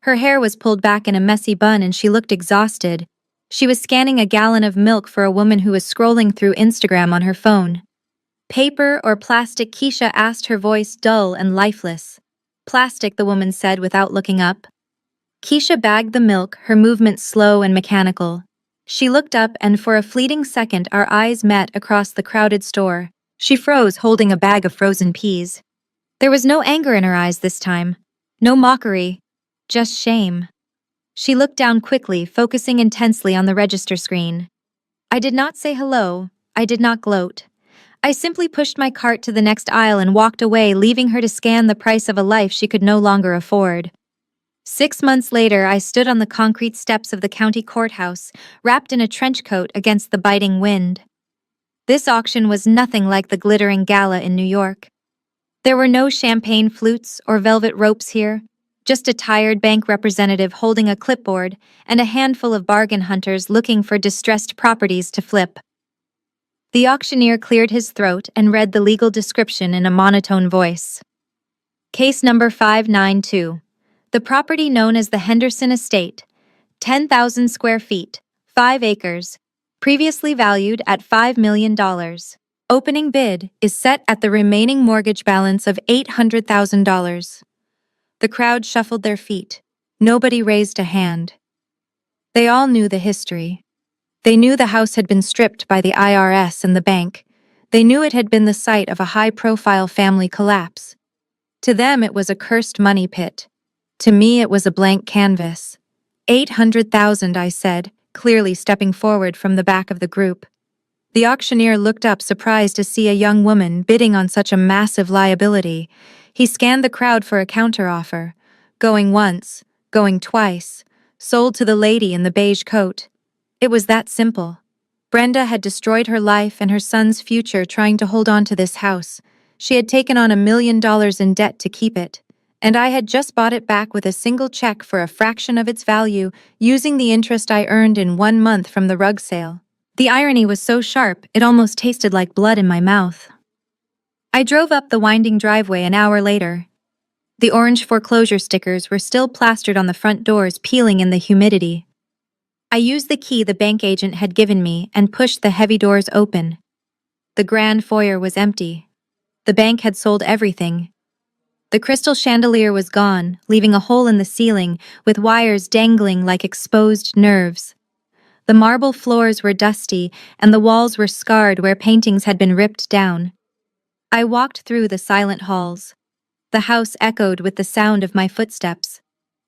Her hair was pulled back in a messy bun and she looked exhausted. She was scanning a gallon of milk for a woman who was scrolling through Instagram on her phone. Paper or plastic? Keisha asked, her voice dull and lifeless. Plastic, the woman said without looking up. Keisha bagged the milk, her movements slow and mechanical. She looked up and for a fleeting second our eyes met across the crowded store. She froze, holding a bag of frozen peas. There was no anger in her eyes this time. No mockery. Just shame. She looked down quickly, focusing intensely on the register screen. I did not say hello. I did not gloat. I simply pushed my cart to the next aisle and walked away, leaving her to scan the price of a life she could no longer afford. 6 months later, I stood on the concrete steps of the county courthouse, wrapped in a trench coat against the biting wind. This auction was nothing like the glittering gala in New York. There were no champagne flutes or velvet ropes here, just a tired bank representative holding a clipboard and a handful of bargain hunters looking for distressed properties to flip. The auctioneer cleared his throat and read the legal description in a monotone voice. Case number 592. The property known as the Henderson Estate, 10,000 square feet, 5 acres, previously valued at $5 million. Opening bid is set at the remaining mortgage balance of $800,000. The crowd shuffled their feet. Nobody raised a hand. They all knew the history. They knew the house had been stripped by the IRS and the bank. They knew it had been the site of a high-profile family collapse. To them, it was a cursed money pit. To me, it was a blank canvas. 800,000, I said, clearly stepping forward from the back of the group. The auctioneer looked up, surprised to see a young woman bidding on such a massive liability. He scanned the crowd for a counteroffer. Going once, going twice. Sold to the lady in the beige coat. It was that simple. Brenda had destroyed her life and her son's future trying to hold on to this house. She had taken on $1 million in debt to keep it, and I had just bought it back with a single check for a fraction of its value, using the interest I earned in 1 month from the rug sale. The irony was so sharp, it almost tasted like blood in my mouth. I drove up the winding driveway an hour later. The orange foreclosure stickers were still plastered on the front doors, peeling in the humidity. I used the key the bank agent had given me and pushed the heavy doors open. The grand foyer was empty. The bank had sold everything. The crystal chandelier was gone, leaving a hole in the ceiling with wires dangling like exposed nerves. The marble floors were dusty and the walls were scarred where paintings had been ripped down. I walked through the silent halls. The house echoed with the sound of my footsteps.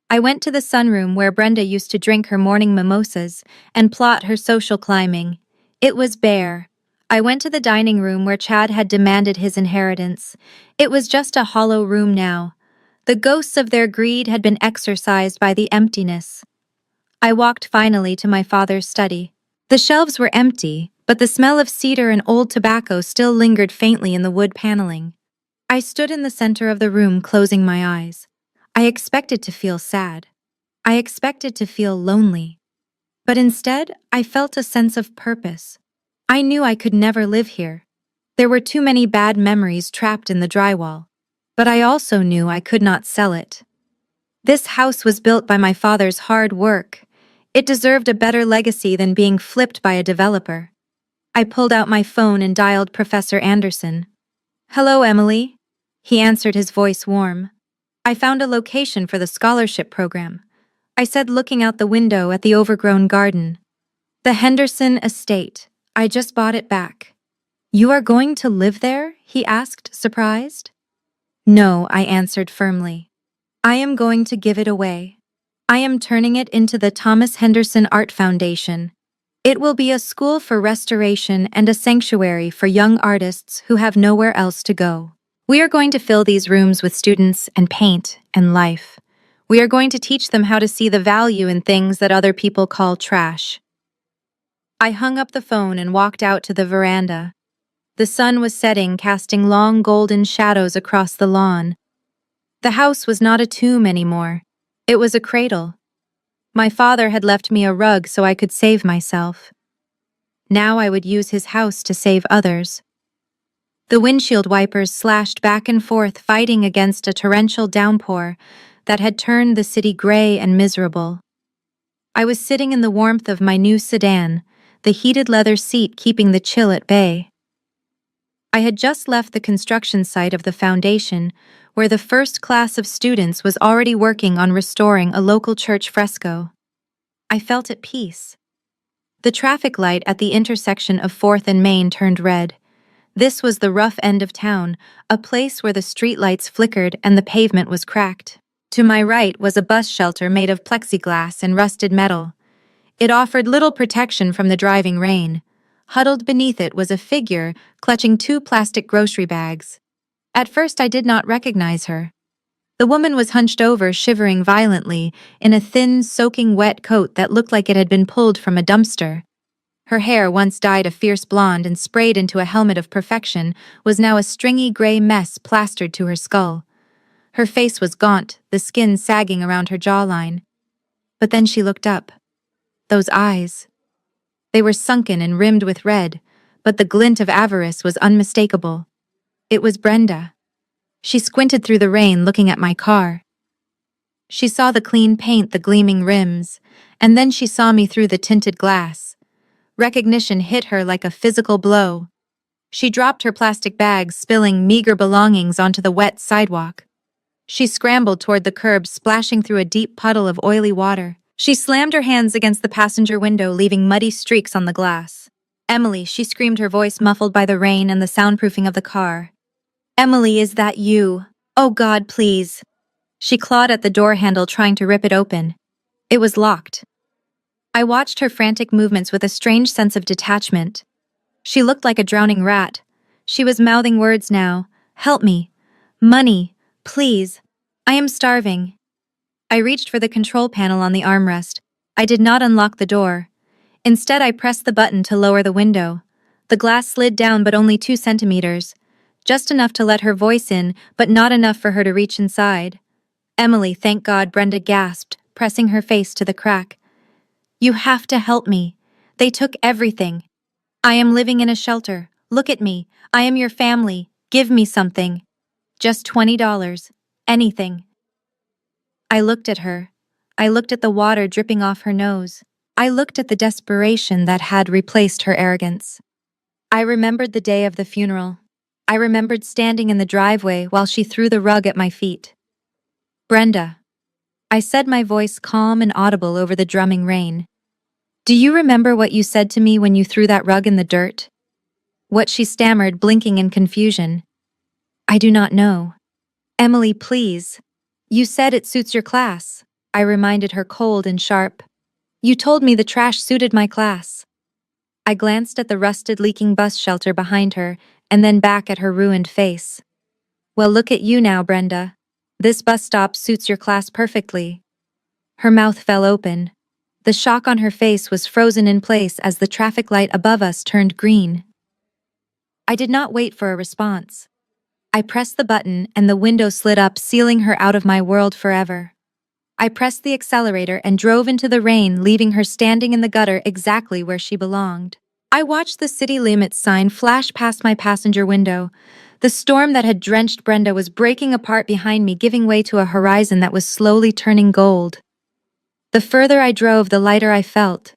I went to the sunroom where Brenda used to drink her morning mimosas and plot her social climbing. It was bare. I went to the dining room where Chad had demanded his inheritance. It was just a hollow room now. The ghosts of their greed had been exorcised by the emptiness. I walked finally to my father's study. The shelves were empty, but the smell of cedar and old tobacco still lingered faintly in the wood paneling. I stood in the center of the room, closing my eyes. I expected to feel sad. I expected to feel lonely. But instead, I felt a sense of purpose. I knew I could never live here. There were too many bad memories trapped in the drywall. But I also knew I could not sell it. This house was built by my father's hard work. It deserved a better legacy than being flipped by a developer. I pulled out my phone and dialed Professor Anderson. "Hello, Emily." He answered, his voice warm. "I found a location for the scholarship program," I said, looking out the window at the overgrown garden. "The Henderson estate. I just bought it back." "You are going to live there?" he asked, surprised. "No," I answered firmly. "I am going to give it away. I am turning it into the Thomas Henderson Art Foundation. It will be a school for restoration and a sanctuary for young artists who have nowhere else to go. We are going to fill these rooms with students and paint and life. We are going to teach them how to see the value in things that other people call trash." I hung up the phone and walked out to the veranda. The sun was setting, casting long golden shadows across the lawn. The house was not a tomb anymore. It was a cradle. My father had left me a rug so I could save myself. Now I would use his house to save others. The windshield wipers slashed back and forth, fighting against a torrential downpour that had turned the city gray and miserable. I was sitting in the warmth of my new sedan, the heated leather seat keeping the chill at bay. I had just left the construction site of the foundation, where the first class of students was already working on restoring a local church fresco. I felt at peace. The traffic light at the intersection of 4th and Main turned red. This was the rough end of town, a place where the streetlights flickered and the pavement was cracked. To my right was a bus shelter made of plexiglass and rusted metal. It offered little protection from the driving rain. Huddled beneath it was a figure clutching 2 plastic grocery bags. At first I did not recognize her. The woman was hunched over, shivering violently, in a thin, soaking wet coat that looked like it had been pulled from a dumpster. Her hair, once dyed a fierce blonde and sprayed into a helmet of perfection, was now a stringy gray mess plastered to her skull. Her face was gaunt, the skin sagging around her jawline. But then she looked up. Those eyes. They were sunken and rimmed with red, but the glint of avarice was unmistakable. It was Brenda. She squinted through the rain, looking at my car. She saw the clean paint, the gleaming rims, and then she saw me through the tinted glass. Recognition hit her like a physical blow. She dropped her plastic bags, spilling meager belongings onto the wet sidewalk. She scrambled toward the curb, splashing through a deep puddle of oily water. She slammed her hands against the passenger window, leaving muddy streaks on the glass. "Emily," she screamed, her voice muffled by the rain and the soundproofing of the car. "Emily, is that you? Oh God, please." She clawed at the door handle, trying to rip it open. It was locked. I watched her frantic movements with a strange sense of detachment. She looked like a drowning rat. She was mouthing words now. "Help me. Money. Please. I am starving." I reached for the control panel on the armrest. I did not unlock the door. Instead, I pressed the button to lower the window. The glass slid down but only 2 centimeters. Just enough to let her voice in, but not enough for her to reach inside. "Emily, thank God," Brenda gasped, pressing her face to the crack. "You have to help me. They took everything. I am living in a shelter. Look at me. I am your family. Give me something. Just $20. Anything." I looked at her. I looked at the water dripping off her nose. I looked at the desperation that had replaced her arrogance. I remembered the day of the funeral. I remembered standing in the driveway while she threw the rug at my feet. "Brenda," I said, my voice calm and audible over the drumming rain. "Do you remember what you said to me when you threw that rug in the dirt?" What she stammered, blinking in confusion. "I do not know." "Emily, please. You said it suits your class," I reminded her, cold and sharp. "You told me the trash suited my class." I glanced at the rusted, leaking bus shelter behind her, and then back at her ruined face. "Well, look at you now, Brenda. This bus stop suits your class perfectly." Her mouth fell open. The shock on her face was frozen in place as the traffic light above us turned green. I did not wait for a response. I pressed the button and the window slid up, sealing her out of my world forever. I pressed the accelerator and drove into the rain, leaving her standing in the gutter exactly where she belonged. I watched the city limits sign flash past my passenger window. The storm that had drenched Brenda was breaking apart behind me, giving way to a horizon that was slowly turning gold. The further I drove, the lighter I felt.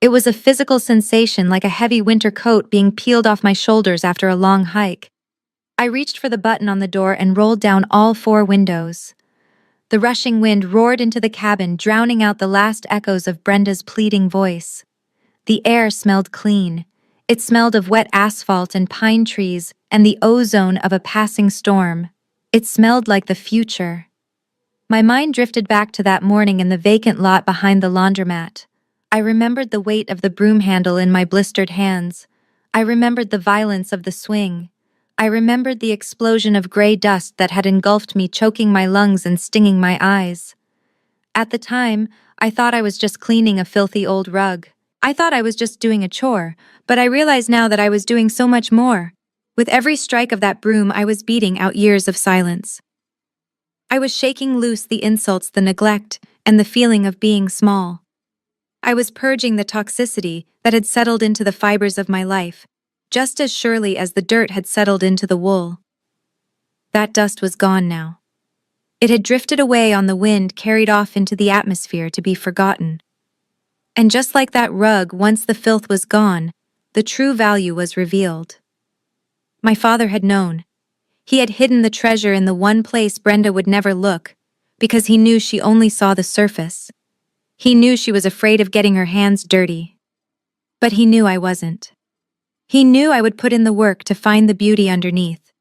It was a physical sensation, like a heavy winter coat being peeled off my shoulders after a long hike. I reached for the button on the door and rolled down all 4 windows. The rushing wind roared into the cabin, drowning out the last echoes of Brenda's pleading voice. The air smelled clean. It smelled of wet asphalt and pine trees and the ozone of a passing storm. It smelled like the future. My mind drifted back to that morning in the vacant lot behind the laundromat. I remembered the weight of the broom handle in my blistered hands. I remembered the violence of the swing. I remembered the explosion of gray dust that had engulfed me, choking my lungs and stinging my eyes. At the time, I thought I was just cleaning a filthy old rug. I thought I was just doing a chore, but I realize now that I was doing so much more. With every strike of that broom, I was beating out years of silence. I was shaking loose the insults, the neglect, and the feeling of being small. I was purging the toxicity that had settled into the fibers of my life, just as surely as the dirt had settled into the wool. That dust was gone now. It had drifted away on the wind, carried off into the atmosphere to be forgotten. And just like that rug, once the filth was gone, the true value was revealed. My father had known. He had hidden the treasure in the one place Brenda would never look, because he knew she only saw the surface. He knew she was afraid of getting her hands dirty. But he knew I wasn't. He knew I would put in the work to find the beauty underneath.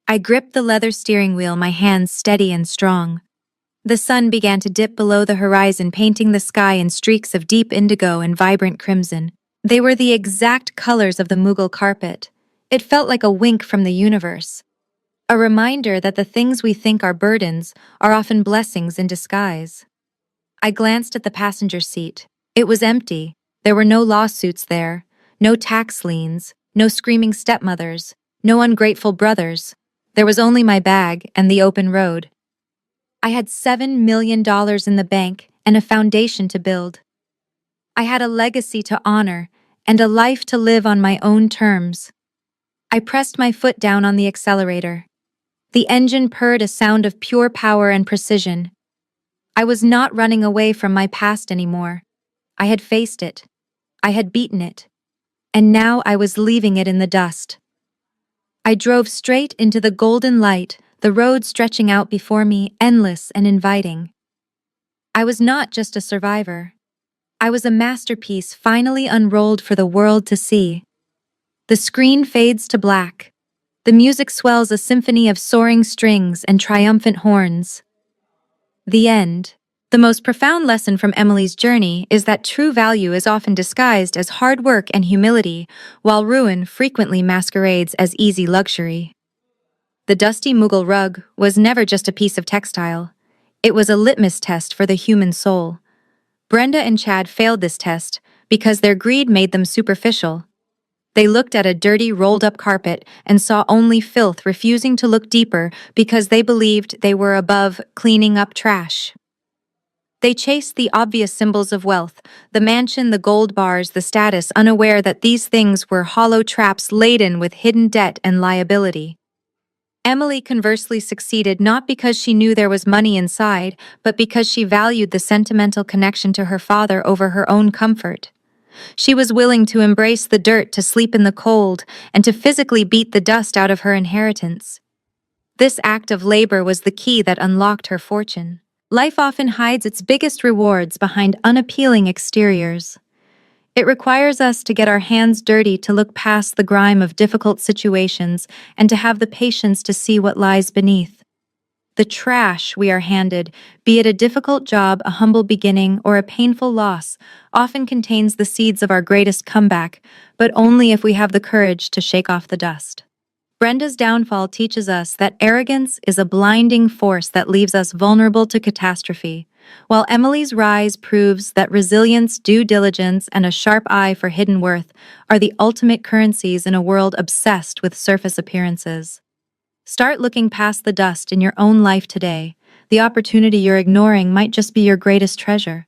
I gripped the leather steering wheel, my hands steady and strong. The sun began to dip below the horizon, painting the sky in streaks of deep indigo and vibrant crimson. They were the exact colors of the Mughal carpet. It felt like a wink from the universe. A reminder that the things we think are burdens are often blessings in disguise. I glanced at the passenger seat. It was empty. There were no lawsuits there, no tax liens, no screaming stepmothers, no ungrateful brothers. There was only my bag and the open road. I had $7 million in the bank and a foundation to build. I had a legacy to honor and a life to live on my own terms. I pressed my foot down on the accelerator. The engine purred, a sound of pure power and precision. I was not running away from my past anymore. I had faced it. I had beaten it. And now I was leaving it in the dust. I drove straight into the golden light, the road stretching out before me, endless and inviting. I was not just a survivor. I was a masterpiece finally unrolled for the world to see. The screen fades to black. The music swells, a symphony of soaring strings and triumphant horns. The end. The most profound lesson from Emily's journey is that true value is often disguised as hard work and humility, while ruin frequently masquerades as easy luxury. The dusty Mughal rug was never just a piece of textile. It was a litmus test for the human soul. Brenda and Chad failed this test because their greed made them superficial. They looked at a dirty, rolled-up carpet and saw only filth, refusing to look deeper because they believed they were above cleaning up trash. They chased the obvious symbols of wealth, the mansion, the gold bars, the status, unaware that these things were hollow traps laden with hidden debt and liability. Emily conversely succeeded not because she knew there was money inside, but because she valued the sentimental connection to her father over her own comfort. She was willing to embrace the dirt, to sleep in the cold, and to physically beat the dust out of her inheritance. This act of labor was the key that unlocked her fortune. Life often hides its biggest rewards behind unappealing exteriors. It requires us to get our hands dirty, to look past the grime of difficult situations, and to have the patience to see what lies beneath. The trash we are handed, be it a difficult job, a humble beginning, or a painful loss, often contains the seeds of our greatest comeback, but only if we have the courage to shake off the dust. Brenda's downfall teaches us that arrogance is a blinding force that leaves us vulnerable to catastrophe, while Emily's rise proves that resilience, due diligence, and a sharp eye for hidden worth are the ultimate currencies in a world obsessed with surface appearances. Start looking past the dust in your own life today. The opportunity you're ignoring might just be your greatest treasure.